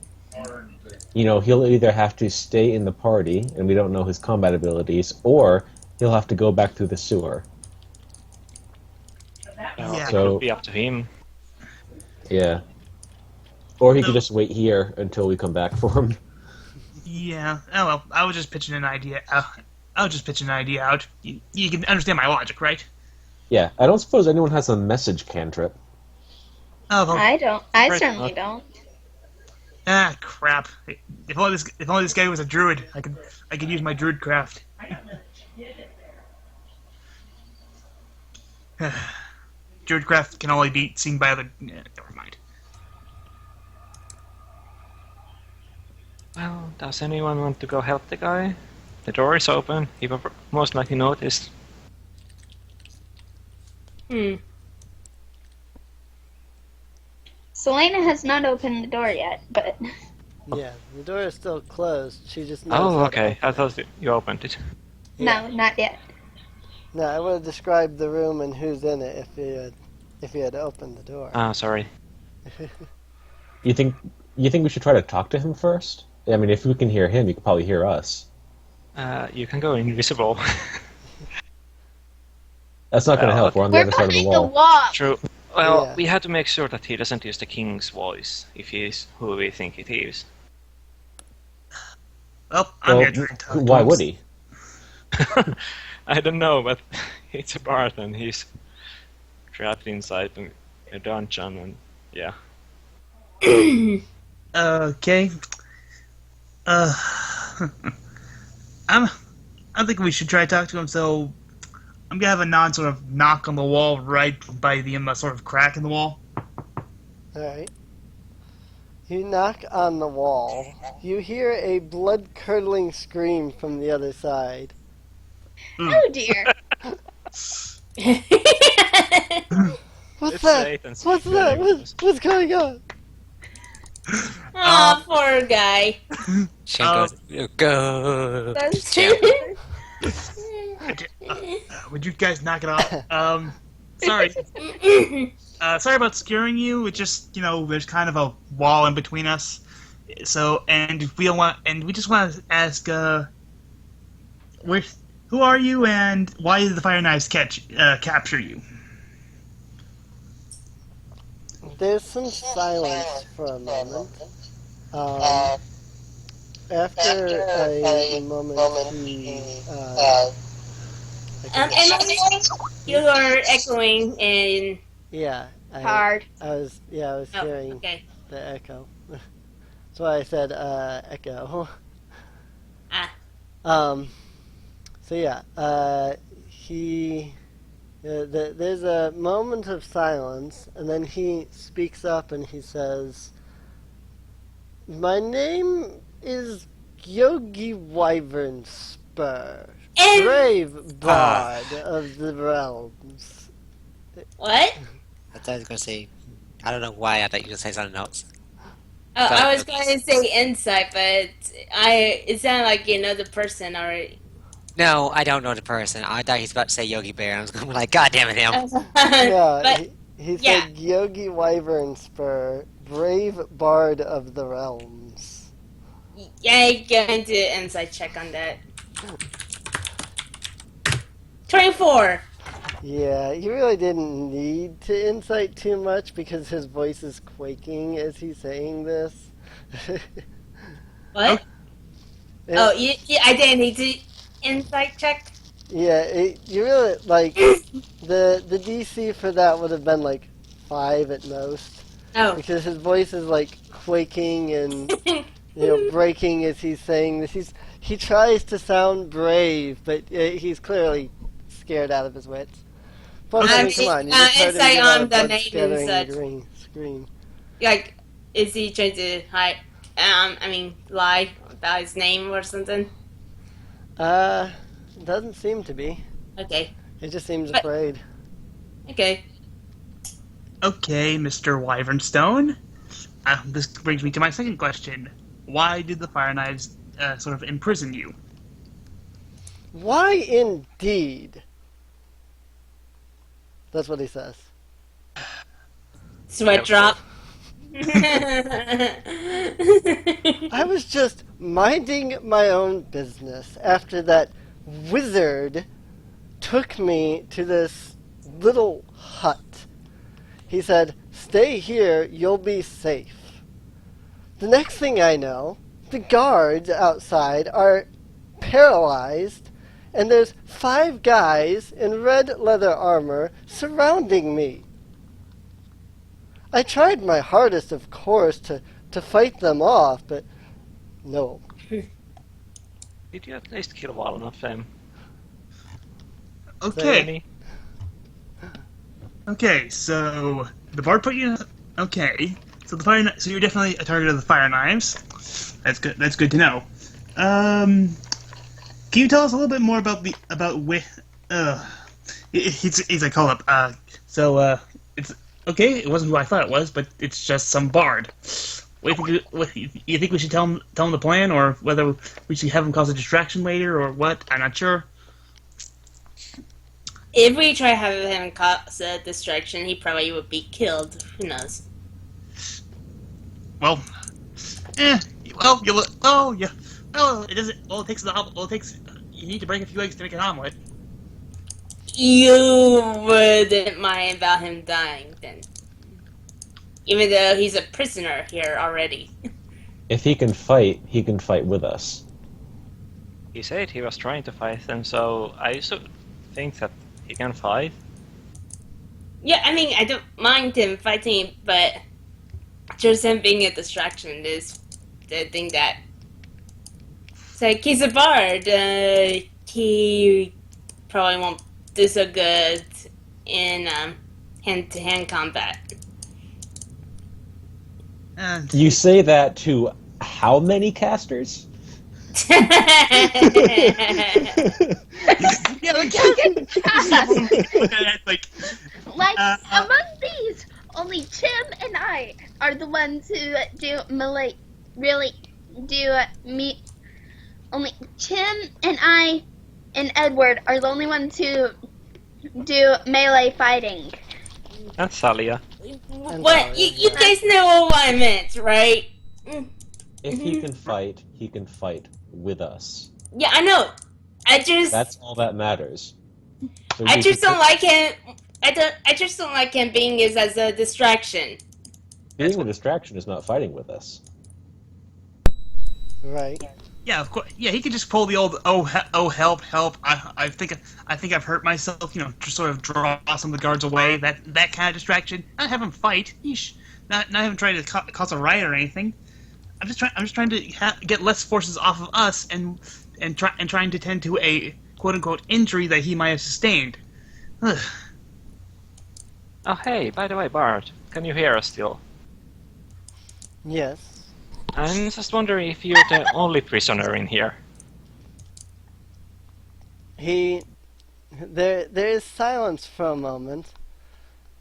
he'll either have to stay in the party, and we don't know his combat abilities, or he'll have to go back through the sewer.
Yeah.
It
So-
could be up to him.
Yeah. Or he could just wait here until we come back for him.
Yeah. Oh well. I was just pitching an idea. I was just pitching an idea out. You can understand my logic, right?
Yeah, I don't suppose anyone has a message cantrip.
Oh well.
I don't. I
Right.
certainly don't.
Ah, crap. If only this guy was a druid, I could use my druid craft. Druid craft can only be seen by other. Never mind.
Well, does anyone want to go help the guy? The door is open. He will most likely noticed.
Selena has not opened the door yet, but
Yeah, the door is still closed. She just knows
Oh,
how to
okay. I
open it.
thought you opened it.
Yeah.
no, not yet.
No, I would have described the room and who's in it if you had opened the door.
Ah, sorry.
You think we should try to talk to him first? I mean, if we can hear him, he could probably hear us.
You can go invisible.
That's not going to
Well,
help. We're on the
We're
other side of the
behind the
wall.
wall.
True. Well,
Yeah.
we have to make sure that he doesn't use the king's voice if he's who we think it is.
Well, I'm
Well,
gonna try and talk to
why
him.
would he?
I don't know, but it's a bard and he's trapped inside a dungeon, and yeah.
Okay. I think we should try to talk to him. So I'm gonna have a non sort of knock on the wall right by the sort of crack in the wall.
Alright. You knock on the wall. You hear a blood-curdling scream from the other side.
Oh dear.
What's
It's
that?
late and
What's that? What's going on?
Oh, poor guy.
Go.
That's
Would you guys knock it off? Sorry. Sorry about scaring you. It just, there's kind of a wall in between us. So, and we just want to ask, who are you, and why did the Fire Knives capture you?
There's some silence for a moment. After a moment,
Emily, you are echoing in.
yeah,
Hard.
I was
Oh,
hearing
okay.
the echo. That's why I said echo.
Ah.
So yeah, there's a moment of silence, and then he speaks up and he says, "My name is Yogi Wyvern Spur,
And
brave bard of the realms."
what?
I thought I was gonna say. I don't know why I thought you were gonna say something else.
Oh, I was going to say insight, but it sounded like you know the person already.
No, I don't know the person. I thought he's about to say Yogi Bear. I was gonna be like, God damn it, him.
No,
but
he
yeah.
said Yogi Wyvern Spur, brave bard of the realms.
Yeah, going to insight check on that. 24.
Yeah, you really didn't need to insight too much because his voice is quaking as he's saying this.
What? Oh, I didn't need to insight check.
Yeah, you really like the DC for that would have been like 5 at most
Oh.
because his voice is like quaking and breaking as he's saying this. He tries to sound brave, but he's clearly scared out of his wits. Plus, I mean, come on, you just heard him
insight
give out a
on the name
blood-scattering
is
scream.
like, is he trying to hide? Lie about his name or something?
Doesn't seem to be.
Okay.
He just seems
But-
afraid.
Okay.
Okay, Mr. Wyvernstone. This brings me to my second question. Why did the Fire Knives sort of imprison you?
Why indeed? That's what he says.
Sweat drop.
I was just minding my own business after that wizard took me to this little hut. He said, "Stay here, you'll be safe." The next thing I know, the guards outside are paralyzed, and there's 5 guys in red leather armor surrounding me. I tried my hardest, of course, to fight them off, but no.
Did you at least kill one of them?
Okay. Okay, so the bard put you. Okay, So you're definitely a target of the fire knives. That's good. That's good to know. Can you tell us a little bit more about he's like, hold up. It's okay. It wasn't who I thought it was, but it's just some bard. What you think we should tell him the plan, or whether we should have him cause a distraction later, or what? I'm not sure.
If we try having him cause a distraction, he probably would be killed. Who knows?
Well, eh. Well, oh yeah. Well, it doesn't. Well, it takes you need to break a few eggs to make an omelet.
You wouldn't mind about him dying, then. Even though he's a prisoner here already.
If he can fight with us.
He said he was trying to fight them, so I should think that he can fight.
Yeah, I mean, I don't mind him fighting, but just him being a distraction is the thing that... It's like, he's a bard. He probably won't do so good in hand-to-hand combat.
You say that to how many casters?
Yeah, like
Like, among these, only Tim and I are the ones who do melee. Really do me. Only Tim and I and Edward are the only ones who do melee fighting.
And Salia.
What? You guys know what I meant, right?
If he can fight with us.
Yeah, I know.
That's all that matters. So
I just don't like him. I just don't like him being as a distraction.
Being a distraction is not fighting with us.
Right.
yeah, of course. Yeah, he could just pull the old help. I think I've hurt myself. You know, just sort of draw some of the guards away. That kind of distraction. Not have him fight. Not have him try to cause a riot or anything. I'm just trying to get less forces off of us and trying to tend to a quote unquote injury that he might have sustained. Ugh.
Oh hey, by the way, Bart, can you hear us still?
Yes.
I'm just wondering if you're the only prisoner in here.
There is silence for a moment,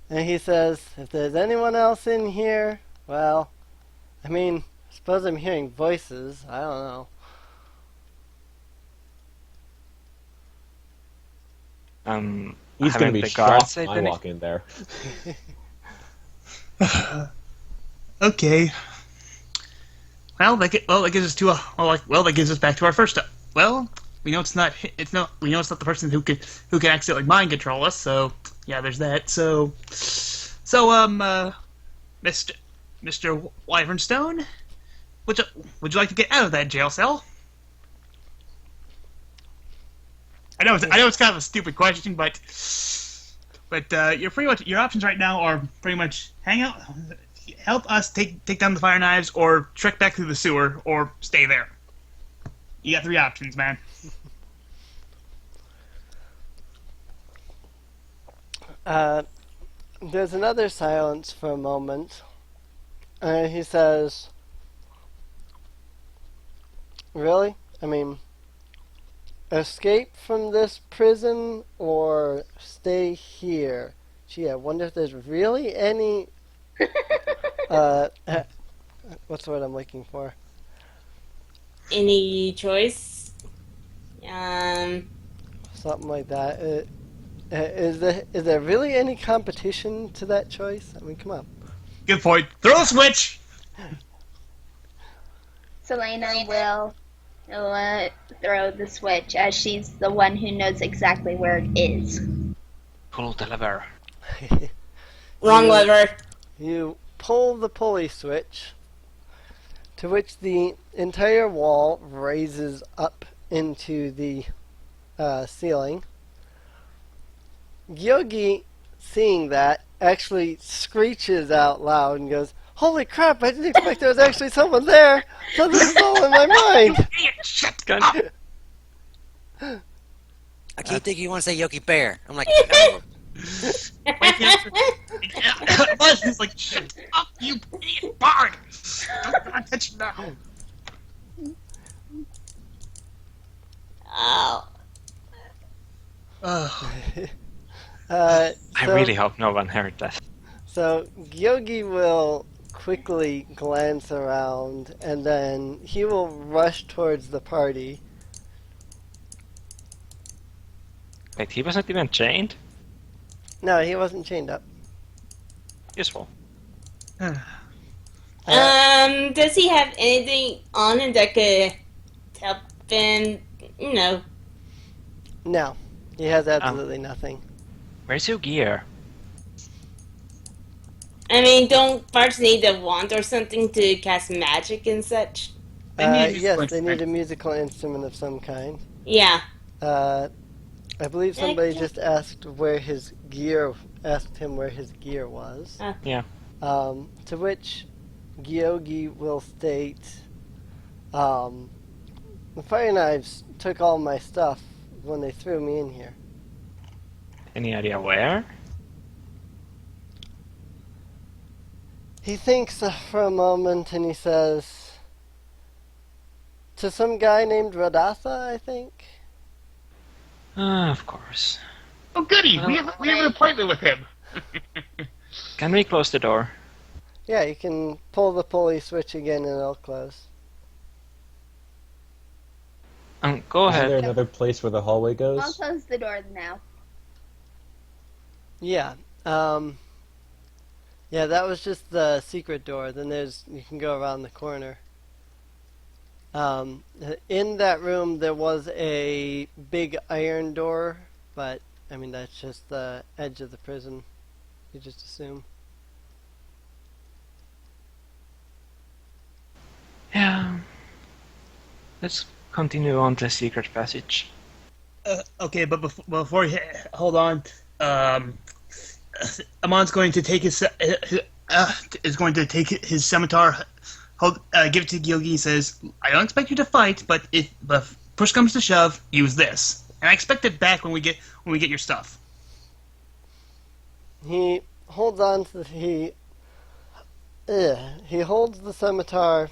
and he says, if there's anyone else in here, well, I mean, I suppose I'm hearing voices, I don't know.
He's going to be
the guards
shocked
said
when I
anything?
walk in there.
Okay. Well, that gives us to that gives us back to our first step. Well, we know it's not the person who can accidentally mind control us. So yeah, there's that. So Mr. Wyvernstone, would you like to get out of that jail cell? I know it's kind of a stupid question, but your options right now are pretty much hang out, help us take down the fire knives, or trek back through the sewer, or stay there. You got 3 options, man.
There's another silence for a moment. He says, really? I mean, escape from this prison or stay here? Gee, I wonder if there's really any... what's the word I'm looking for?
Any choice?
Something like that. Is there really any competition to that choice? I mean, come on.
Good point. Throw a switch.
Selena will throw the switch, as she's the one who knows exactly where it is.
Pull the lever.
Wrong lever.
You pull the pulley switch, to which the entire wall raises up into the ceiling. Yogi, seeing that, actually screeches out loud and goes, "Holy crap, I didn't expect there was actually someone there! So this is all in my mind!"
Shut up.
I keep thinking you want to say Yogi Bear. I'm like, no.
Right after, Buzz is like, shut up, you idiot bard! Don't draw attention now.
Oh.
Oh,
Uh,
I
so
really hope no one heard that.
So Gyogi will quickly glance around and then he will rush towards the party.
Wait, he wasn't even chained?
No, he wasn't chained up.
Useful.
Does he have anything on him that could help him,
No, he has absolutely nothing.
Where's your gear?
I mean, don't parts need a wand or something to cast magic and such?
They need a musical
Yes, they
instrument.
need a musical instrument of some kind.
Yeah.
I believe somebody
Okay.
just asked him where his gear was.
Yeah.
To which Gyogi will state, the fire knives took all my stuff when they threw me in here.
Any idea where?
He thinks for a moment and he says, to some guy named Radatha, I think.
Of course.
Oh, goody! We have an appointment with him.
Can we close the door?
Yeah, you can pull the pulley switch again and it'll close.
Go
Isn't there
ahead.
another place where the hallway
I'll
goes?
close the door now.
Yeah, yeah, that was just the secret door. Then you can go around the corner. In that room there was a big iron door, but I mean that's just the edge of the prison. You just assume.
Yeah. Let's continue on the secret passage.
Okay, but before you hold on, Amon's going to take is going to take his scimitar, give it to Gyogi. He says, "I don't expect you to fight, but if push comes to shove, use this, and I expect it back when we get your stuff."
He holds on to he holds the scimitar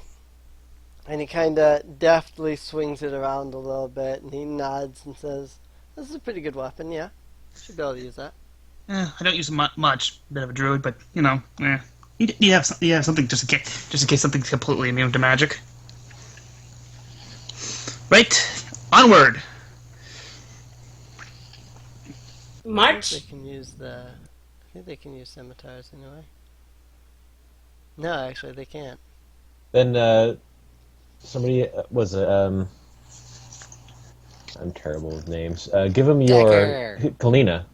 and he kind of deftly swings it around a little bit and he nods and says, "This is a pretty good weapon, yeah. Should be able to use that."
I don't use it much. Bit of a druid, but you have something just in case something's completely immune to magic. Right, onward.
I
March?
think they can use scimitars anyway. No, actually they can't.
Then somebody was I'm terrible with names. Give him your
Dagger.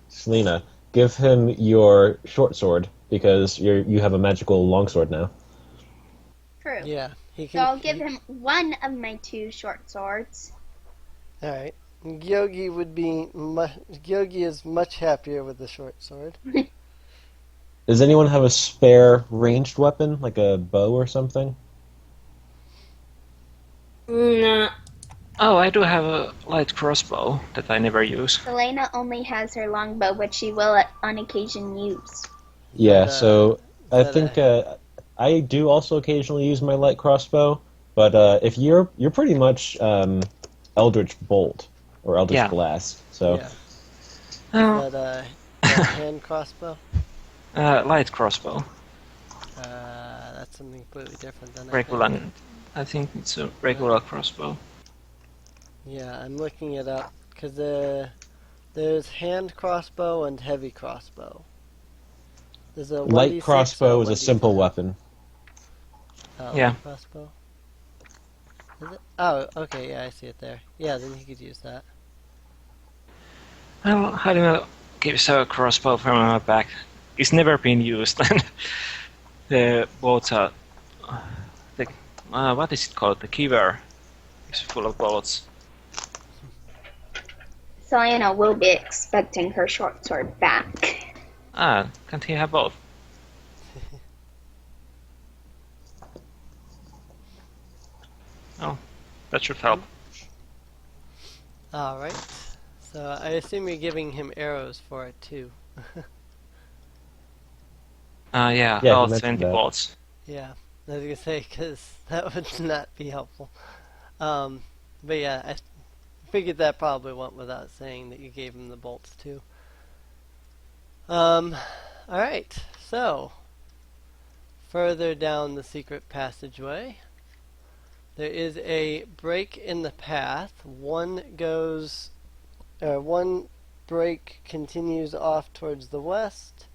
Selena. Give him your short sword because you have a magical longsword now.
True.
Yeah, he
So
can.
I'll give him one of my 2 short swords.
All right. Gyogi is much happier with the short sword.
Does anyone have a spare ranged weapon, like a bow or something?
No.
Oh, I do have a light crossbow that I never use.
Selena only has her longbow, which she will on occasion use.
Yeah,
But,
so I
but,
think I do also occasionally use my light crossbow, but if you're pretty much Eldritch Bolt or Eldritch
Yeah.
Blast, so
Yeah.
Oh,
That hand crossbow.
light crossbow.
That's something completely different than
Regular. I think it's a regular crossbow.
Yeah, I'm looking it up because there's hand crossbow and heavy crossbow. There's a 1d6
light crossbow
or
is a simple
1d10.
weapon.
Yeah.
Light crossbow. Is it? Oh, okay. Yeah, I see it there. Yeah, then you could use that.
Well, I don't know. Gives a crossbow from my back. It's never been used, and the bolts are. What is it called? The quiver is full of bullets.
Selena will be expecting her short sword back.
Can't he have both? Oh, that should help.
All right. So I assume you're giving him arrows for it too.
Yeah,
Yeah, he
about
mentioned
20
that.
bolts.
Yeah, I was gonna say because that would not be helpful. Um, but yeah, I figured that probably went without saying that you gave him the bolts too. All right. So further down the secret passageway, there is a break in the path. One break continues off towards the west.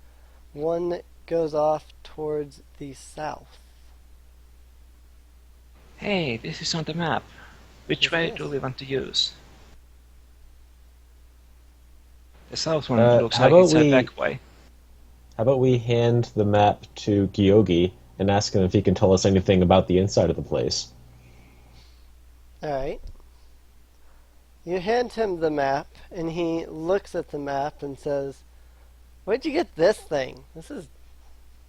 One goes off towards the south.
Hey, this is on the map. Which
Yes,
way
it
do
is.
we want to use? The south one looks
How
like
about
it's a
we
back way.
how about we hand the map to Gyogi and ask him if he can tell us anything about the inside of the place?
All right. You hand him the map, and he looks at the map and says, "Where'd you get this thing?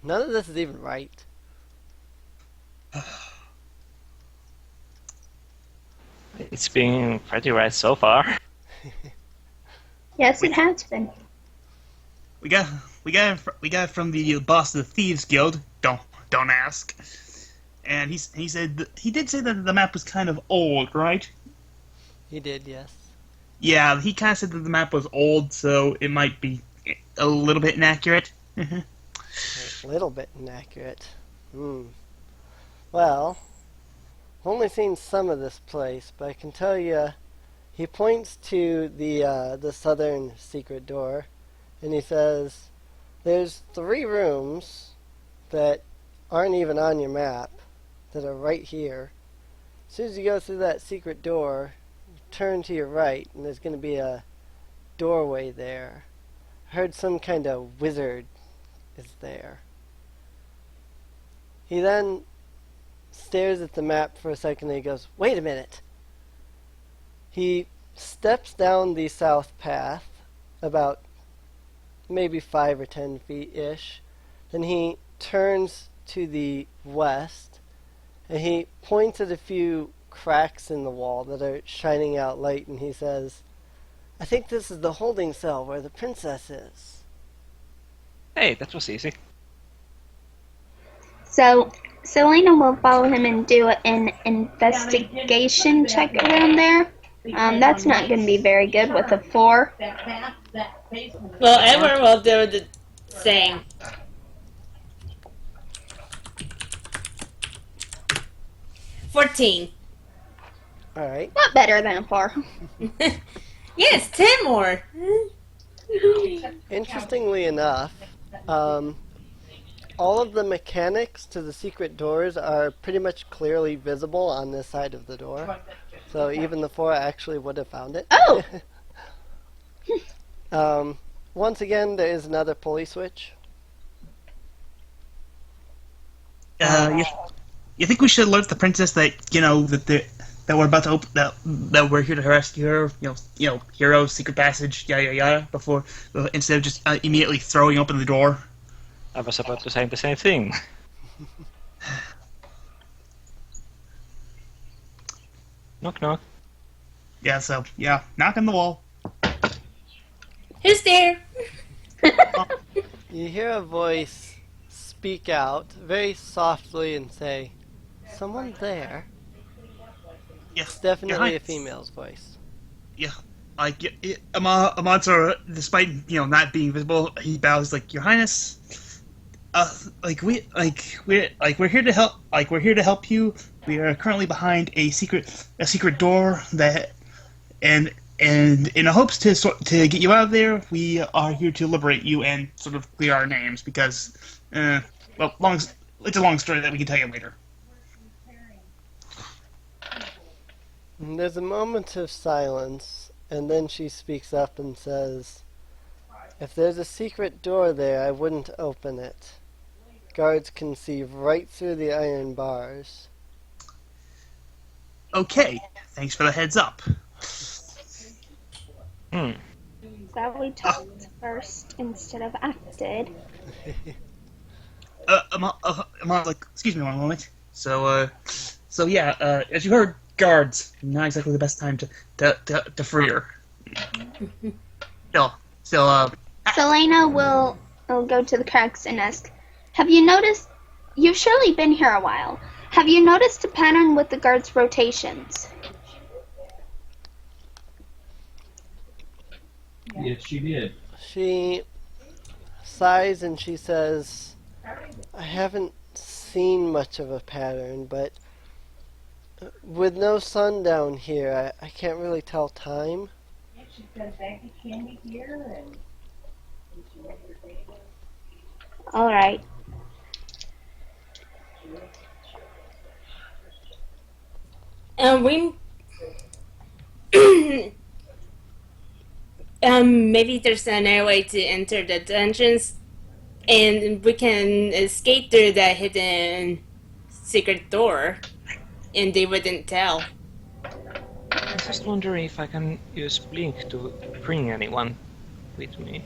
None of this is even right."
It's been pretty right so far.
Yes, it has been.
We got it from the boss of the Thieves Guild. Don't ask. And he did say that the map was kind of old, right?
He did, yes.
Yeah, he kind of said that the map was old, so it might be a little bit inaccurate.
A little bit inaccurate. Well, I've only seen some of this place, but I can tell you, he points to the southern secret door, and he says, "There's 3 rooms that aren't even on your map that are right here. As soon as you go through that secret door, turn to your right, and there's going to be a doorway there. I heard some kind of wizard is there." He then stares at the map for a second and he goes, "Wait a minute." He steps down the south path about maybe 5 or 10 feet ish. Then he turns to the west and he points at a few cracks in the wall that are shining out light and he says, "I think this is the holding cell where the princess is."
Hey, that was easy.
So Selena will follow him and do an investigation check around there. That's not going to be very good with a 4.
Well, Edward will do the same. $14.
Alright.
Not better than a 4.
Yes, 10 more.
Interestingly enough, all of the mechanics to the secret doors are pretty much clearly visible on this side of the door. So even the 4 actually would have found it.
Oh!
Once again, there is another pulley switch.
You think we should alert the princess that that we're about to open that we're here to rescue her? Hero, secret passage, yada yada yada. Before instead of just immediately throwing open the door.
I was about to say the same thing. Knock knock.
Yeah. So yeah, knock on the wall.
Who's there?
You hear a voice speak out very softly and say, "Someone there?"
Yeah.
It's definitely a
Your
female's voice.
Yeah. Like Amansor, despite not being visible, he bows like, "Your Highness, we're here to help. We're here to help you. We are currently behind a secret door that, and in hopes to get you out of there, we are here to liberate you and sort of clear our names because, it's a long story that we can tell you later."
And there's a moment of silence, and then she speaks up and says, "If there's a secret door there, I wouldn't open it. Guards can see right through the iron bars."
Okay, thanks for the heads up.
So we talked first instead of acted.
I'm like, excuse me one moment. So yeah, as you heard, guards, not exactly the best time to free her. Still,
Selena will go to the cracks and ask, "Have you noticed? You've surely been here a while. Have you noticed a pattern with the guards' rotations?"
Yes, she did.
She sighs and she says, I haven't seen much of a pattern, but with no sun down here, I can't really tell time.
Yeah, she's got a bag of candy here and
All right. We maybe there's another way to enter the dungeons, and we can escape through that hidden secret door, and they wouldn't tell.
I'm just wondering if I can use Blink to bring anyone with me.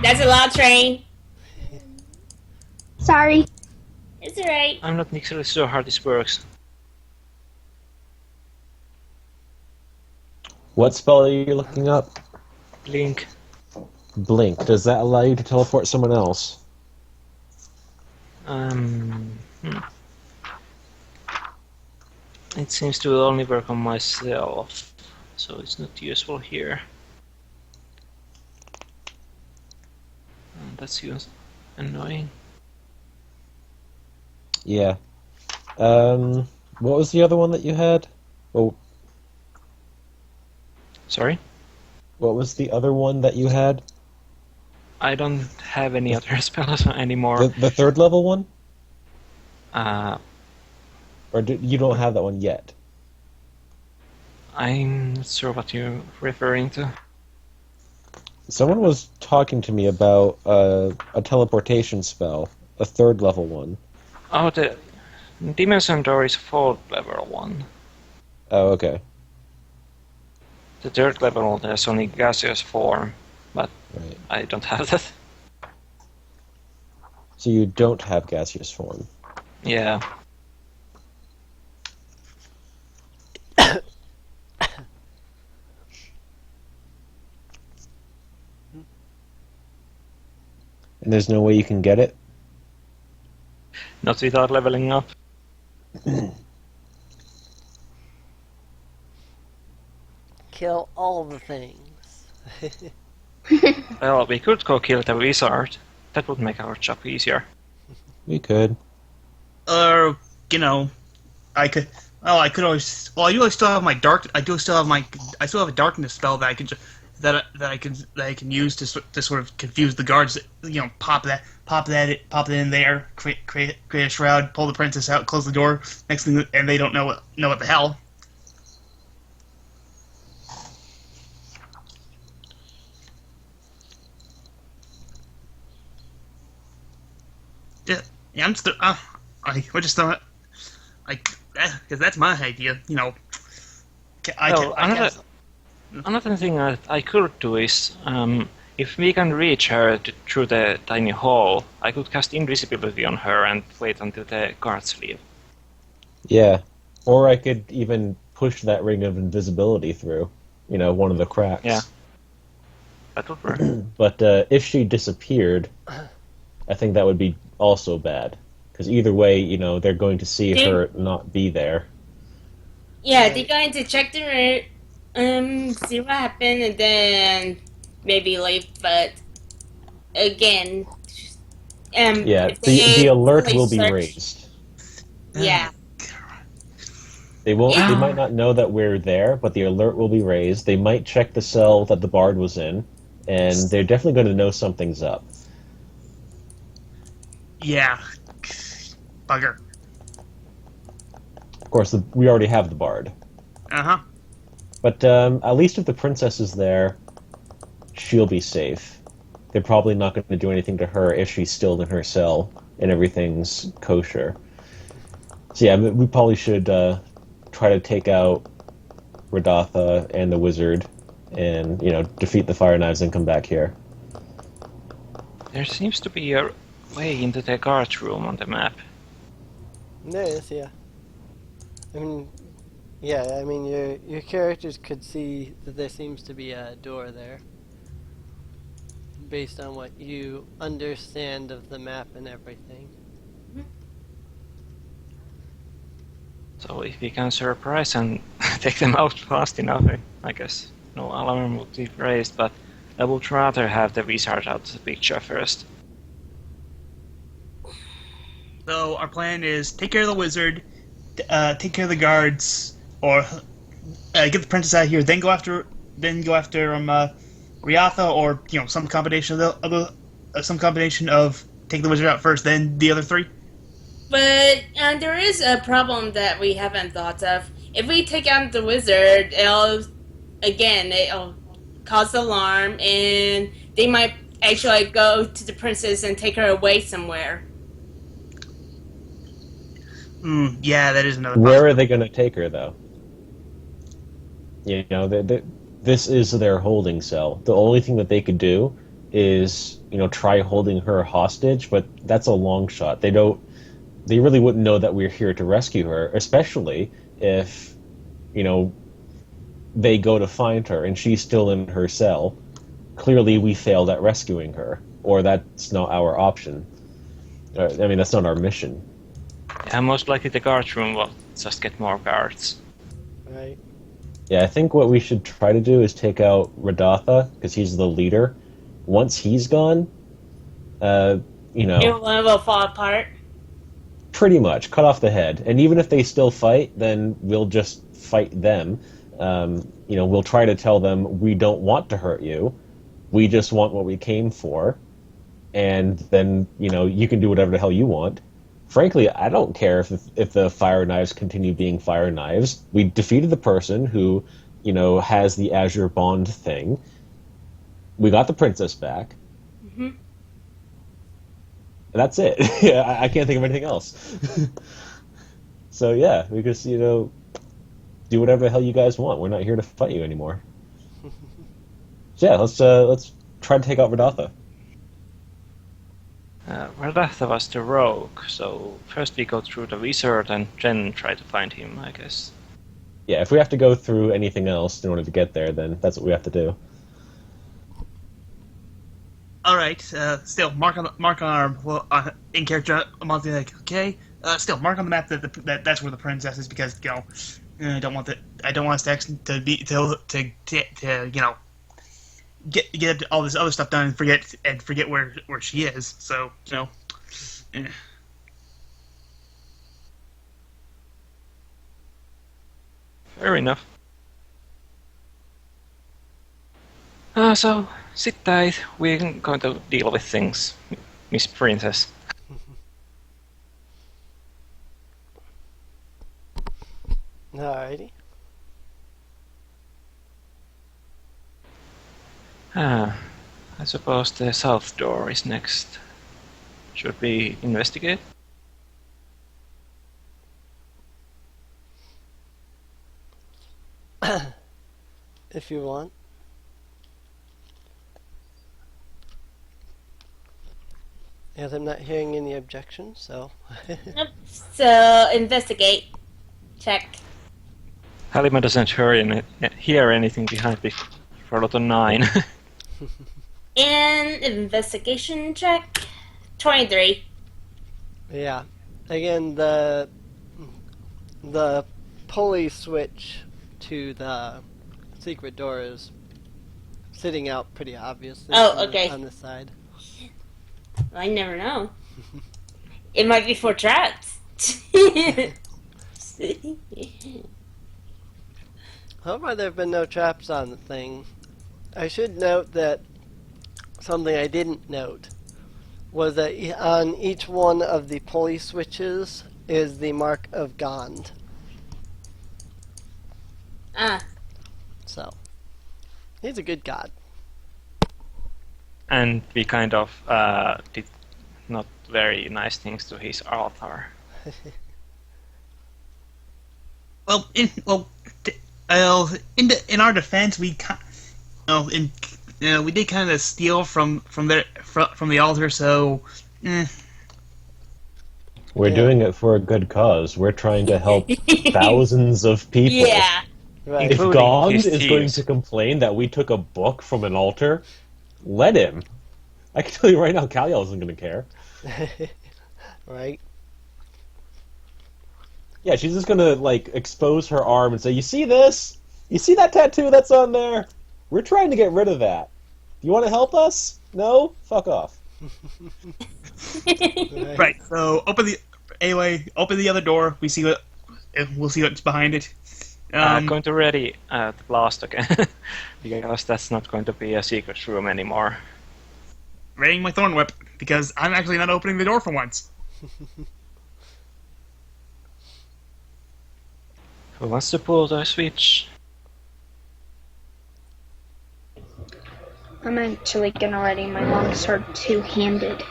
That's a lot, train.
Sorry.
It's alright.
I'm not exactly sure how this works.
What spell are you looking up?
Blink.
Blink. Does that allow you to teleport someone else?
It seems to only work on myself, so it's not useful here. That's annoying.
Yeah. What was the other one that you had? Oh,
Sorry?
what was the other one that you had?
I don't have any other spells anymore.
The third level one?
Uh,
Or you don't have that one yet?
I'm not sure what you're referring to.
Someone was talking to me about a teleportation spell, a third level one.
Oh, the Dimension Door is 4th level one.
Oh, okay.
The 3rd level there's only gaseous form, but
Right.
I don't have that.
So you don't have gaseous form.
Yeah.
And there's no way you can get it?
Not without leveling up.
Kill all the things.
Well, we could go kill the wizard. That would make our job easier.
We could.
Or, you know, I could. Oh, I could always. Well, I do still have my dark. I still have a darkness spell that I could that I can use to sort of confuse the guards. You know, pop it in there, create a shroud, pull the princess out, close the door. Next thing, and they don't know what the hell. Yeah, I'm still. I just thought. Because that's my idea. You know.
Another thing that I could do is, if we can reach her through the tiny hole, I could cast invisibility on her and wait until the guards leave.
Yeah. Or I could even push that ring of invisibility through, one of the cracks.
Yeah. That would work.
But if she disappeared, I think that would be also bad. Because either way, they're going to see her not be there.
Yeah, they're going to check the room, see what happened, and then maybe leave. But again,
Yeah,
if
the alert
really
will be
search-
raised.
Yeah,
They won't. They might not know that we're there, but the alert will be raised. They might check the cell that the bard was in, and they're definitely going to know something's up.
Yeah. Bugger.
Of course, we already have the bard.
Uh-huh.
But at least if the princess is there, she'll be safe. They're probably not going to do anything to her if she's still in her cell and everything's kosher. So yeah, we probably should try to take out Radatha and the wizard and, defeat the Fire Knives and come back here.
There seems to be a way into the guard room on the map.
There is, yeah. I mean, yeah, I mean your characters could see that there seems to be a door there, based on what you understand of the map and everything.
So if we can surprise and take them out fast enough, I guess no alarm would be raised, but I would rather have the wizard out of the picture first.
So our plan is take care of the wizard, take care of the guards, or get the princess out of here. Then go after Riatha, or some combination of some combination of take the wizard out first, then the other three.
But there is a problem that we haven't thought of. If we take out the wizard, it'll cause alarm, and they might actually go to the princess and take her away somewhere.
Yeah, that is another.
Where are they going to take her, though? This is their holding cell. The only thing that they could do is, try holding her hostage, but that's a long shot. They really wouldn't know that we're here to rescue her, especially if, they go to find her and she's still in her cell. Clearly, we failed at rescuing her, or that's not our option. That's not our mission.
Yeah, most likely the guard room will just get more guards.
Right.
Yeah, I think what we should try to do is take out Radatha, because he's the leader. Once he's gone,
It will fall apart.
pretty much cut off the head. And even if they still fight, then we'll just fight them. We'll try to tell them we don't want to hurt you. We just want what we came for. And then, you can do whatever the hell you want. Frankly, I don't care if the fire knives continue being fire knives. We defeated the person who, has the Azure Bond thing. We got the princess back.
Mm-hmm.
That's it. Yeah, I can't think of anything else. So yeah, we just do whatever the hell you guys want. We're not here to fight you anymore. So yeah, let's try to take out Radatha.
Radatha was the rogue, so first we go through the wizard and then try to find him, I guess.
Yeah, if we have to go through anything else in order to get there, then that's what we have to do.
All right. Still, mark on our in character monthly. Like, okay. Still, mark on the map that's where the princess is, because I don't want us to get all this other stuff done and forget where she is. So eh.
Fair enough. So, sit tight, we're going to deal with things, Miss Princess.
Alrighty.
I suppose the south door is next. Should we investigate?
If you want. As I'm not hearing any objections, so.
Yep. So investigate. Check.
Halima doesn't hear anything behind me for a lot of 9.
And investigation check. 23.
Yeah. Again, the pulley switch to the secret door is sitting out pretty obviously on the side.
I never know. It might be for traps.
How far there have been no traps on the thing. I should note that something I didn't note was that on each one of the pulley switches is the mark of Gond. So, he's a good god.
And we kind of did not very nice things to his altar.
In our defense, we did kind of steal from the altar, so.
We're
Yeah.
doing it for a good cause. We're trying to help thousands of people.
Yeah.
Right.
If
Including
Gond
his
is going to
thieves.
complain that we took a book from an altar, let him. I can tell you right now, Kaliel isn't going to care.
Right.
Yeah, she's just going to like expose her arm and say, "You see this? You see that tattoo that's on there? We're trying to get rid of that. You want to help us? No? Fuck off."
Right.
Right. So open the other door. We'll see what's behind it.
Going to ready the blast again, because that's not going to be a secret room anymore.
Readying my thorn whip because I'm actually not opening the door for once.
Who wants to pull the switch?
I'm actually gonna ready my longsword two-handed.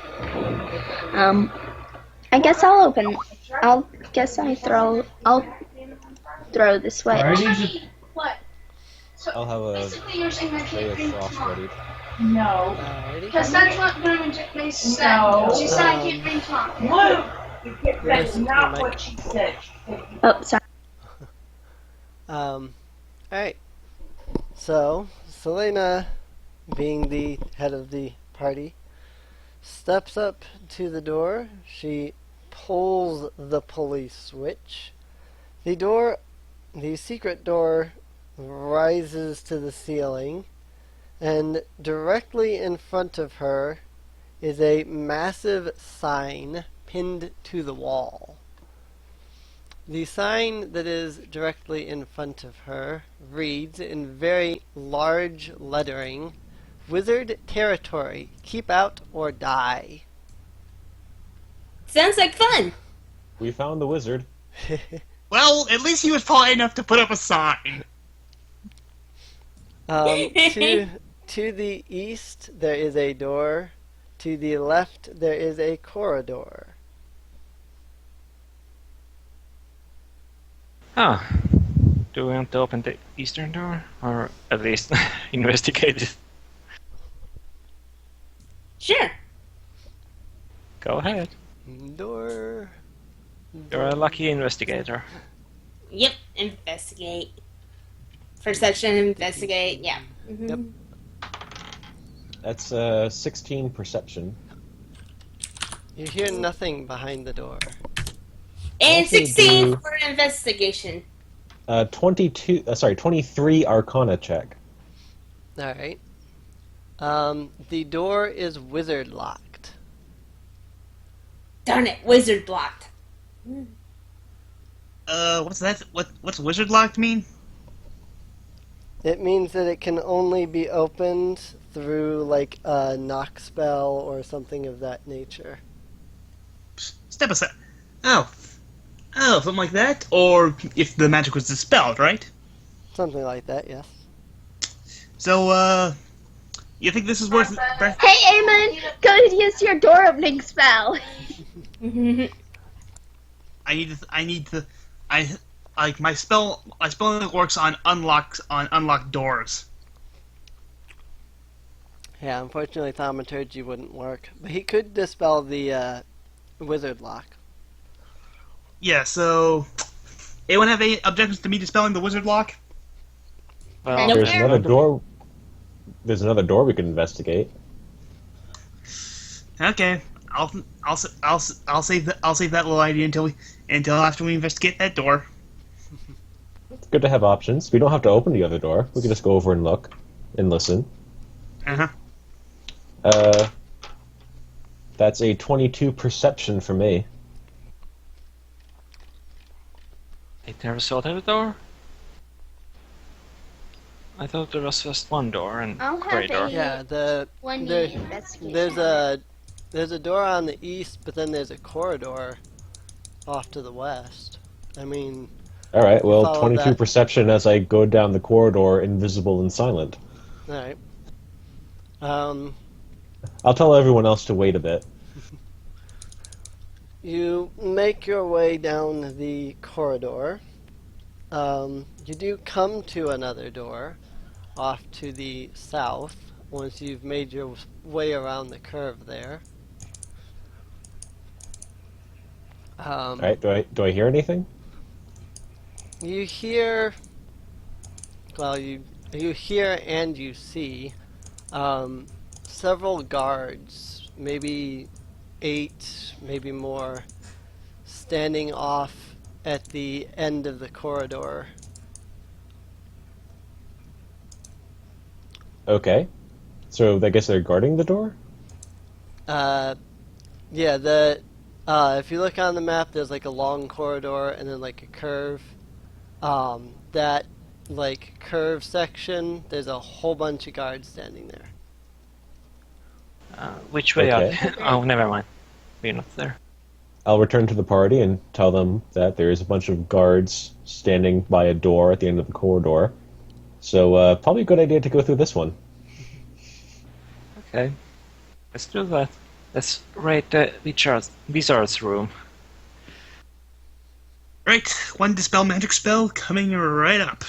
I guess I'll throw this way.
What? So
I'll have a
basically, you're saying I
ray
can't
of
bring
frost
Tom.
ready.
No.
Alrighty.
Because that's what they said.
No.
She said I can't bring Tom.
Luke!
Where's
That's not
the mic?
what she said.
Oh, sorry.
Alright. So, Selena, being the head of the party, steps up to the door. She pulls the police switch. The secret door rises to the ceiling, and directly in front of her is a massive sign pinned to the wall. The sign that is directly in front of her reads in very large lettering, "Wizard Territory. Keep out or die."
Sounds like fun.
We found the wizard.
Well, at least he was polite enough to put up a sign.
To the east, there is a door. To the left, there is a corridor.
Ah, do we want to open the eastern door? Or at least investigate it?
Sure.
Go ahead.
Door.
You're a lucky investigator.
Yep. Investigate. Perception, investigate. Yeah. Mhm.
Yep.
That's 16 perception.
You hear nothing behind the door.
And
Also
16
do-
for investigation.
23 Arcana check.
Alright. The door is wizard locked.
Darn it, wizard blocked.
What's that? What's wizard locked mean?
It means that it can only be opened through like a knock spell or something of that nature.
Step aside. Oh, something like that. Or if the magic was dispelled, right?
Something like that, yes.
So, you think this is worth?
Hey, Eamon, go use your door opening spell.
I like my spell. My spell only works on unlocked doors.
Yeah, unfortunately thaumaturgy wouldn't work. But he could dispel the wizard lock.
Yeah. So, anyone have any objections to me dispelling the wizard lock?
Well,
Nope.
There's another door. There's another door we can investigate.
Okay. I'll save that little idea until after we investigate that door.
It's good to have options. We don't have to open the other door. We can just go over and look and listen.
Uh-huh.
That's a 22 perception for me.
there was other door? I thought there was just one door and
I'll have
corridor.
a-
Yeah,
One
there-
investigation.
there's a door on the east, but then there's a corridor off to the west. I mean,
All right, well,
Follow
22
that.
perception as I go down the corridor, invisible and silent.
alright.
I'll tell everyone else to wait a bit.
You make your way down the corridor. You do come to another door off to the south once you've made your way around the curve there.
All right. Do I hear anything?
You hear, well, you hear and you see several guards, maybe 8, maybe more, standing off at the end of the corridor.
Okay. So I guess they're guarding the door.
Yeah, if you look on the map, there's like a long corridor and then like a curve. That like curve section, there's a whole bunch of guards standing there.
Which way
Okay.
are they? Oh, never mind. We're not there.
I'll return to the party and tell them that there is a bunch of guards standing by a door at the end of the corridor. So probably a good idea to go through this one.
Okay. Let's do that. Let's raid the wizard's room.
Right, one dispel magic spell coming right up.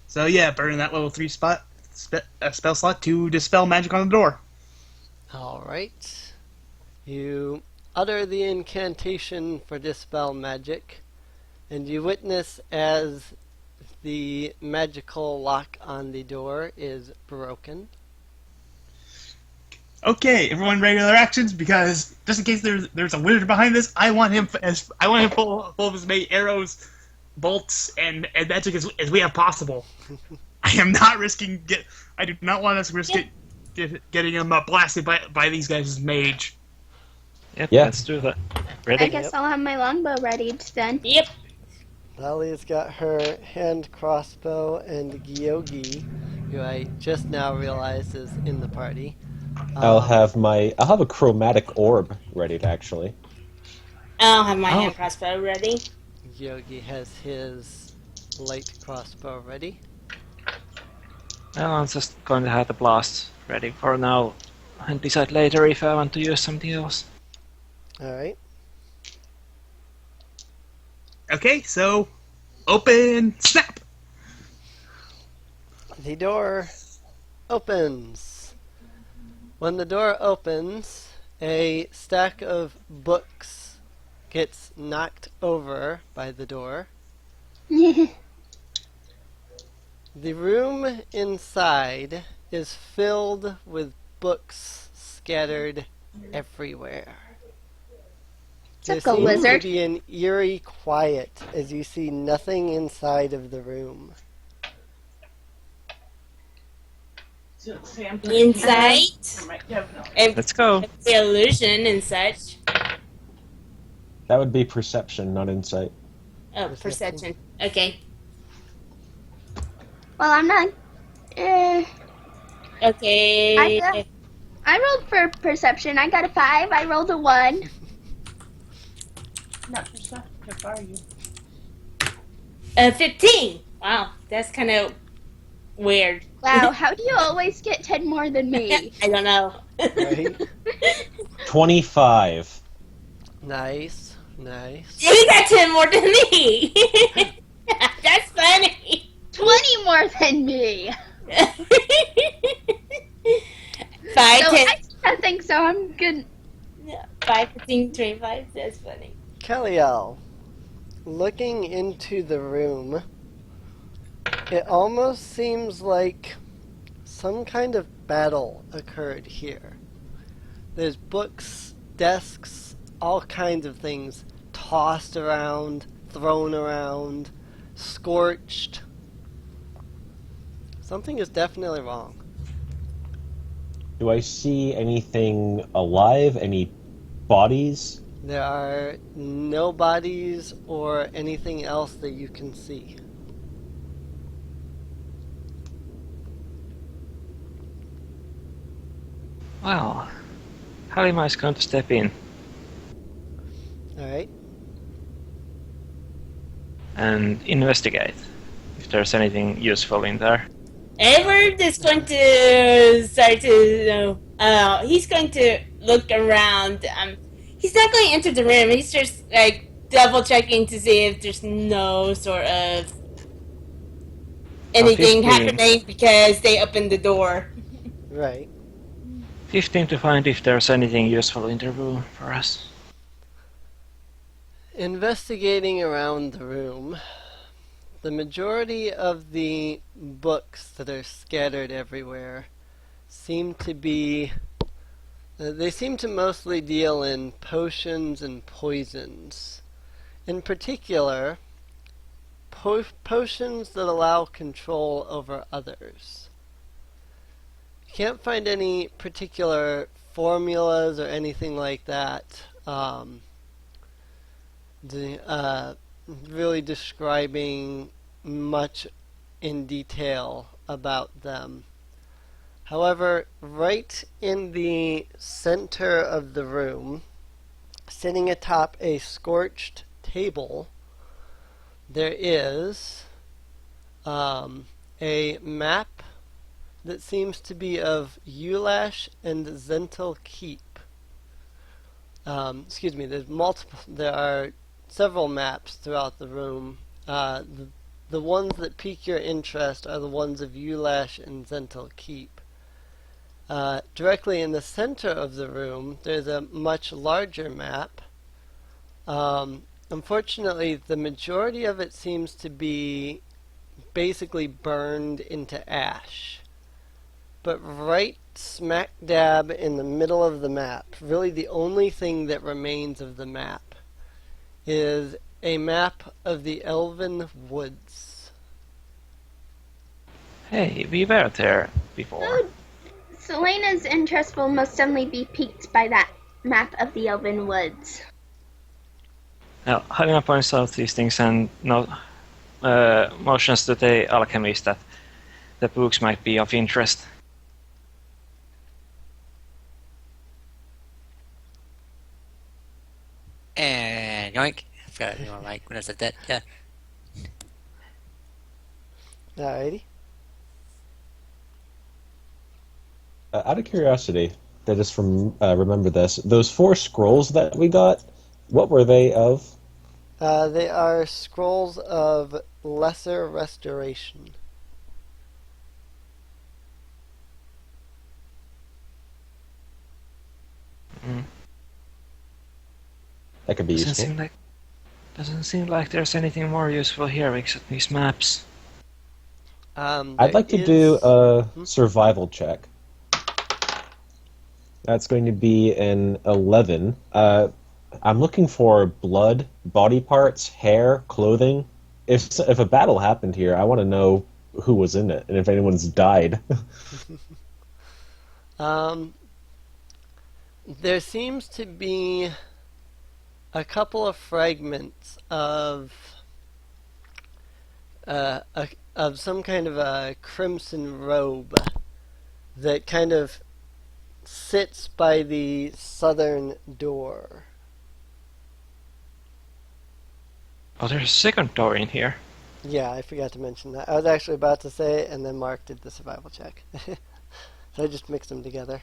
So yeah, burn that level 3 spell slot to dispel magic on the door.
Alright. You utter the incantation for Dispel Magic, and you witness as the magical lock on the door is broken.
Okay, everyone, regular actions, because just in case there's a wizard behind this, I want him full of as many arrows, bolts, and magic as we have possible. I am not risking I do not want us to risk getting him blasted by these guys' mage.
Yep,
Yeah.
let's do that. Ready?
I guess I'll have my longbow ready then.
Yep.
Lali's got her hand crossbow, and Gyogi, who I just now realized is in the party.
I'll have a chromatic orb ready to actually.
I'll have my
Oh.
hand crossbow ready.
Yogi has his light crossbow ready.
Well, I'm just going to have the blast ready for now and decide later if I want to use something else.
Alright.
Okay, so open, snap.
The door opens. When the door opens, a stack of books gets knocked over by the door. The room inside is filled with books scattered everywhere. There
Suck a
seems
wizard.
to be an eerie quiet as you see nothing inside of the room.
Insight. And
Let's go.
the illusion and such.
That would be perception, not insight.
Oh, perception. Okay.
Well, I'm not.
Okay.
I rolled for perception. I got a 5. I rolled a 1.
Not perceptive, are you?
15. Wow, that's kind of weird.
Wow, how do you always get 10 more than me?
I don't know.
Right?
25.
Nice, nice.
You got 10 more than me. That's funny.
20 more than me.
5,
So
10,
I think so. I'm good.
5, 15, 25. That's funny.
Kaliel, looking into the room, it almost seems like some kind of battle occurred here. There's books, desks, all kinds of things tossed around, thrown around, scorched. Something is definitely wrong.
Do I see anything alive? Any bodies?
There are no bodies or anything else that you can see.
Well, Halima is going to step in
Alright?
and investigate if there's anything useful in there.
Edward is going to start to. He's going to look around. He's not going to enter the room. He's just like double checking to see if there's no sort of anything
15.
happening because they opened the door.
Right.
15 to find if there's anything useful in the room for us.
Investigating around the room, the majority of the books that are scattered everywhere seem to be. They seem to mostly deal in potions and poisons. In particular, potions that allow control over others. You can't find any particular formulas or anything like that really describing much in detail about them. However, right in the center of the room, sitting atop a scorched table, there is a map that seems to be of Ulash and Zental Keep. Excuse me, there are several maps throughout the room. The ones that pique your interest are the ones of Ulash and Zental Keep. Directly in the center of the room, there's a much larger map. Unfortunately, the majority of it seems to be basically burned into ash. But right smack dab in the middle of the map, really the only thing that remains of the map, is a map of the Elven Woods.
Hey, we were there before.
Oh, Selena's interest will most definitely be piqued by that map of the Elven Woods.
Now, Helena points out these things and motions to the alchemist that the books might be of interest.
And yoink. Like when I said that, yeah.
Alrighty.
Out of curiosity, I just remember this. Those 4 scrolls that we got, what were they of?
They are scrolls of lesser restoration.
That could be useful.
Doesn't seem like there's anything more useful here except these maps.
I'd like to do a survival check. That's going to be an 11. I'm looking for blood, body parts, hair, clothing. If a battle happened here, I want to know who was in it and if anyone's died.
There seems to be a couple of fragments of some kind of a crimson robe that kind of sits by the southern door.
Oh, there's a second door in here.
Yeah, I forgot to mention that. I was actually about to say it, and then Mark did the survival check. So I just mixed them together.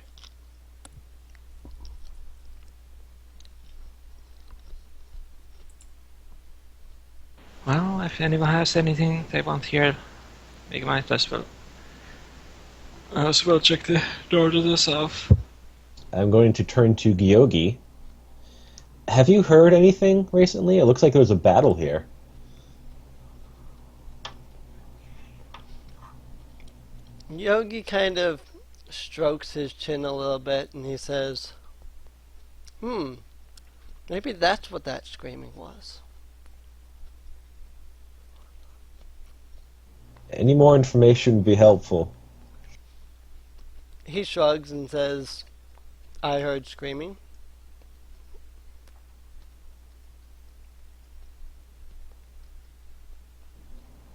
Well, if anyone has anything they want here, we might as well check the door to the south.
I'm going to turn to Gyogi. Have you heard anything recently? It looks like there's a battle here.
Yogi kind of strokes his chin a little bit and he says, maybe that's what that screaming was.
Any more information would be helpful.
He shrugs and says, I heard screaming.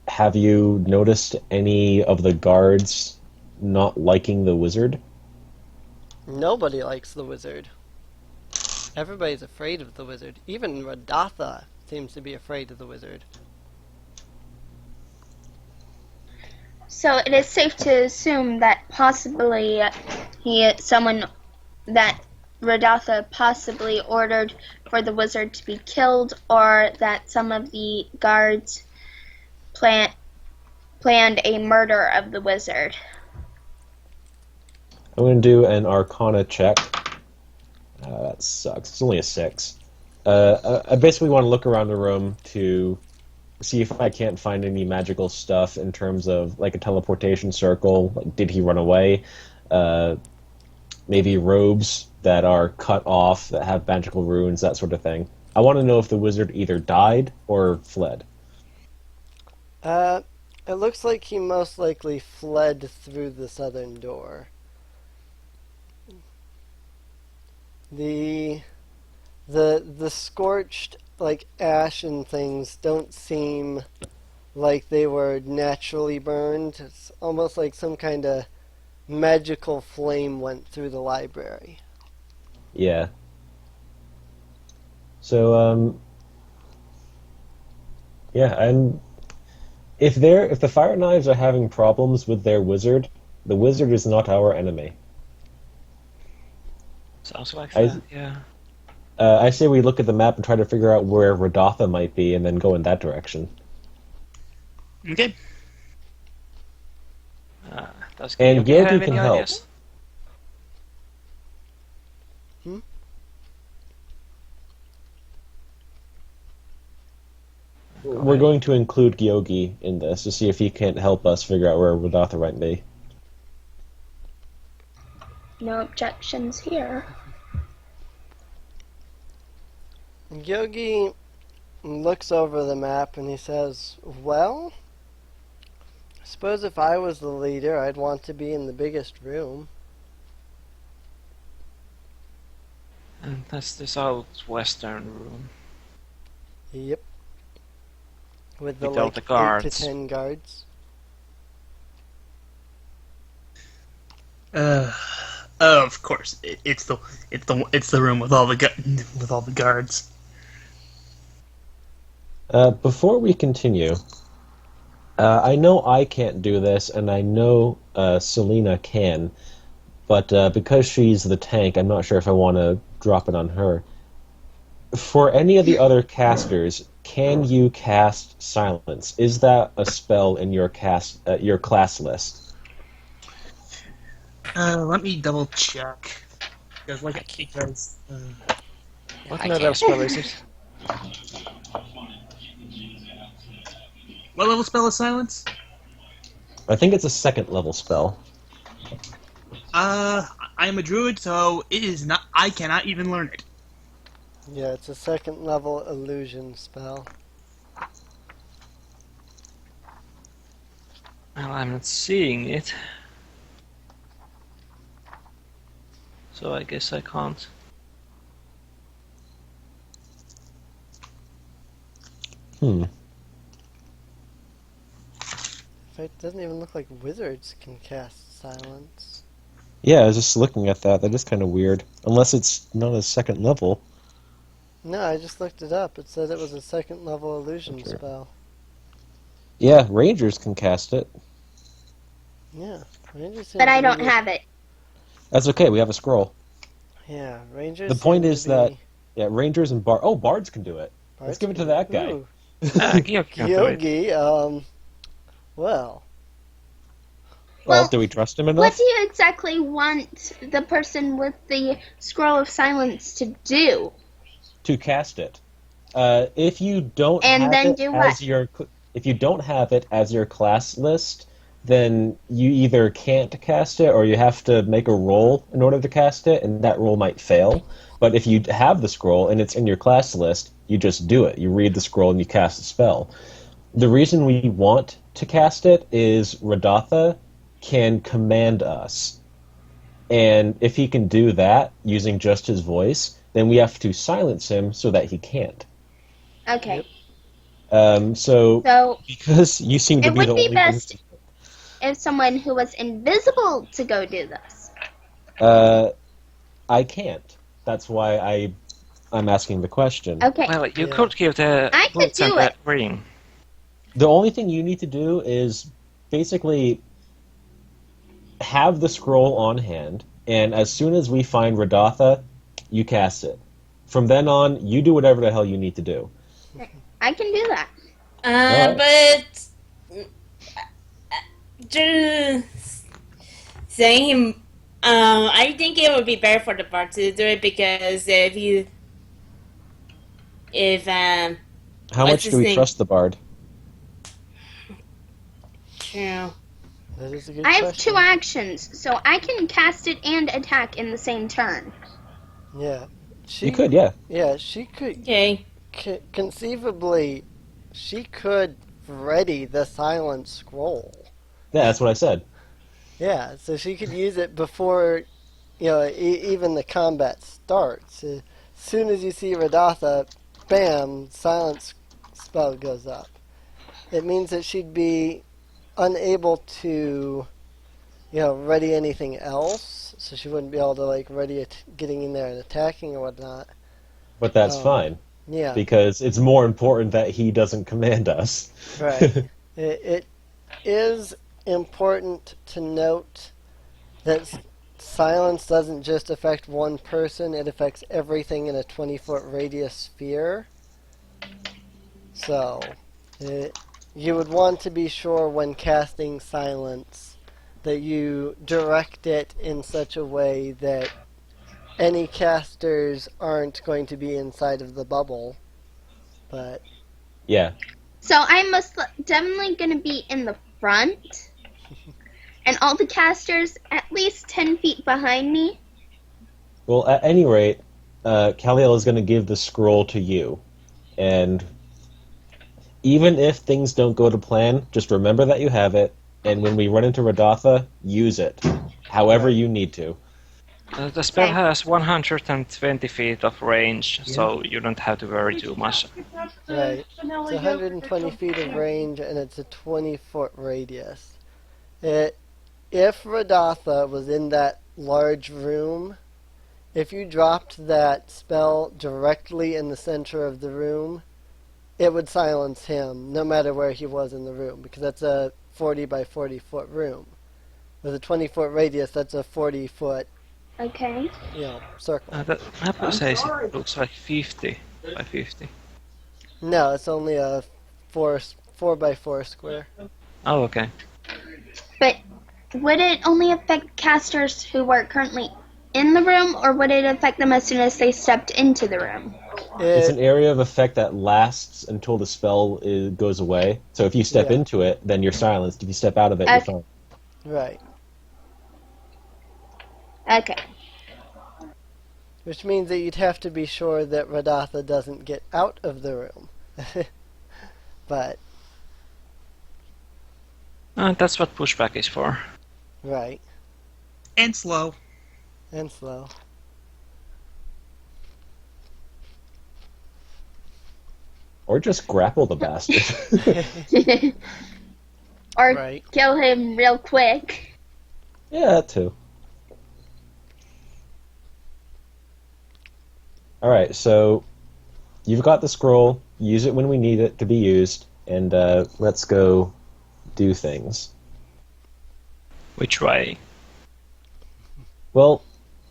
Have you noticed any of the guards not liking the wizard?
Nobody likes the wizard. Everybody's afraid of the wizard. Even Radatha seems to be afraid of the wizard.
So it is safe to assume that possibly that Radatha possibly ordered for the wizard to be killed, or that some of the guards planned a murder of the wizard.
I'm going to do an Arcana check. That sucks. It's only a 6. I basically want to look around the room to see if I can't find any magical stuff in terms of like a teleportation circle. Like, did he run away? Uh, Maybe robes that are cut off that have magical runes, that sort of thing. I want to know if the wizard either died or fled.
Uh, it looks like he most likely fled through the southern door. The the scorched like ash and things don't seem like they were naturally burned. It's almost like some kind of magical flame went through the library.
Yeah. So, yeah, and if the fire knives are having problems with their wizard, the wizard is not our enemy.
Sounds like
I
that, yeah.
I say we look at the map and try to figure out where Radatha might be, and then go in that direction.
Okay.
Does
And
Georgi have
Georgi
any
can help.
ideas?
Hmm?
We're going to include Gyogi in this to see if he can't help us figure out where Radatha might be.
No objections here.
Yogi looks over the map and he says, "Well, I suppose if I was the leader, I'd want to be in the biggest room."
And that's the southwestern room.
Yep. With the
With all
like
the
8 to
guards.
10 guards.
Of course, it's the room with all the guards.
Before we continue, I know I can't do this, and I know Selena can, but because she's the tank, I'm not sure if I want to drop it on her. For any of the other casters, can you cast Silence? Is that a spell in your class list?
Let me double check. Because
I can't.
What
I
level
can't.
spell is it?
What level spell is silence?
I think it's a second level spell.
I am a druid, so it is not. I cannot even learn it.
Yeah, it's a second level illusion spell.
Well, I'm not seeing it. So I guess I can't.
Hmm.
It doesn't even look like wizards can cast silence.
Yeah, I was just looking at that. That is kind of weird. Unless it's not a second level.
No, I just looked it up. It said it was a second level illusion
Okay.
spell.
Yeah, rangers can cast it.
Yeah, rangers seem
But I
to
don't
be-
have it.
That's okay, we have a scroll.
Yeah, rangers.
The point
seem
is
to
that
be
rangers and bards can do it. Let's give it to that guy.
Ooh,
Georgi can do it.
Yogi. Well,
Well,
Well,
do we trust him
What
enough?
do you exactly want the person with the scroll of silence to do?
To cast it. If you don't
And
have
then
it
do
as
what?
if you don't have it as your class list, then you either can't cast it or you have to make a roll in order to cast it, and that roll might fail. But if you have the scroll and it's in your class list, you just do it. You read the scroll and you cast the spell. The reason we want to cast it is Radatha can command us. And if he can do that using just his voice, then we have to silence him so that he can't.
Okay.
So
So
because you seem to
it
be
would
the
be
only
best if someone who was invisible to go do this.
one, I can't. That's why I'm asking the question.
Okay.
Well, you
Yeah.
could give the
I could
boots and
do
the
it.
ring.
The only thing you need to do is basically have the scroll on hand, and as soon as we find Radatha, you cast it. From then on, you do whatever the hell you need to do.
I can do that.
But just saying him, I think it would be better for the bar to do it because if you if
How
what's
much
his
do we
name?
trust the bard?
True.
That is a good
I have
question.
2 actions, so I can cast it and attack in the same turn.
Yeah.
You could, yeah.
Yeah, she could.
Okay.
Conceivably, she could ready the silent scroll.
Yeah, that's what I said.
Yeah, so she could use it before, even the combat starts. As soon as you see Radatha, bam, silence spell goes up. It means that she'd be unable to, ready anything else. So she wouldn't be able to ready getting in there and attacking or whatnot.
But that's
Um,
fine,
yeah,
because it's more important that he doesn't command us.
right. It is important to note that silence doesn't just affect one person, it affects everything in a 20-foot radius sphere. So, you would want to be sure when casting silence that you direct it in such a way that any casters aren't going to be inside of the bubble. But,
Yeah.
So I'm definitely going to be in the front, and all the casters at least 10 feet behind me.
Well, at any rate, Kaliel is going to give the scroll to you, and even if things don't go to plan, just remember that you have it, and when we run into Radatha, use it, however
right.
you need to.
The spell
Okay.
has 120 feet of range, so you don't have to worry too much.
Right. It's 120 feet of range and it's a 20-foot radius. If Radatha was in that large room, if you dropped that spell directly in the center of the room, it would silence him no matter where he was in the room because that's a 40 by 40 foot room. With a 20-foot radius, that's a 40-foot,
Okay.
circle.
The map says it looks like 50 by 50.
No, it's only a 4 by 4 square.
Oh, okay.
But would it only affect casters who are currently in the room, or would it affect them as soon as they stepped into the room?
It's
It
an area of effect that lasts until the spell goes away. So if you step
Yeah.
into it, then you're silenced. If you step out of it, you're fine.
Right.
Okay.
Which means that you'd have to be sure that Radatha doesn't get out of the room. But,
That's what pushback is for.
right.
And slow.
And slow.
Or just grapple the bastard.
Or
Right.
kill him real quick.
Yeah, that too. Alright, so you've got the scroll. Use it when we need it to be used, and let's go do things.
Which way?
Well,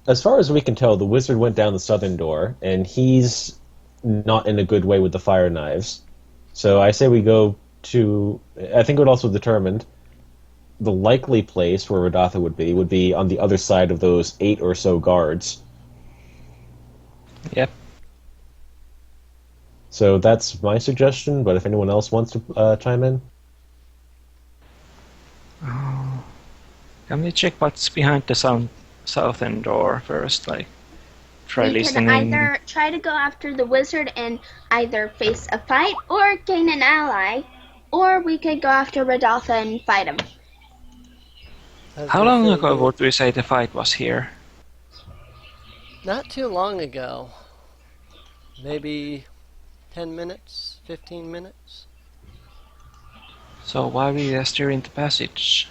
as far as we can tell, the wizard went down the southern door, and he's not in a good way with the fire knives. So I say we go to. I think it would also determined the likely place where Radatha would be on the other side of those 8 or so guards.
Yep.
So that's my suggestion, but if anyone else wants to chime in.
Oh. Can we check what's behind the southern door first? Try
We can
listening.
either try to go after the wizard and either face a fight or gain an ally, or we could go after Rodolpha and fight him.
How long ago would we say the fight was here?
Not too long ago. Maybe 10 minutes, 15 minutes.
So while we were steering the passage,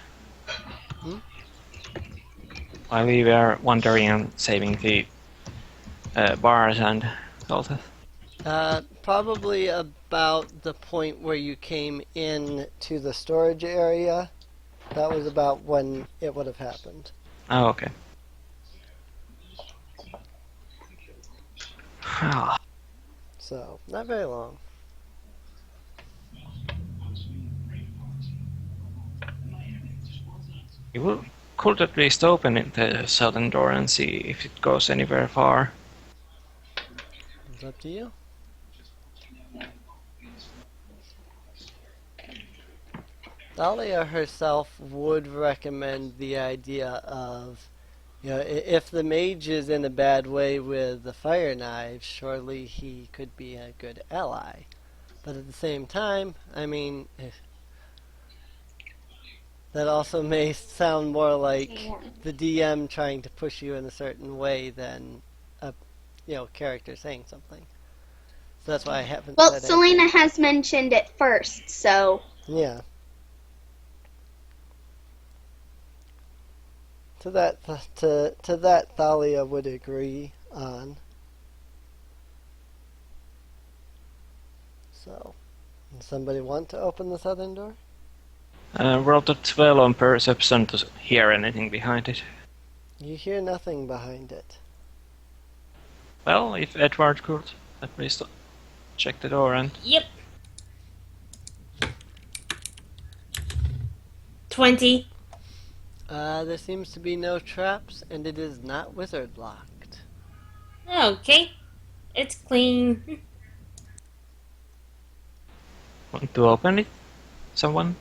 Hmm?
while we were wandering and saving the bars and Zolteth.
Probably about the point where you came in to the storage area. That was about when it would have happened.
Oh, okay. Ah,
So, not very long.
we could at least open the southern door and see if it goes anywhere far.
It's up to you. Thalia herself would recommend the idea of, if the mage is in a bad way with the fire knives, surely he could be a good ally. But at the same time, I mean, that also may sound more like
Yeah.
the DM trying to push you in a certain way than a, character saying something. So that's why I haven't
Well,
said
Selena
anything.
has mentioned it first, so
Yeah. To that, Thalia would agree on. So, does somebody want to open the southern door?
Roll the 12 on perception to hear anything behind it.
You hear nothing behind it.
Well, if Edward could at least check the door and...
Yep. 20.
There seems to be no traps, and it is not wizard locked.
Okay. It's clean.
Want to open it? Someone?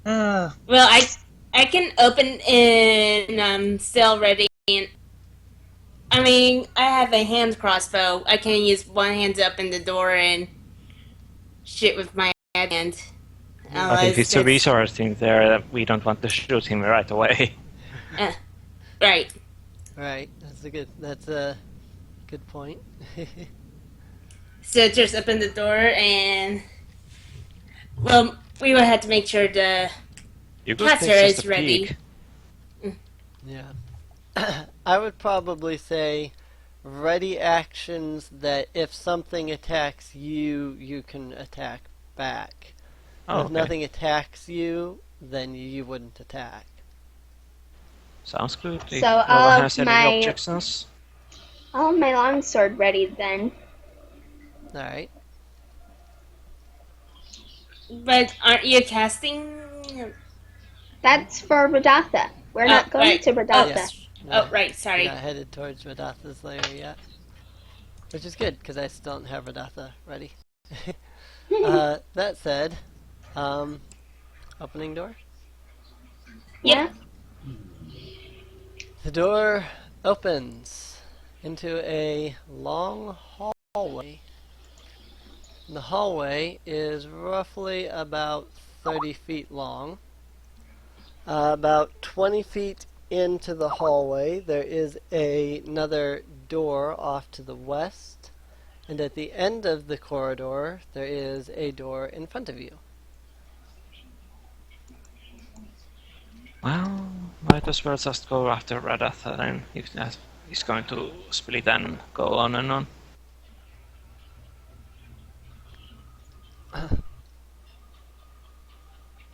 Uh,
Well, I can open and I'm still ready. And I mean, I have a hand crossbow. I can use one hand to open the door and shoot with my hand.
I think it's a
That's
wizard thing there that we don't want to shoot him right away.
right.
Right. That's a good point.
So just open the door and well, we will have to make sure the
You could
Catcher
take just
is
a
ready.
peek.
Yeah. I would probably say ready actions that if something attacks you, you can attack back.
Oh,
If
okay.
nothing attacks you, then you wouldn't attack.
Sounds good. If
So
no one
I'll
has any
my-
objections.
I'll have my longsword ready then.
Alright.
But aren't you casting?
That's for Radatha. We're not going
right.
to Radatha.
Yes.
Oh, right. Sorry.
We're not headed towards Radatha's lair yet. Which is good, because I still don't have Radatha ready. That said, opening door?
Yeah.
The door opens into a long hallway. The hallway is roughly about 30 feet long. About 20 feet into the hallway, there is another door off to the west. And at the end of the corridor, there is a door in front of you.
Well, might as well just go after Radatha then, if that is going to split and go on and on.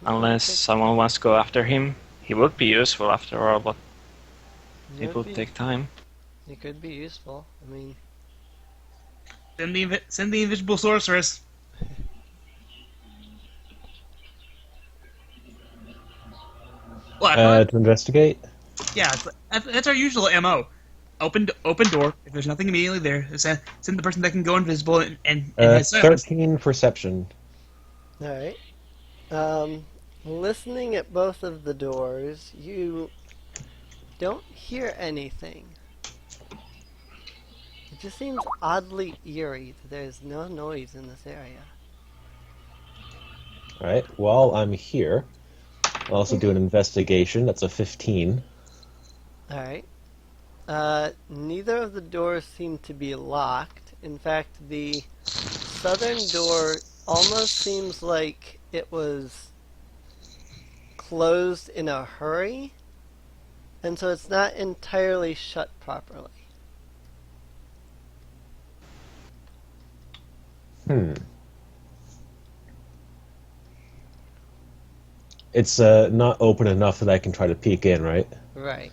Unless someone wants to go after him. He would be useful after all, but it would take time.
It could be useful. I mean,
send the invisible sorceress. Well,
To investigate?
yeah, that's our usual MO. Open door. If there's nothing immediately there, send the person that can go invisible and has silence.
13 perception.
alright. Listening at both of the doors, you don't hear anything. It just seems oddly eerie that there's no noise in this area.
Alright, while I'm here, I'll also do an investigation. That's a 15.
Alright. Neither of the doors seem to be locked. In fact, the southern door almost seems like it was closed in a hurry, and so it's not entirely shut properly.
It's not open enough that I can try to peek in, right?
Right.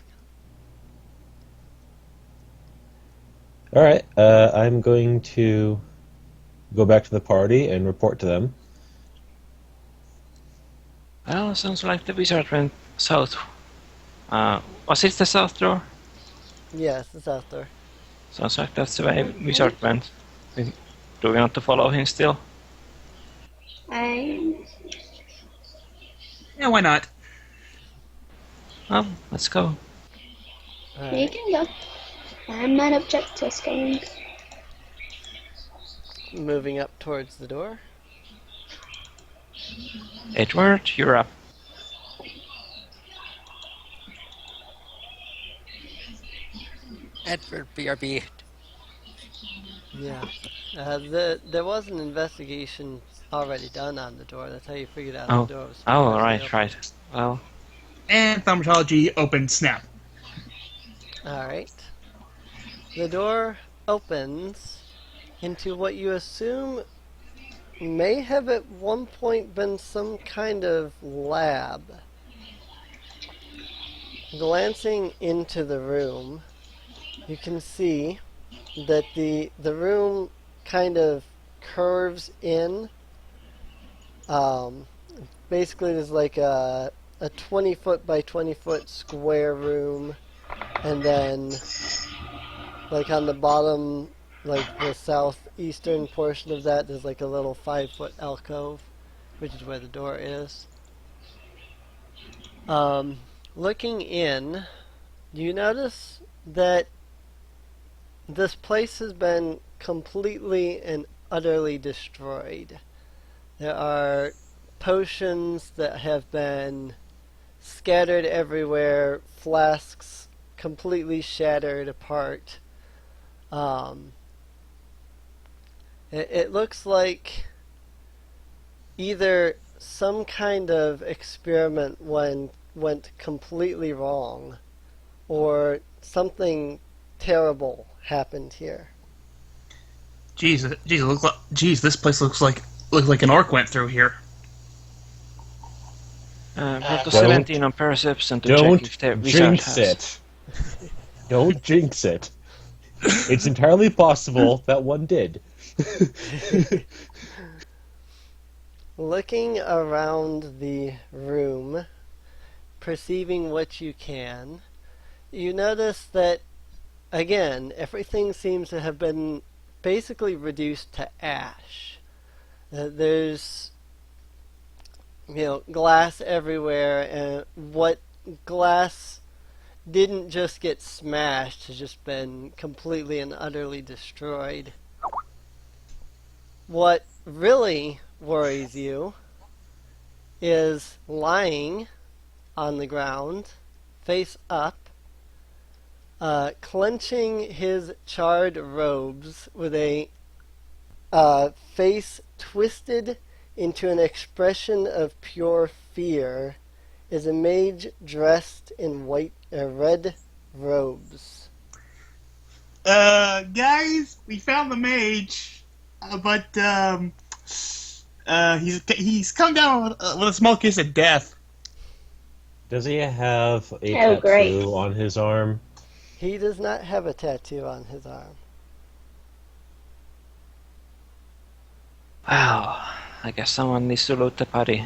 Alright, I'm going to go back to the party and report to them.
Well, sounds like the wizard went south. Was it the south door?
Yes, the south door.
Sounds like that's the way wizard went. Do we want to follow him still?
I
Yeah, why not?
Well, let's go.
All
You
right.
can go. I'm not object to us going.
Moving up towards the door.
Edward, you're up.
Edward, BRB.
Yeah. There was an investigation already done on the door. That's how you figured out the
Oh,
door was
oh,
partially
right,
open.
right. Well,
And thaumaturgy open snap.
All right. The door opens into what you assume may have at one point been some kind of lab. Glancing into the room, you can see that the room kind of curves in. Basically, there's like a 20 foot by 20 foot square room, and then like on the bottom, like the southeastern portion of that, there's like a little 5 foot alcove, which is where the door is. Looking in, you notice that this place has been completely and utterly destroyed. There are potions that have been scattered everywhere, flasks completely shattered apart. It looks like either some kind of experiment went completely wrong, or something terrible happened here.
Jeez, this place looks like an orc went through here.
roll to
Don't-
17 on perception to check
Don't
if the wizard
jinx
has.
it. Don't jinx it. It's entirely possible that one did.
Looking around the room, perceiving what you can, you notice that, again, everything seems to have been basically reduced to ash. There's, glass everywhere, and what glass didn't just get smashed has just been completely and utterly destroyed. What really worries you is lying on the ground, face up, clenching his charred robes with a face twisted into an expression of pure fear, is a mage dressed in red robes.
Guys, we found the mage, but he's come down with a small case of death.
Does he have a
Oh,
tattoo
great.
on his arm?
He does not have a tattoo on his arm.
Wow, I guess someone needs to loot the body.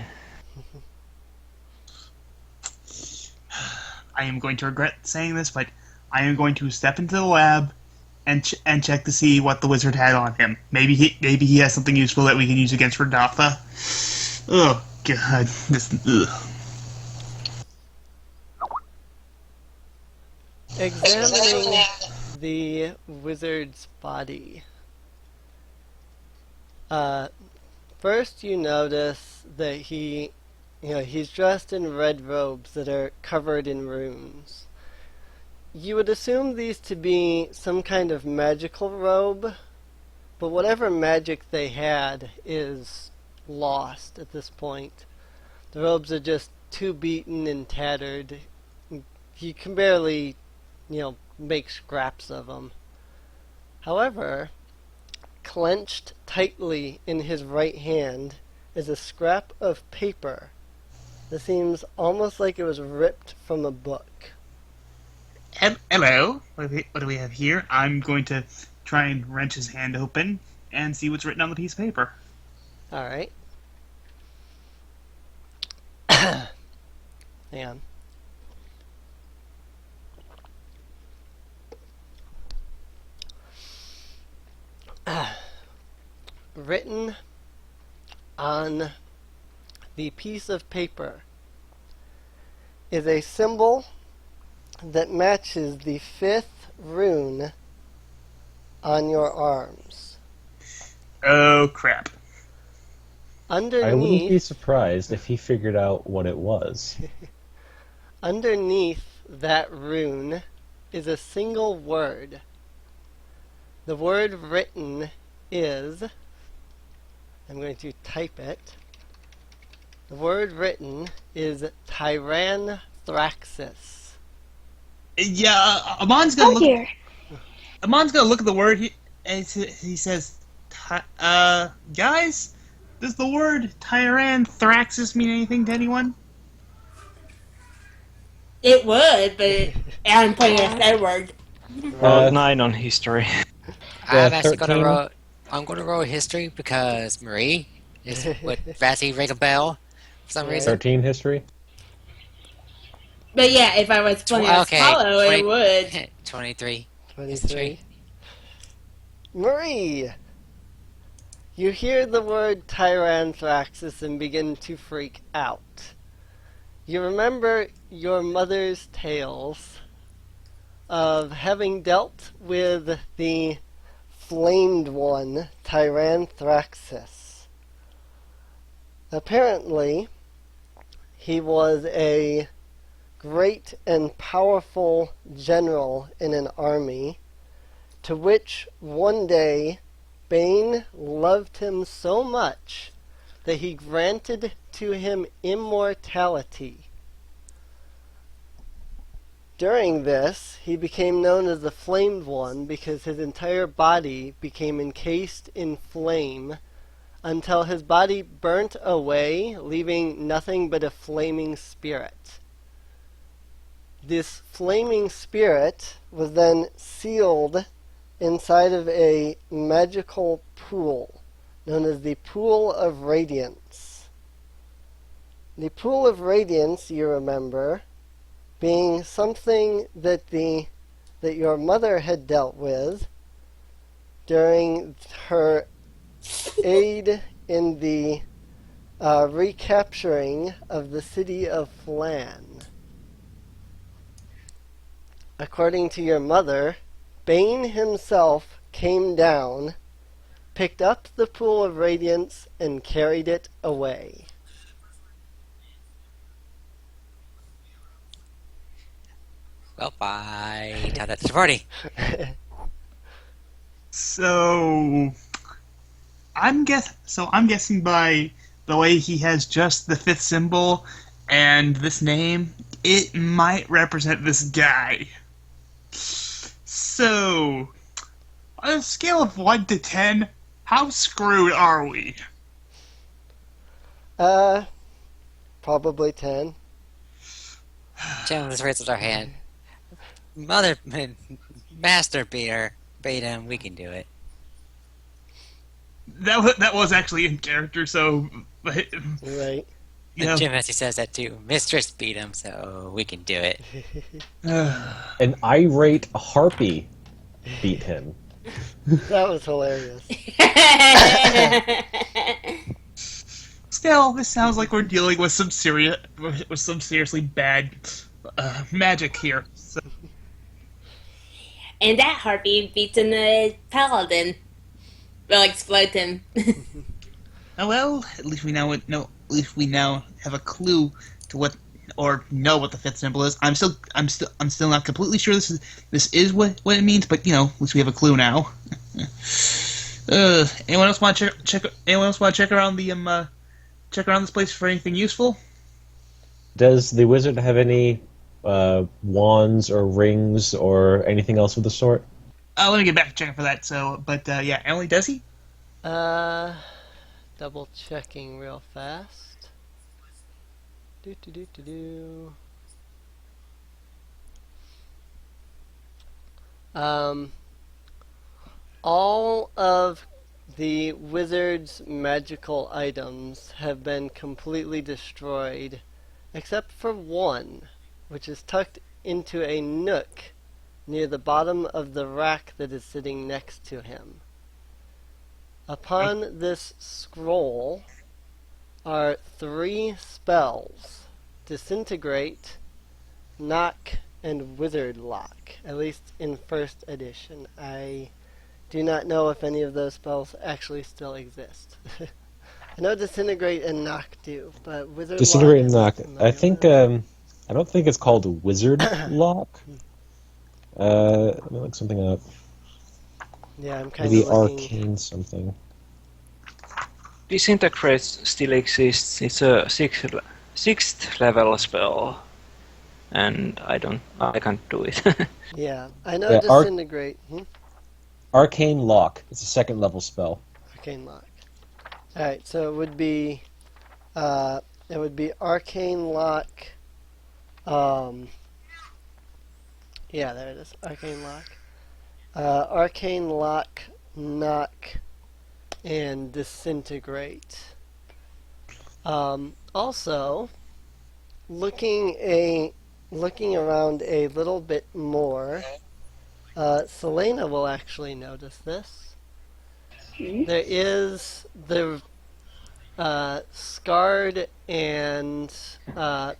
I am going to regret saying this, but I am going to step into the lab and check to see what the wizard had on him. Maybe he has something useful that we can use against Radatha. Oh God, this. Ugh.
Examining the wizard's body. First you notice that he's dressed in red robes that are covered in runes. You would assume these to be some kind of magical robe, but whatever magic they had is lost at this point. The robes are just too beaten and tattered. You can barely, make scraps of them. However, clenched tightly in his right hand is a scrap of paper that seems almost like it was ripped from a book.
Hello, what do we have here? I'm going to try and wrench his hand open and see what's written on the piece of paper.
Alright. Hang on. Written on the piece of paper is a symbol that matches the 5th rune on your arms.
Oh, crap.
I wouldn't be
Underneath,
surprised if he figured out what it was.
underneath that rune is a single word. The word written is, I'm going to type it. The word written is Tyranthraxis.
Yeah, Amon's gonna
Oh
look.
dear.
Amon's gonna look at the word, and he says, guys, does the word Tyranthraxis mean anything to anyone?
It would, but I'm playing as Edward.
Rolled
Uh,
9 on history.
I'm actually gonna
13.
roll. I'm gonna roll history because Marie is what Vassy ring a bell for some
Right.
reason.
13 history?
But yeah, if I was playing as
Okay,
Hollow, it would.
23
23.
history.
Marie! You hear the word Tyranthraxis and begin to freak out. You remember your mother's tales of having dealt with the flamed one, Tyranthraxis. Apparently, he was a great and powerful general in an army, to which one day Bane loved him so much that he granted to him immortality. During this, he became known as the Flamed One because his entire body became encased in flame until his body burnt away, leaving nothing but a flaming spirit. This flaming spirit was then sealed inside of a magical pool known as the Pool of Radiance. The Pool of Radiance, you remember, being something that your mother had dealt with during her aid in the recapturing of the city of Flan. According to your mother, Bane himself came down, picked up the Pool of Radiance, and carried it away.
Well, bye. Tell that to the party.
So, I'm guessing by the way he has just the 5th symbol and this name, it might represent this guy. So, on a scale of 1 to 10, how screwed are we?
Probably 10.
Jim just raises our hand. Mother, Master Beater, bait him. We can do it.
That was actually in character, so
Right.
you
And
know.
Jim actually says that too. Mistress beat him, so we can do it.
An irate harpy beat him.
That was hilarious.
Still, this sounds like we're dealing with some seriously bad magic here. So,
And that harpy beats a paladin. Will explode him.
oh well, at least we now have a clue to what or know what the 5th symbol is. I'm still not completely sure this is what it means, but at least we have a clue now. Anyone else want to check? Anyone else want to check around this place for anything useful?
Does the wizard have any wands or rings or anything else of the sort?
Let me get back to checking for that. So, but yeah, Emily, does he?
Double checking real fast. All of the wizard's magical items have been completely destroyed, except for one, which is tucked into a nook near the bottom of the rack that is sitting next to him. Upon this scroll are 3 spells: Disintegrate, Knock and Wizard Lock, at least in first edition. I do not know if any of those spells actually still exist. I know Disintegrate and Knock do, but Wizard Lock
Disintegrate and
I'm not
knock. I
familiar
think
with.
I don't think it's called Wizard Lock. Let me look something up.
Yeah, I'm kind
Maybe
of looking.
arcane something.
Disintegrate still exists. It's a sixth level spell, and I can't do it.
Yeah, I know
Yeah,
Disintegrate.
arcane lock. It's a second level spell.
Arcane Lock. Alright, so uh, it would be Arcane Lock, yeah, there it is, Arcane Lock. Arcane Lock, Knock, and Disintegrate. Also, looking around a little bit more, Selena will actually notice this. There is the scarred and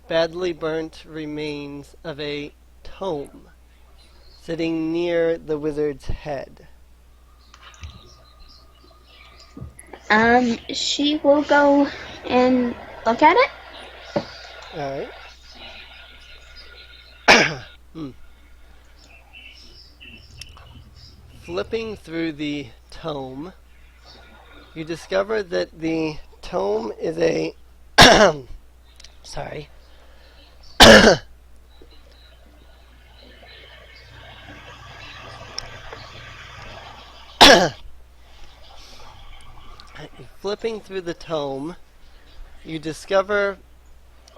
badly burnt remains of a tome sitting near the wizard's head.
She will go and look at it.
Alright. Flipping through the tome, you discover that the tome is a. Sorry. Flipping through the tome, you discover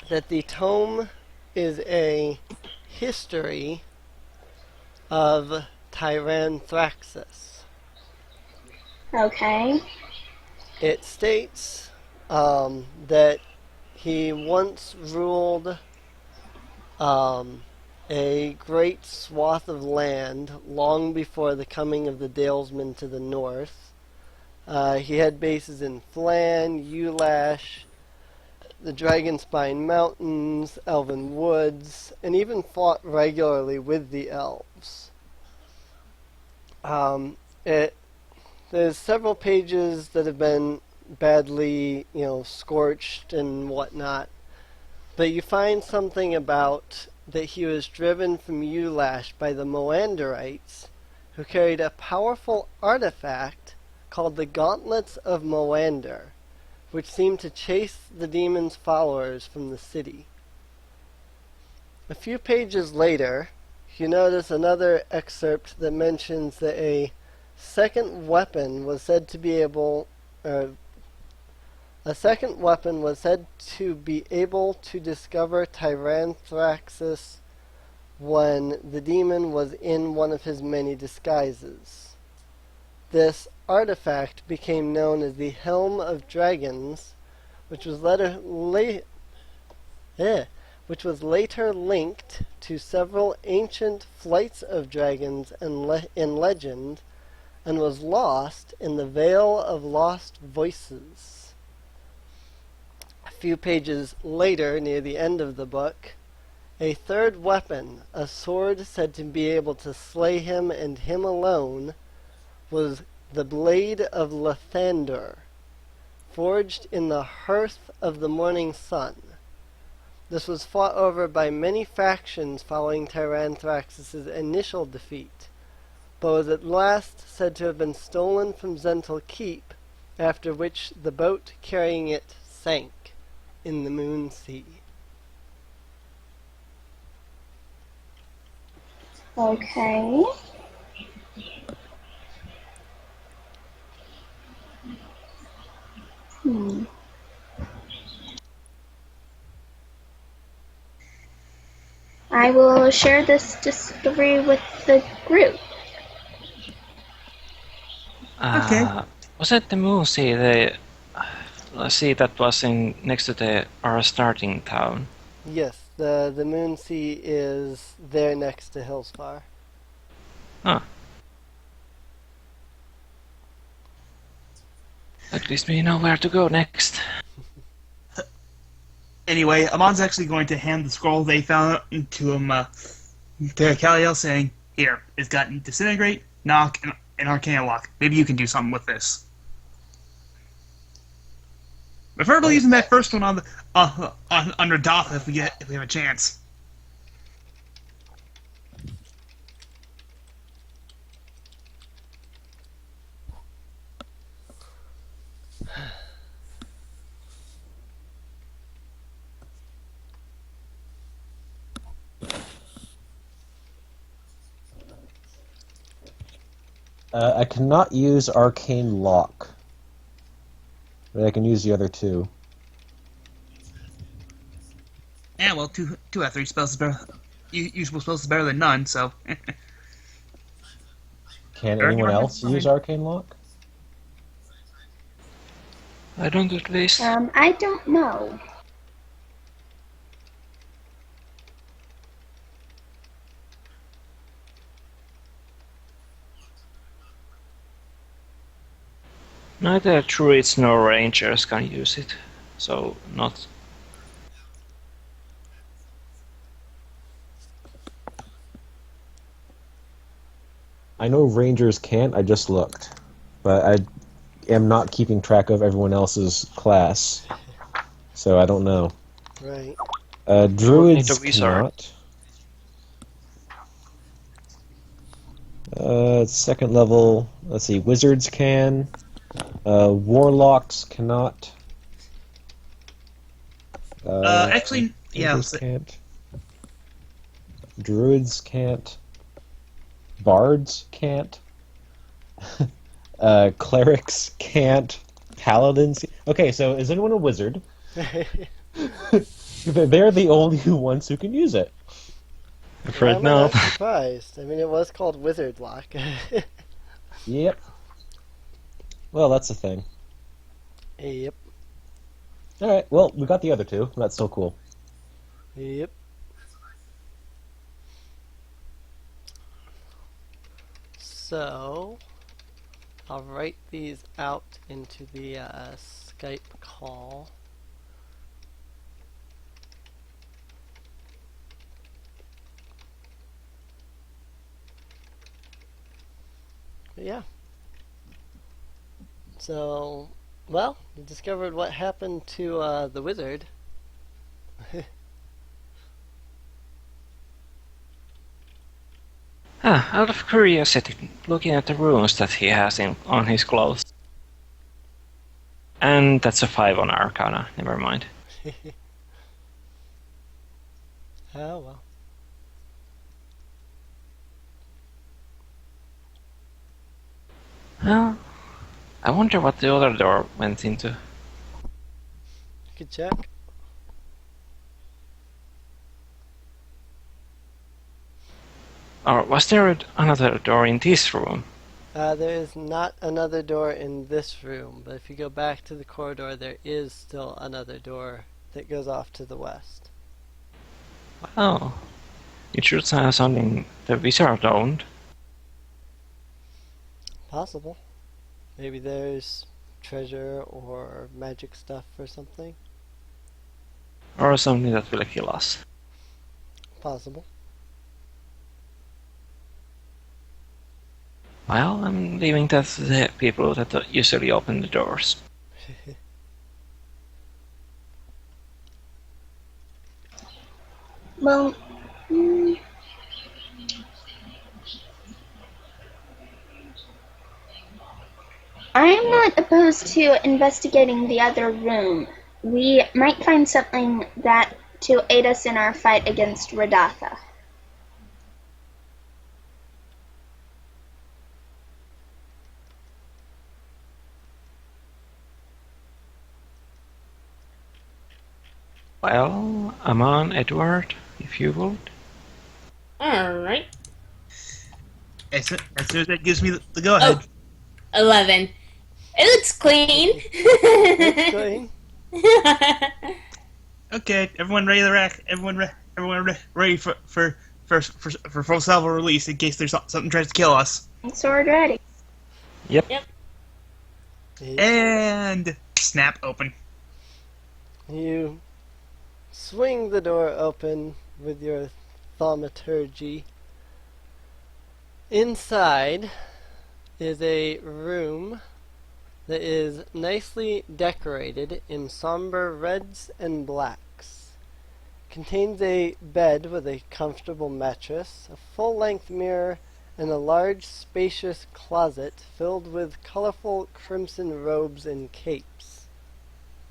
that the tome is a history of Tyranthraxus.
Okay.
It states that he once ruled a great swath of land long before the coming of the Dalesmen to the north. He had bases in Flan, Ulash, the Dragonspine Mountains, Elven Woods, and even fought regularly with the elves. There's several pages that have been badly, scorched and whatnot, but you find something about that he was driven from Ulash by the Moanderites, who carried a powerful artifact called the Gauntlets of Moander, which seemed to chase the demon's followers from the city. A few pages later, you notice another excerpt that mentions that a second weapon was said to be able to discover Tyranthraxus when the demon was in one of his many disguises. This artifact became known as the Helm of Dragons, which was later linked to several ancient flights of dragons in legend, and was lost in the Veil of Lost Voices. A few pages later, near the end of the book, a third weapon, a sword said to be able to slay him and him alone, was the Blade of Lathander, forged in the hearth of the morning sun. This was fought over by many factions following Tyranthraxus' initial defeat, but was at last said to have been stolen from Zental Keep, after which the boat carrying it sank in the Moon Sea.
Okay. I will share this discovery with the group.
Okay.
Was it the moon sea? The sea that was next to our starting town.
Yes, the Moon Sea is there next to Hillsfar.
Ah. At least we know where to go next.
Anyway, Amon's actually going to hand the scroll they found to him, to Kaliel, saying, "Here, it's got Disintegrate, Knock, and Arcana Lock. Maybe you can do something with this." Preferably using that first one on under Dotha if we have a chance.
I cannot use Arcane Lock. But I can use the other two.
Yeah, well, two out of three spells is better. Usable spells is better than none. So.
Can anyone else use Arcane Lock?
I don't at least.
I don't know.
Neither druids nor rangers can use it, so not.
I know Rangers can't, I just looked. But I am not keeping track of everyone else's class. So I don't know.
Right.
Druids
Need a wizard.
cannot. Second level, let's see, wizards can. Warlocks cannot.
Actually, yeah.
Rangers can't. Druids can't. Bards can't. Clerics can't. Paladins. Okay, so is anyone a wizard? They're the only ones who can use it.
Afraid
I'm
not.
not surprised. I mean, it was called Wizard Lock.
Yep. Well, that's the thing.
Yep.
Alright, well, we got the other two. That's so cool.
Yep. So, I'll write these out into the Skype call. But yeah. So, well, we discovered what happened to the wizard.
Out of curiosity, looking at the runes that he has on his clothes. And that's a 5 on Arcana, never mind.
Oh well.
Well, I wonder what the other door went into.
You could check.
Or was there another door in this room?
There is not another door in this room, but if you go back to the corridor, there is still another door that goes off to the west.
Oh, it should have something the wizard owned.
Possible. Maybe there's treasure or magic stuff or something.
Or something that will kill us.
Possible.
Well, I'm leaving that to the people that usually open the doors.
Well, I'm not opposed to investigating the other room. We might find something that to aid us in our fight against Radatha.
Well, Aman, Edward, if you would.
Alright.
As soon as that gives me the go-ahead.
11. It looks clean.
It's clean.
Okay, everyone ready to rack. Everyone ready for full salvo release in case there's something tries to kill us.
Sword ready.
Yep.
And snap open.
You swing the door open with your thaumaturgy. Inside is a room that is nicely decorated in somber reds and blacks. Contains a bed with a comfortable mattress, a full-length mirror, and a large, spacious closet filled with colorful crimson robes and capes.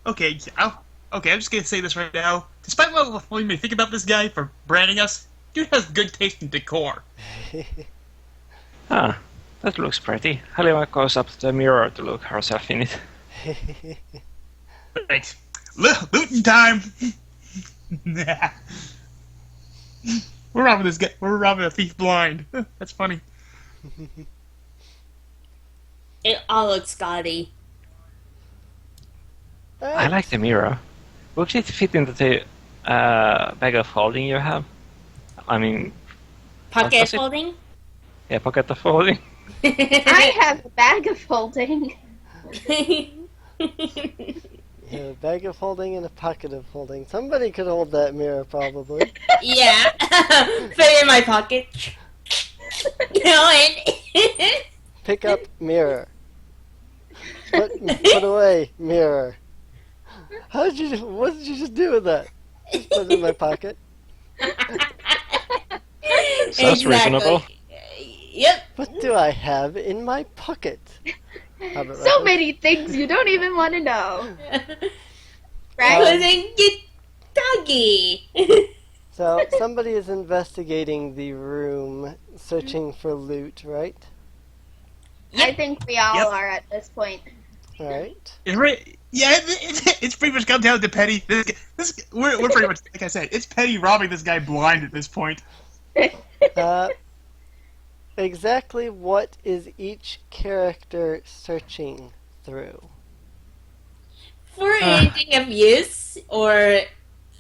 Okay, I'm just gonna say this right now. Despite what we may think about this guy for branding us, dude has good taste in decor.
Ah, that looks pretty. Halima goes up to the mirror to look herself in it.
Right. Looting time! We're robbing this guy. We're robbing a thief blind. That's funny.
It all looks gaudy.
I like the mirror. Would it fit into the bag of holding you have? I mean,
Pocket
does it-
folding?
yeah, pocket of holding.
I have a bag of holding.
Yeah, a bag of holding and a pocket of holding. Somebody could hold that mirror, probably.
Yeah. Put it in my pocket. And
Pick up mirror. Put away mirror. What did you just do with that? Just put it in my pocket.
Sounds reasonable.
Yep.
What do I have in my pocket? How about
So
that?
many things you don't even want to know.
Right?
Um,
Wasn't get doggy.
So somebody is investigating the room, searching for loot, right?
I think we all
Yep.
are at this point.
All right.
It's pretty much come down to Petty. We're pretty much, like I said, it's Petty robbing this guy blind at this point.
Exactly what is each character searching through?
For anything of use or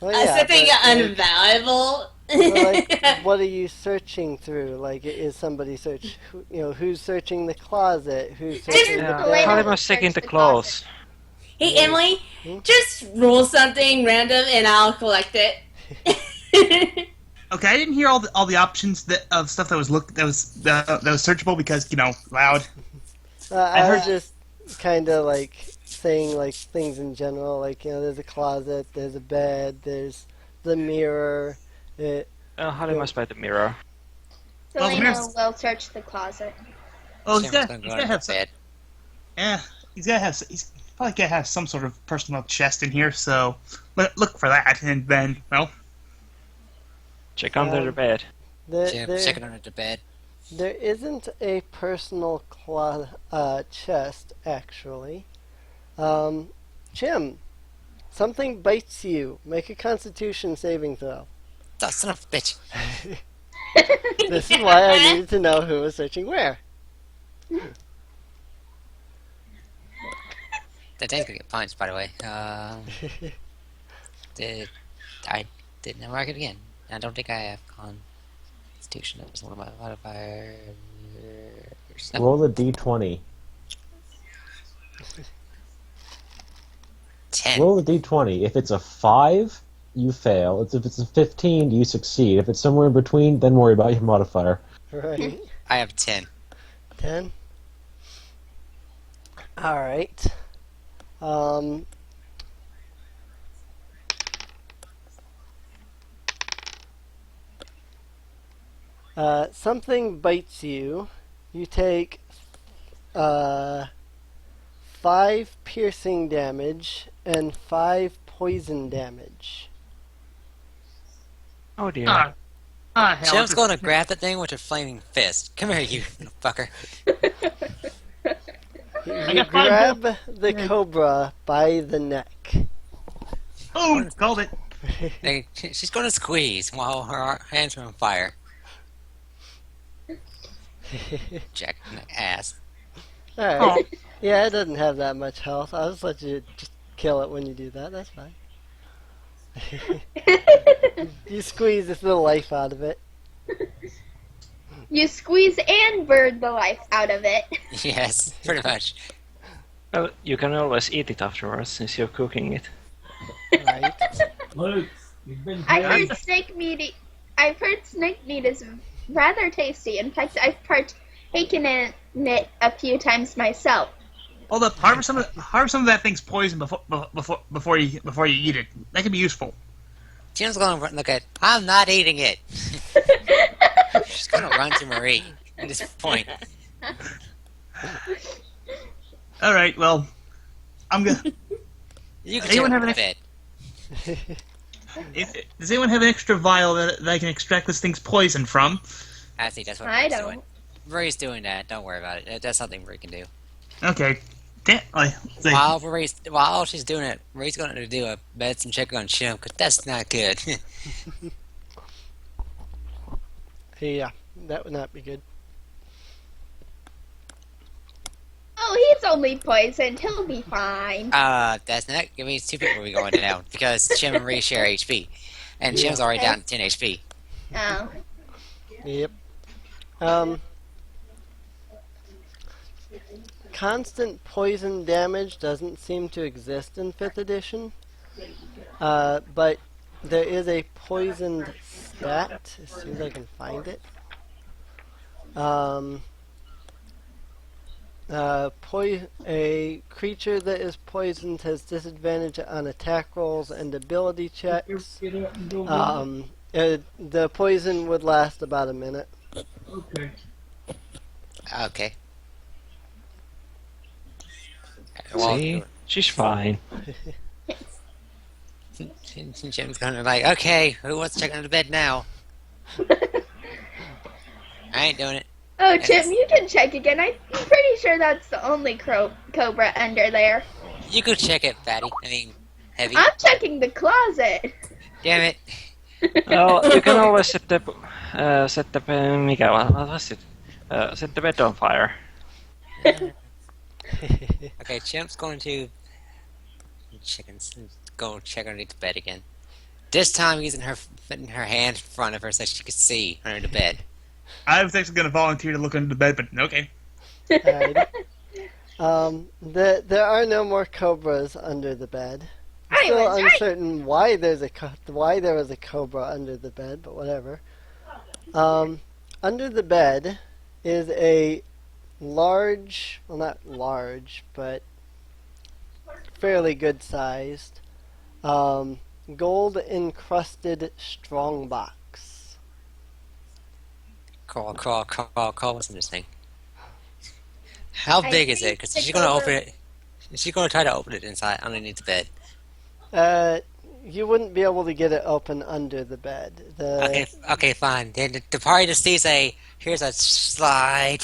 Well, yeah,
something
but,
unvaluable.
what are you searching through? Like, is somebody who's searching the closet? Who's searching
Yeah,
the
Wait,
bed?
Halima's taking the clothes.
Hey Emily,
Hmm?
just roll something random and I'll collect it.
Okay, I didn't hear all the options of stuff that was searchable because loud.
I
I
was
heard-
just kind of like saying like things in general. Like, there's a closet, there's a bed, there's the mirror.
Halima's by the mirror.
Well,
Selena
here's-
will search the closet.
Oh,
Jim's gonna go to
have some,
bed.
yeah, he's probably gonna have some sort of personal chest in here. So look for that, and then
Check under the bed.
Jim's checking under the bed.
There isn't a personal chest, actually. Jim, something bites you. Make a Constitution saving throw.
Oh, son of a bitch.
This is why I needed to know who was searching where.
That Dane's gonna get punched, by the way. I didn't mark it again. I don't think I have Constitution. That was one of my modifiers. No.
Roll a d20.
10.
Roll a d20. If it's a 5, you fail. If it's a 15, you succeed. If it's somewhere in between, then worry about your modifier.
Right.
I have 10.
10. Alright. Something bites you. You take 5 piercing damage and 5 poison damage.
Oh dear.
hell.
Jim's going to grab that thing with her flaming fist. Come here, you fucker.
You
got 5
grab the cobra by the neck.
Boom! Called it.
Hey, she's going to squeeze while her hands are on fire. Jack in the ass.
Alright. Yeah, it doesn't have that much health. I'll just let you just kill it when you do that. That's fine. You squeeze the life out of it.
You squeeze and burn the life out of it.
Yes, pretty much.
Well, you can always eat it afterwards since you're cooking it.
Right.
Luke,
I heard snake meat. I've heard snake meat is rather tasty. In fact, I've partaken in it a few times myself.
Hold up, harvest some of that thing's poison before you eat it. That could be useful.
Jim's going to look at. I'm not eating it. She's going to run to Marie at this point.
All right, well, I'm gonna.
You can
Anyone
take
have
a
an
bit.
Does anyone have an extra vial that I can extract this thing's poison from?
I think that's what
I
Marie's
don't.
doing. Marie's doing that. Don't worry about it. That's something Marie can do.
Okay.
While she's doing it, Marie's going to do a medicine check on Chim, because that's not good.
Yeah, that would not be good.
Oh, he's only poisoned. He'll be fine.
That's not. It means two people will be going down, because Chim and Marie share HP. And Chim's already down to 10 HP.
Oh.
Yep. Constant poison damage doesn't seem to exist in 5th edition. But there is a poisoned stat, as soon as I can find it. A creature that is poisoned has disadvantage on attack rolls and ability checks. The poison would last about a minute.
Okay.
See? She's fine.
Jim's going to be like, okay, who wants to check under the bed now? I ain't doing it.
Oh, Jim, you can check again. I'm pretty sure that's the only cobra under there.
You could check it, Fatty. I mean, Heavy.
I'm checking the closet.
Damn it.
Well, you can always set the set the bed on fire.
Okay, Chimp's going to go check underneath the bed again. This time using her hand in front of her so she could see under the bed.
I was actually going to volunteer to look under the bed, but okay.
Alrighty. There are no more cobras under the bed. I'm still uncertain why there was a cobra under the bed, but whatever. Under the bed is a large, well, not large, but fairly good sized, gold encrusted strongbox.
Call, what's in this thing? How big is it? Because she's going to open it. She's going to try to open it inside, underneath the bed.
You wouldn't be able to get it open under the bed.
Okay, fine. Then the party just sees here's a slide.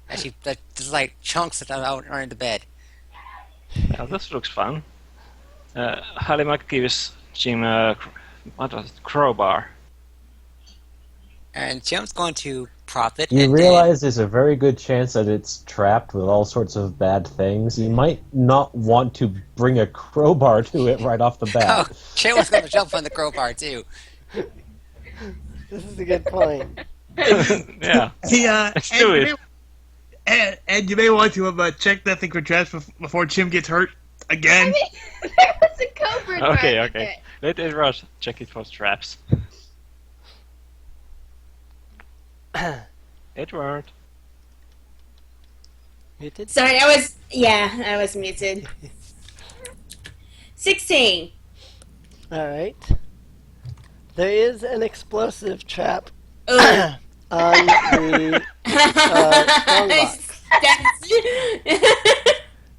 Actually, there's like chunks that are under the bed.
Yeah, this looks fun. Hallie gives Jim a crowbar.
And Jim's going to prop it.
You realize there's a very good chance that it's trapped with all sorts of bad things. You might not want to bring a crowbar to it right off the bat.
Oh, Jim was going to jump on the crowbar too.
This is a good point.
Yeah. Let's do it.
And you may want to check that thing for traps before Chim gets hurt again.
I mean, there was a cobra.
Okay. Let it rush. Check it for traps. Edward.
Muted?
Sorry, I was muted. 16.
Alright. There is an explosive trap
Ooh.
on the strongbox.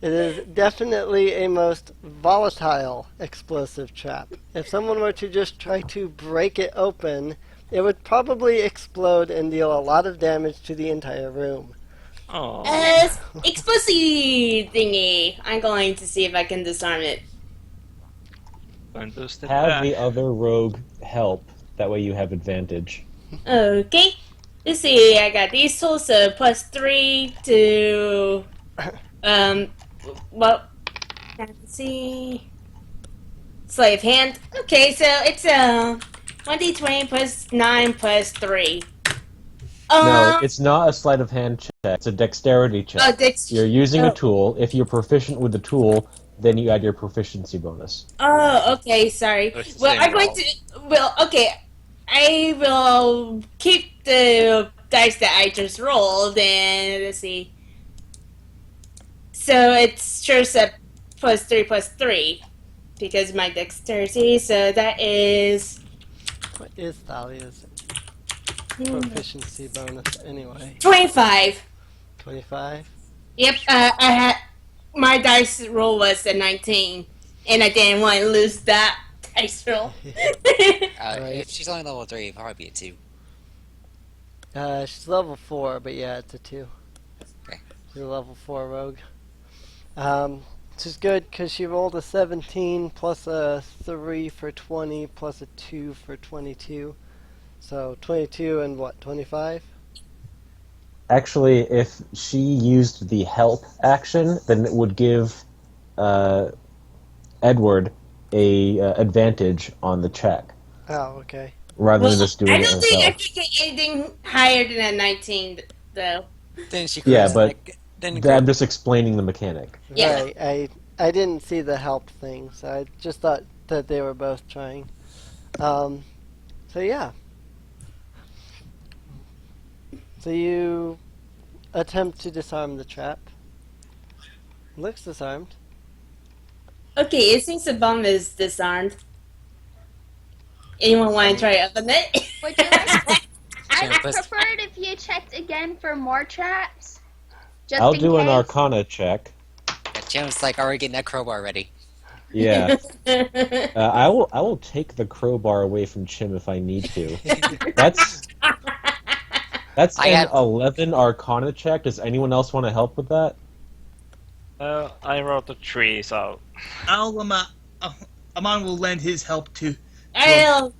It is definitely a most volatile explosive trap. If someone were to just try to break it open, it would probably explode and deal a lot of damage to the entire room.
Oh.
Explosive thingy. I'm going to see if I can disarm it.
Have the other rogue help. That way you have advantage.
Okay. Let's see. I got these tools, so +3 to well, let's see. Slave hand. Okay, so it's 1d20 +9 +3.
No, it's not a sleight of hand check. It's a dexterity check.
Oh, Dex.
You're using a
Oh,
tool. If you're proficient with the tool, then you add your proficiency bonus.
oh, okay. Sorry.
So it's the
Well,
same
I'm going
roll.
to. Well, okay. I will keep the dice that I just rolled, and let's see. So it's shows up +3 +3 because my dexterity. So that is
What is Thalia's proficiency bonus anyway?
25.
25?
Yep. I had my dice roll was a 19, and I didn't want to lose that dice roll.
Right.
If she's only level 3, it'd probably be a 2.
She's level 4, but yeah, it's a 2.
Okay.
She's a level 4 rogue. Which is good because she rolled a 17 plus a 3 for 20 plus a 2 for 22. So 22 and what, 25?
Actually, if she used the help action, then it would give Edward a advantage on the check
Oh, okay.
rather
Well,
than just
I
doing it
don't think I
himself.
could get anything higher than a 19, though.
Then she
Yeah,
grows.
but
Then
I'm just explaining the mechanic.
Yeah.
Right. I didn't see the help thing, so I just thought that they were both trying. So yeah. So you attempt to disarm the trap. Looks disarmed.
Okay, it seems the bomb is disarmed. Anyone want to try open it?
Would you like? I
Sure,
would
but-
prefer it if you checked again for more traps. Just
I'll
in
do an
case.
Arcana check.
Jim's like already getting that crowbar ready.
Yeah, I will take the crowbar away from Chim if I need to. That's
I
an
have-
11 Arcana check. Does anyone else want to help with that?
I rolled a 3, so
Amon will lend his help to
I'll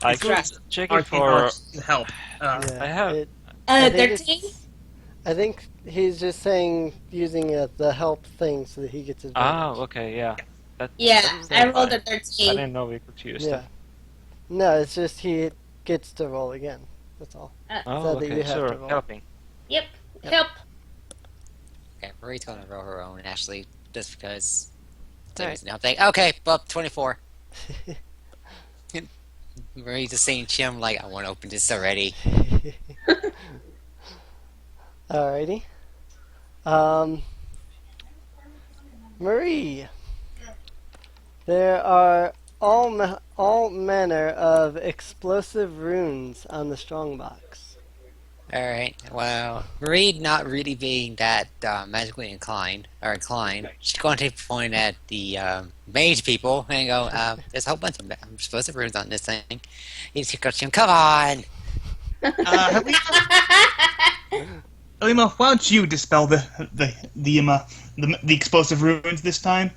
I
It's
could
like
check it
arcane
for.
arts to help.
Yeah,
I have-
I think
13.
I think he's just saying using the help thing so that he gets advantage.
Ah, okay, yeah.
Yeah,
that's
I rolled
fine.
a
I
13.
didn't know we could use
Yeah.
that.
No, it's just he gets to roll again. That's all.
Oh,
So that you
okay,
have
sure,
to roll.
helping.
Yep. Help.
Okay, Marie's gonna roll her own, Ashley, just because.
Alright.
I'm thinking, okay, well, 24. Marie's just saying, Chim, like, I want to open this already.
Alrighty. Marie, there are all manner of explosive runes on the strongbox.
Alright, well, Marie not really being that magically inclined, she's going to point at the mage people and go, there's a whole bunch of explosive runes on this thing. You just go, Chim, come on!
Halima, why don't you dispel the explosive runes this time?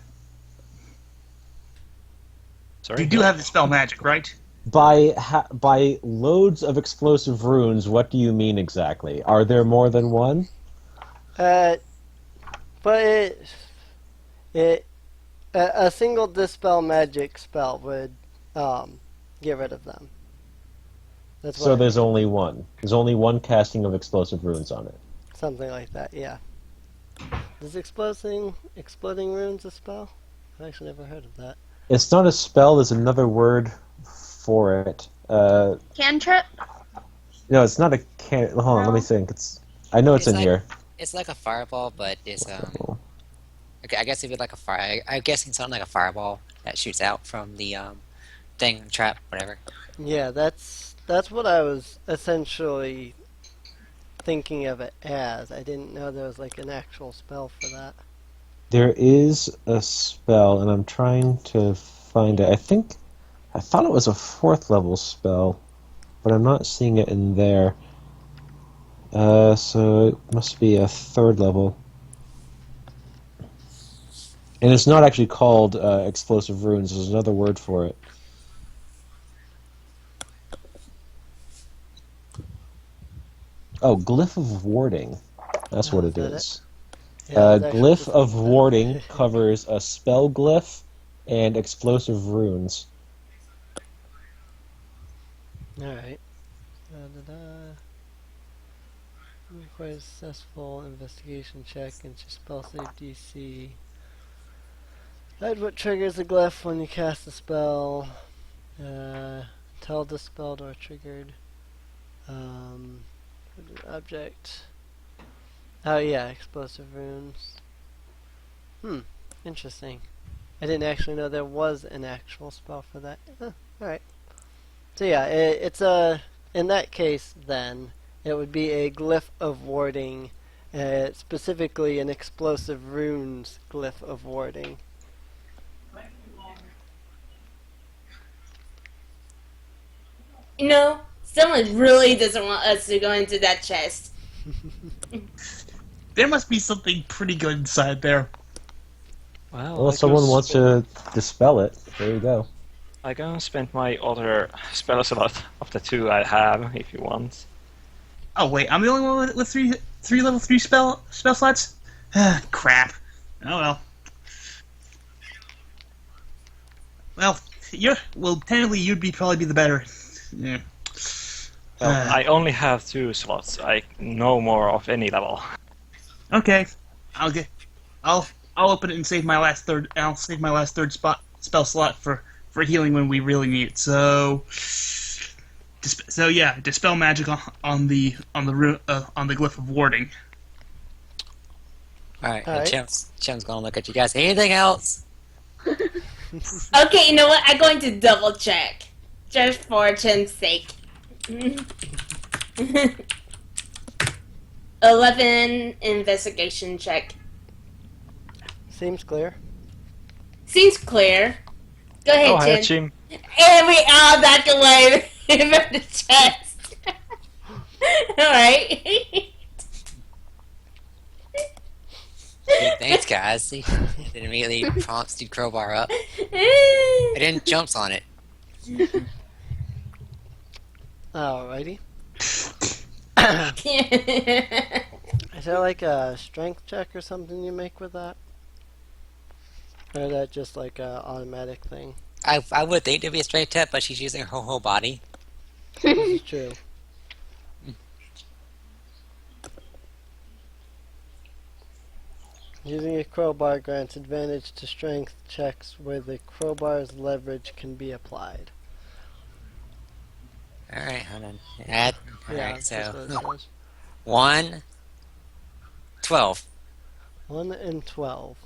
Sorry?
You do have the spell magic, right?
By loads of explosive runes, what do you mean exactly? Are there more than one?
But a single dispel magic spell would get rid of them. That's
So
what
there's only one. There's only one casting of explosive runes on it.
something like that. Yeah. Is exploding runes a spell? I've actually never heard of that.
It's not a spell. There's another word for it.
Cantrip?
No, it's not a can. Hold on, let me think. I know it's in
like,
here.
It's like a fireball, but it's, okay, I guess it'd be like a fire. I'm guessing something like a fireball that shoots out from the, thing, trap, whatever.
Yeah, that's what I was essentially thinking of it as. I didn't know there was like an actual spell for that.
There is a spell, and I'm trying to find it. I thought it was a 4th level spell, but I'm not seeing it in there. So it must be a 3rd level. And it's not actually called explosive runes. There's another word for it. Oh, glyph of warding. That's what
Oh,
it
is that
is.
Yeah, it was actually
Glyph
just
of
like that.
warding covers a spell glyph and explosive runes.
Alright. Da-da-da. requires a successful investigation check into spell save DC. Hide what triggers the glyph when you cast a spell. Until dispelled or triggered. Object. Oh yeah, explosive runes. Interesting. I didn't actually know there was an actual spell for that. Alright. So yeah, it's a... In that case, then, it would be a glyph of warding, specifically an explosive runes glyph of warding.
You know, someone really doesn't want us to go into that chest.
There must be something pretty good inside there.
Well,
Well,
I
if someone
could
wants to dispel it, there you go.
I can spend my other spell slot of the 2 I have if you want.
Oh wait, I'm the only one with three level 3 spell slots? Crap. Oh well. Technically you'd probably be the better. Yeah.
Well, I only have 2 slots. I no more of any level.
Okay. I'll open it and save my last third. I'll save my last third spell slot for healing when we really need it. So yeah, dispel magic on the glyph of warding.
Alright,
Alright.
Chim's gonna look at you guys. Anything else?
Okay, you know what? I'm going to double check. Just for Chim's sake. 11 investigation check.
Seems clear.
Seems clear. Go ahead,
Oh, hi,
Chim.
Jim.
And we all back away from the chest. Alright.
Hey, thanks, guys. See, it immediately prompts to crowbar up. It then jumps on it.
Alrighty. Is there like a strength check or something you make with that? Or is that just like a automatic thing?
I would think it'd be a straight tip, but she's using her whole body.
This is true. Using a crowbar grants advantage to strength checks where the crowbar's leverage can be applied.
Alright, hold on.
Yeah,
Alright,
that's just what it
so
says.
1, 12.
1 and 12.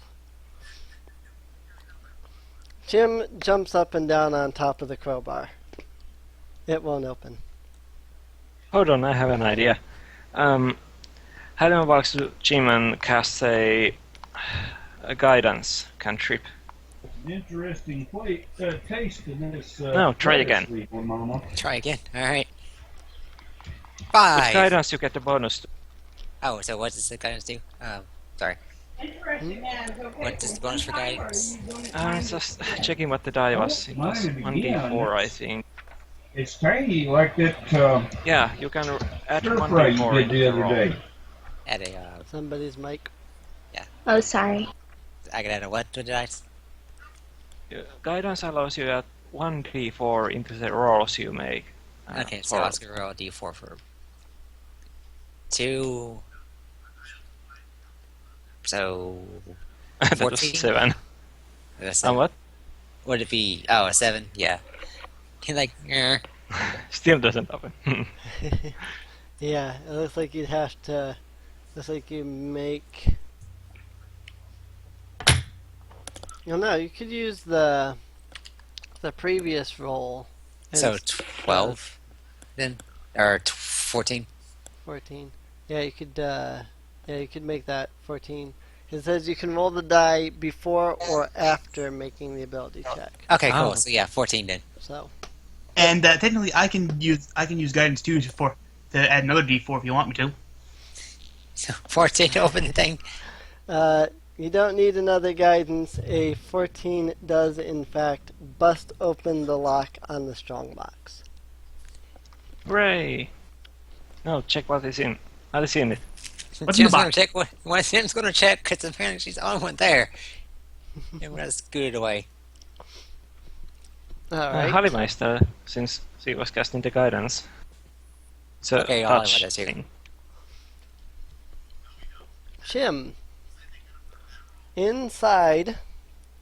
Jim jumps up and down on top of the crowbar. It won't open.
Hold on, I have an idea. Helena walks to Jim and casts a guidance cantrip.
Interesting taste in this.
No, try again.
sweet one, Mama.
Try again. Alright.
With
5.
guidance, you get the bonus.
Oh, so what does the guidance do? Sorry. What does the bonus for guidance?
Just checking what the die was. It was 1d4, I think.
It's tangy like that
Yeah, you can add
stir fry you
1d4
did
into
the
the
other
roll.
day.
Add a,
Somebody's mic.
Oh, sorry.
I can add a what to the dice?
Guidance allows you to add 1d4 into the rolls you make.
Okay, so
for-
I was gonna roll a d4 for 2. So
that was
14?
7.
That's
And what?
Would it be? Oh, a 7. Yeah. Like,
Still doesn't open.
Yeah, it looks like you'd have to. Looks like you make. You know, you could use the previous roll. And
so
it's
12 then, or 14.
14. Yeah, you could. Yeah, you could make that 14. It says you can roll the die before or after making the ability check.
Okay, cool.
Oh.
So yeah, 14 then.
So.
And technically, I can use guidance too to add another d4 if you want me to.
So 14 to open the thing.
You don't need another guidance. A 14 does, in fact, bust open the lock on the strongbox.
Hooray! No, check what is in. What is in it?
What's in the
Jim's gonna
box?
check what Jim's gonna check because apparently she's the only one there. And we're gonna scoot it away.
Alright.
Halimeister, since she was casting the guidance. So,
Okay, I'll
touch
let us hear.
thing.
Chim, inside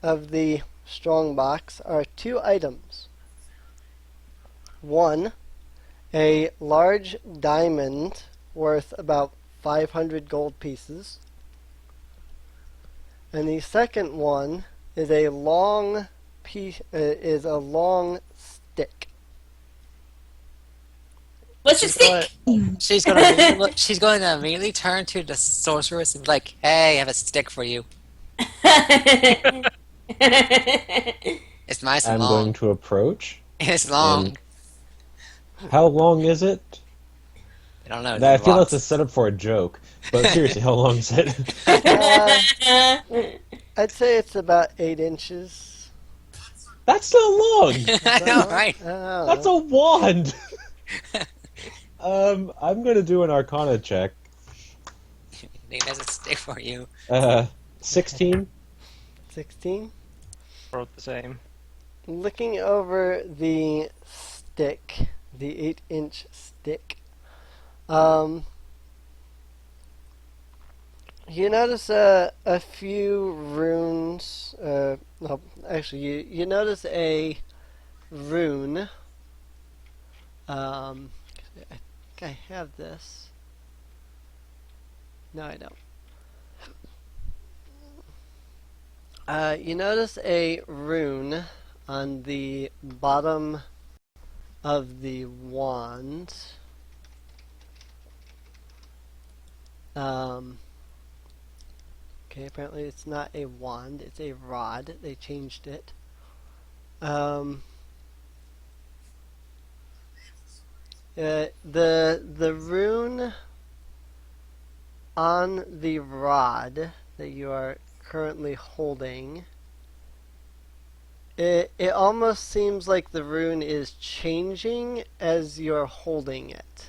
of the strong box are two items. One, a large diamond worth about 500 gold pieces. And the second one is a long stick.
What's your
Go ahead.
stick?
She's going to immediately turn to the sorceress and be like, "Hey, I have a stick for you. It's nice and
I'm
long.
going to approach.
It's long.
And how long is it?
I don't know.
I feel that's a setup for a joke, but seriously, how long is it?
I'd say it's about 8 inches.
That's not long.
I know, right?
That's a wand. I'm gonna do an Arcana check.
I think that's a stick for you.
16.
16.
Wrote the same.
Looking over the stick, the 8-inch stick, you notice a few runes. No, actually, you notice a rune. I think I have this. No, I don't. You notice a rune on the bottom of the wand. Okay, apparently it's not a wand, it's a rod. They changed it. The rune on the rod that you are currently holding, it almost seems like the rune is changing as you're holding it.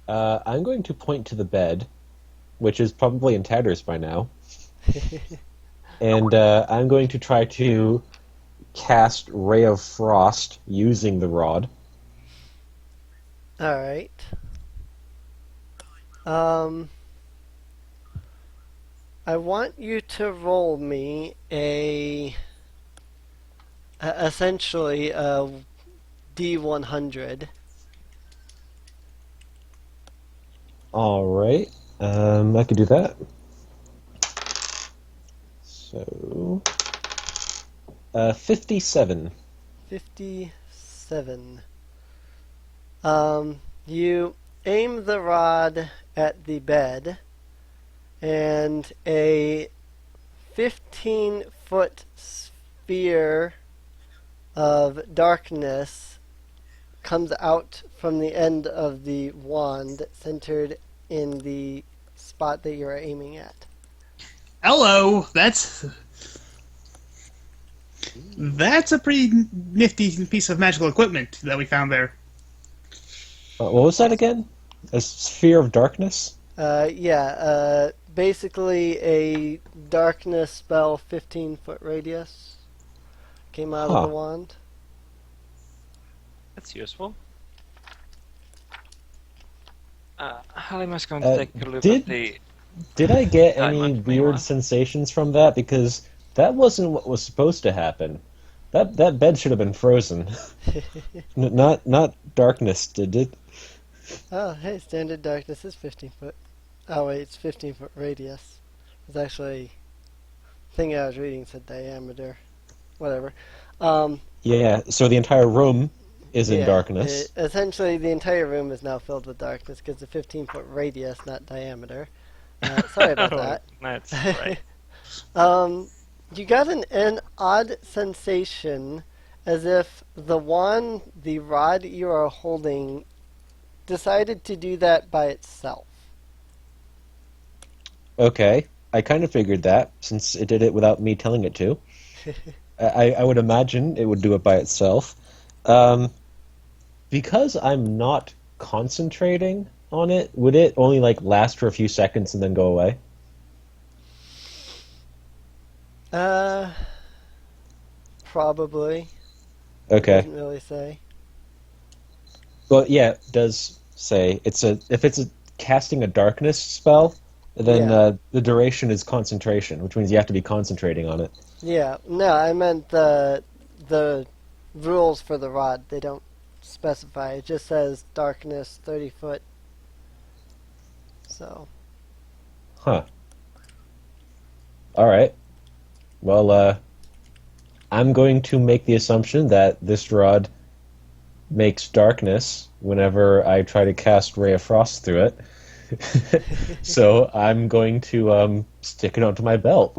I'm going to point to the bed, which is probably in tatters by now, and I'm going to try to cast Ray of Frost using the rod.
Alright. I want you to roll me essentially a D100.
Alright, I could do that. So, 57.
57. You aim the rod at the bed, and a 15-foot sphere of darkness comes out from the end of the wand, centered in the spot that you're aiming at.
Hello, that's a pretty nifty piece of magical equipment that we found there.
What was that again? A sphere of darkness?
Basically a darkness spell, 15-foot radius, came out of the wand.
That's useful. Halima's going to take a look at the...
Did I get any
Diamond,
weird
meanwhile.
sensations from that? Because that wasn't what was supposed to happen. That bed should have been frozen. Not darkness, did it?
Oh, hey, standard darkness is 15 foot. Oh wait, it's 15-foot radius. It's actually, the thing I was reading said diameter. Whatever.
Yeah, so the entire room is in
Yeah,
darkness.
Essentially, the entire room is now filled with darkness because it's a 15-foot radius, not diameter. Sorry about that.
That's right.
You got an odd sensation, as if the rod you are holding, decided to do that by itself.
Okay, I kind of figured that, since it did it without me telling it to. I would imagine it would do it by itself. Because I'm not concentrating on it, would it only last for a few seconds and then go away?
Probably.
Okay.
Doesn't really say.
Well, yeah, it does say if it's a casting a darkness spell, then
Yeah.
the duration is concentration, which means you have to be concentrating on it.
Yeah. No, I meant the rules for the rod. They don't specify. It just says darkness 30 foot. So.
Huh. All right. Well, I'm going to make the assumption that this rod makes darkness whenever I try to cast Ray of Frost through it. So I'm going to stick it onto my belt.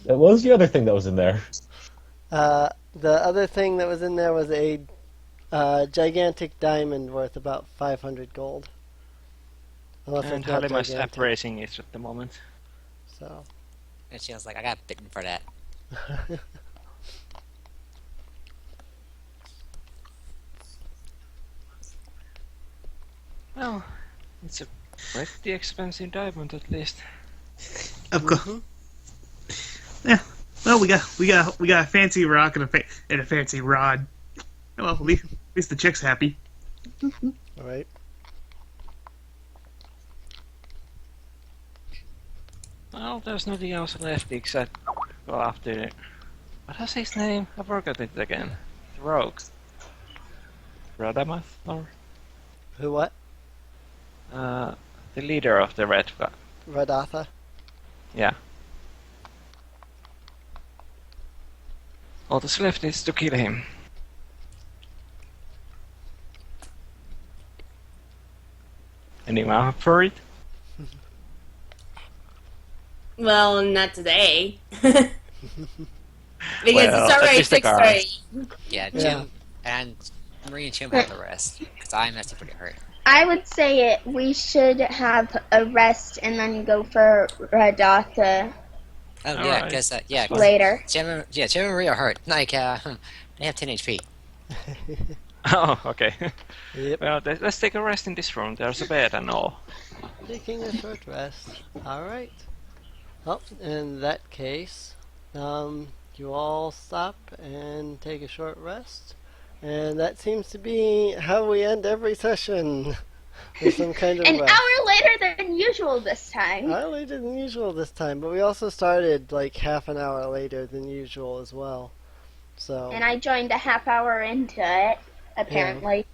What was the other thing that was in there?
The other thing that was in there was a gigantic diamond worth about 500 gold. Unless
And
it's not
Halima's
gigantic.
appraising it at the moment.
So.
And she was like, I got bitten for that.
Well, it's a pretty expensive diamond at least.
Of course. Yeah. Well, we got a fancy rock and a fancy rod. Well, at least the chick's happy.
All right.
Well, there's nothing else left except go after. What was his name? I forgot it again. The rogue. Radamath? Or
Who what?
the leader of the Red Guard.
Radatha?
Yeah. All that's left is to kill him. Anyone up for it?
Well, not today. Because
Well,
it's
at
already
least the guard.
6:30.
Yeah,
Yeah.
Jim and Marie and Jim have the rest. Because I'm actually pretty hurt.
I would say we should have a rest and then go for Radatha
Oh, yeah,
Alright.
because, yeah, 'cause
later.
Jim and Marie are hurt. Like, they have 10 HP.
Oh, okay.
Yep.
Well, let's take a rest in this room. There's a bed and all.
Taking a short rest. All right. Well, in that case, you all stop and take a short rest, and that seems to be how we end every session. With some kind of
An
rest.
hour later than usual this time.
I later than usual this time, but we also started like half an hour later than usual as well. So
And I joined a half hour into it, apparently.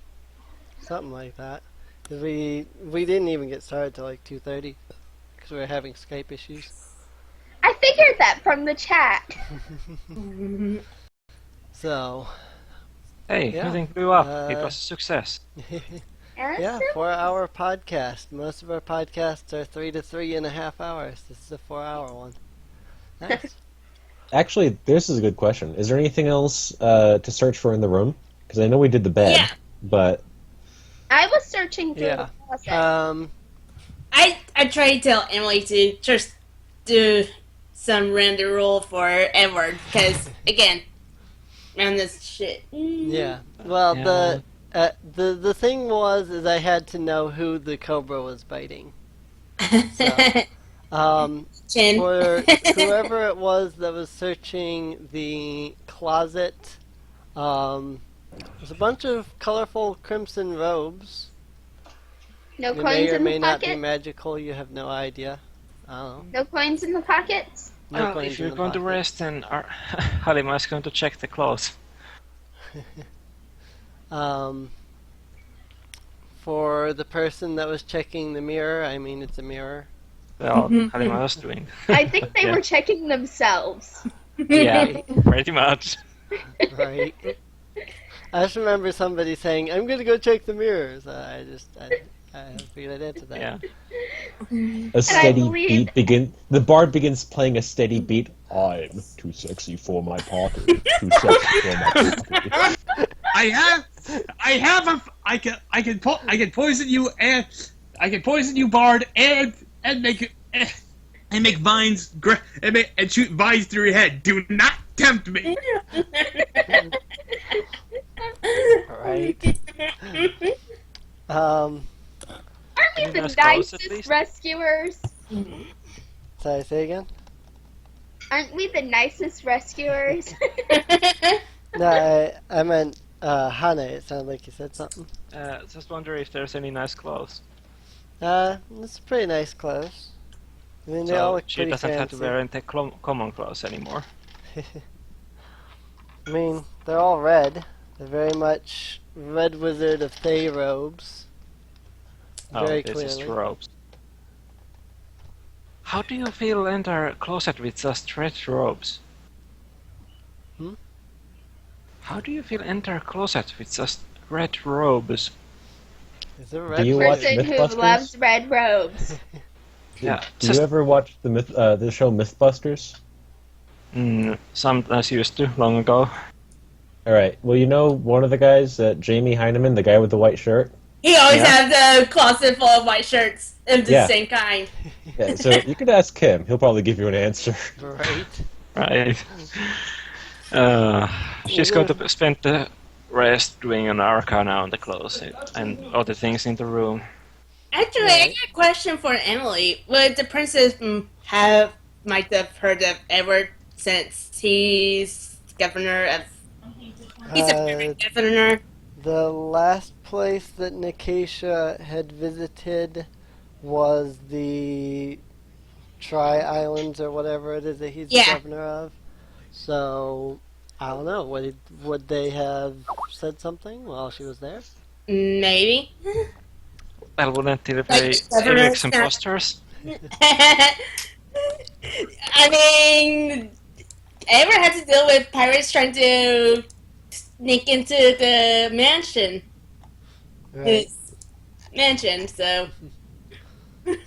something like that. 'Cause we didn't even get started till like 2:30 because we were having Skype issues.
I figured that from the chat.
So
Hey,
Yeah.
nothing blew up. It was a success.
yeah, 4-hour podcast. Most of our podcasts are 3 to 3.5 hours. This is a 4-hour one. Nice.
Actually, this is a good question. Is there anything else to search for in the room? Because I know we did the bed,
Yeah.
but
I was searching through
Yeah.
the closet.
I tried to tell Emily to just do some random roll for Edward because again, man, this shit.
Yeah. Well,
Yeah.
the thing was is I had to know who the cobra was biting. So,
Chin.
for whoever it was that was searching the closet, there's a bunch of colorful crimson robes.
No
They may
coins
or
in
may
the
not be
pocket?
magical. You have no idea. I don't know.
No coins in the pockets?
No
Well,
coins
if
in
you're
the
going to
pocket.
rest, then Halima is going to check the clothes.
For the person that was checking the mirror, I mean it's a mirror.
Well, Halima was doing.
I think they
Yeah.
were checking themselves.
Yeah, pretty much.
Right. I just remember somebody saying, "I'm gonna go check the mirrors." I figured I'd answer that.
Yeah.
a steady
believe-
beat begin. The bard begins playing a steady beat. I'm too sexy for my pocket. Too sexy for my pocket.
I can poison you and I can poison you, Bard, and make and make vines and shoot vines through your head. Do not tempt me.
Alright.
Aren't we
Maybe
the
that's close, at
nicest
least.
rescuers?
Sorry, say again?
Aren't we the nicest rescuers?
No, I meant Hane. It sounded like you said something.
Just wonder if there's any nice clothes.
It's pretty nice clothes. I mean, they all
So
look
she
pretty
doesn't have to
fancy.
wear any common clothes anymore.
I mean, they're all red. They're very much Red Wizard of Thay robes. Very
this
clearly.
is robes. How do you feel enter closet with just red robes?
Hmm?
How do you feel enter closet with just red robes?
Is it
Do
red
you watch
Person who
Mythbusters?
loves red robes.
Yeah,
Do
just
you ever watch the show Mythbusters?
sometimes used to long ago.
All right. Well, you know one of the guys, Jamie Heineman, the guy with the white shirt.
He always
Yeah.
has a closet full of white shirts of the
Yeah.
same kind.
Yeah. So you could ask him. He'll probably give you an answer.
Right.
Right. She's going to spend the rest doing an arcana on the closet and other things in the room.
Actually, I
Right.
got a question for Emily. Would the princess might have heard of Edward since he's governor of? He's a pirate governor.
The last place that Nikasha had visited was the Tri Islands or whatever it is that he's the
Yeah.
governor of. So, I don't know. Would they have said something while she was there?
Maybe.
Well, wouldn't it
Like
be
governor
Eric's
snap.
imposters?
I mean, ever had to deal with pirates trying to sneak into the mansion?
Right.
His mansion, so.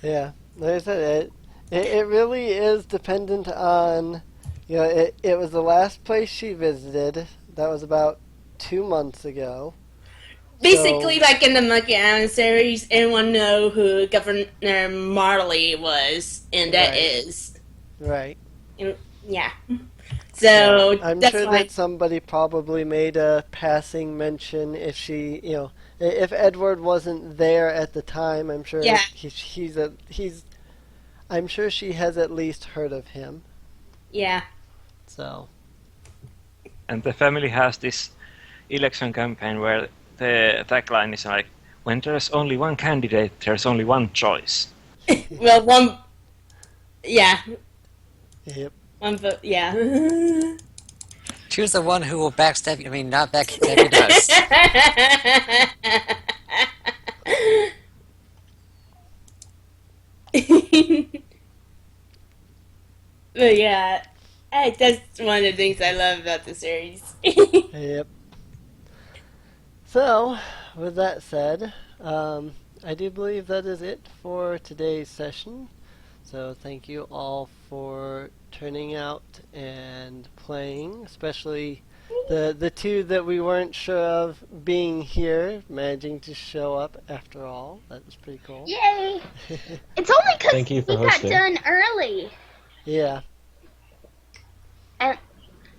Yeah. Like I said, it really is dependent on, it was the last place she visited. That was about 2 months ago.
Basically, like in the Monkey Island series, anyone know who Governor Marley was, and that
Right.
is,
Right.
yeah. So
I'm
that's
sure
why.
that somebody probably made a passing mention if if Edward wasn't there at the time. I'm sure
Yeah.
I'm sure she has at least heard of him.
Yeah.
So
And the family has this election campaign where the tagline is like, when there's only one candidate, there's only one choice.
Well, one. Yeah.
yep.
One vote. Yeah.
Choose the one who will backstab you. I mean, not backstab you, does.
But yeah, that's one of the things I love about the series.
Yep. So, with that said, I do believe that is it for today's session. So thank you all for turning out and playing, especially the two that we weren't sure of being here, managing to show up after all. That was pretty cool.
Yay! It's only because
Thank you for
we got
hosting.
done early.
Yeah.
And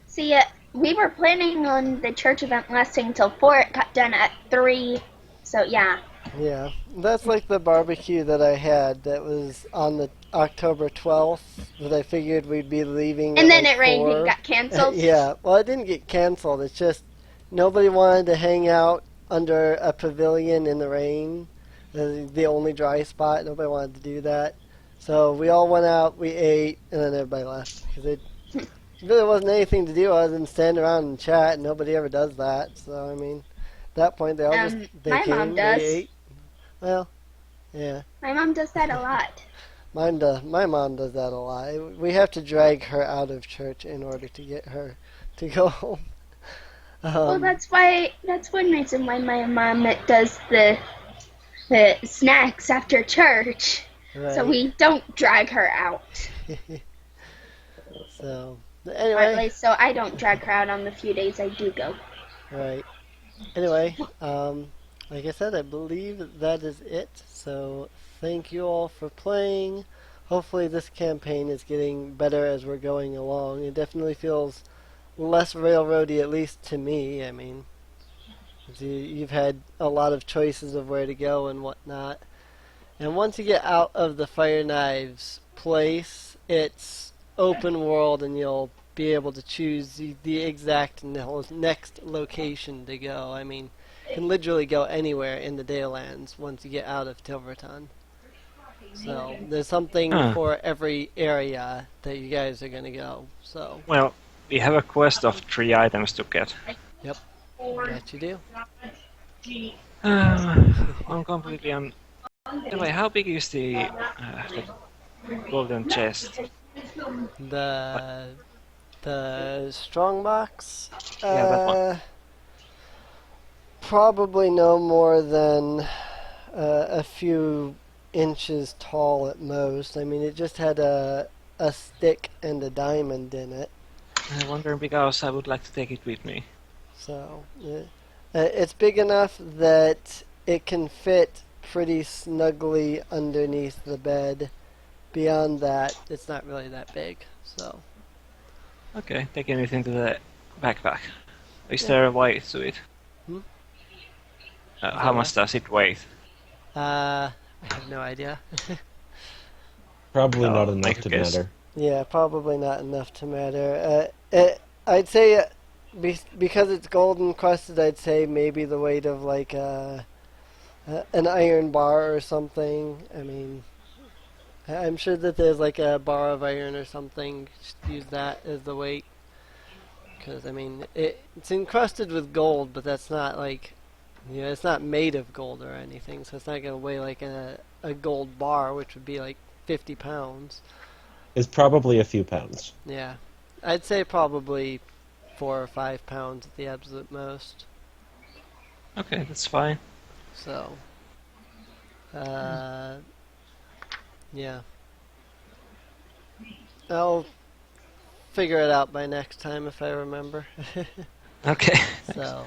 see, we were planning on the church event lasting until 4. It got done at 3. So yeah.
Yeah, that's like the barbecue that I had that was on the October 12th that I figured we'd be leaving
And
at
then
like
it rained
4.
and got canceled.
Yeah, well, it didn't get canceled. It's just nobody wanted to hang out under a pavilion in the rain. The only dry spot. Nobody wanted to do that. So we all went out, we ate, and then everybody left. Because it really wasn't anything to do other than stand around and chat, and nobody ever does that. So, I mean, at that point, they all they
my
came,
mom
they
does.
ate. Well, yeah.
My mom does that a lot.
My mom does that a lot. We have to drag her out of church in order to get her to go home.
Well, that's one reason why my mom does the snacks after church,
right.
so we don't drag her out.
So
Or at
anyway,
least so I don't drag her out on the few days I do go.
right. Anyway, like I said, I believe that is it. So thank you all for playing. Hopefully this campaign is getting better as we're going along. It definitely feels less railroady, at least to me. I mean, you've had a lot of choices of where to go and whatnot. And once you get out of the Fire Knives place, it's open world and you'll be able to choose the exact next location to go. I mean, you can literally go anywhere in the Dalelands once you get out of Tilverton. So there's something
Ah.
for every area that you guys are going to go. So,
Well, we have a quest of 3 items to get.
yep, that you do.
I'm completely on. Anyway, how big is the golden chest?
The strongbox.
Yeah, that one.
Probably no more than a few inches tall at most. I mean, it just had a stick and a diamond in it.
I wonder because I would like to take it with me.
So it's big enough that it can fit pretty snugly underneath the bed. Beyond that, it's not really that big. So
Okay, taking it into the backpack. Is
Yeah.
there a weight to it?
Hmm?
How much does it weigh?
I have no idea.
Probably not
Oh,
enough
make a
to
guess.
matter.
Yeah, probably not enough to matter. I'd say because it's golden encrusted, I'd say maybe the weight of like an iron bar or something. I mean, I'm sure that there's like a bar of iron or something. Just use that as the weight. Because, I mean, it's encrusted with gold, but that's not like, it's not made of gold or anything. So it's not going to weigh like a gold bar, which would be like 50 pounds.
It's probably a few pounds.
Yeah. I'd say probably 4 or 5 pounds at the absolute most.
Okay, that's fine.
So, yeah. I'll figure it out by next time if I remember.
Okay.
So,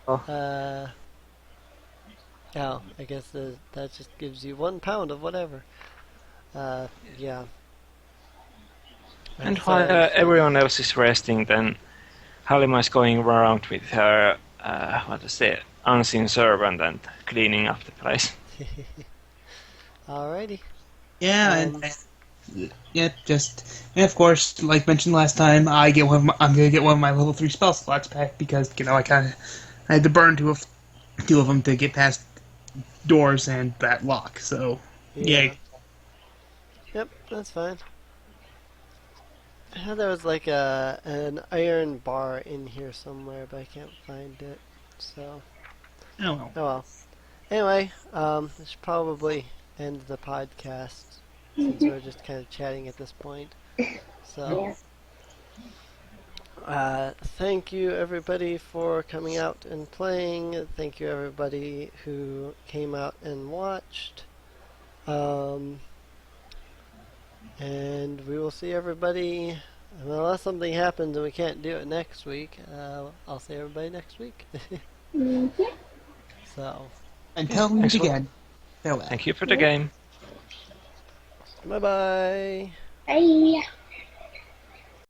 Oh.
oh, I guess that just gives you 1 pound of whatever. Yeah.
And
That's,
while everyone else is resting, then Halima is going around with her, unseen servant and cleaning up the place.
Alrighty.
Yeah, and of course, like mentioned last time, I'm gonna get one of my level 3 spell slots back because I had to burn two of them to get past doors and that lock. So yay.
Yep, that's fine. I had there was like an iron bar in here somewhere, but I can't find it. So,
Oh well.
oh well. Anyway, I should probably end the podcast since we're just kind of chatting at this point. So, thank you everybody for coming out and playing. Thank you everybody who came out and watched. And we will see everybody, unless something happens and we can't do it next week, I'll see everybody next week. So,
Until we meet again. Farewell.
Thank you for the game.
bye-bye.
Bye.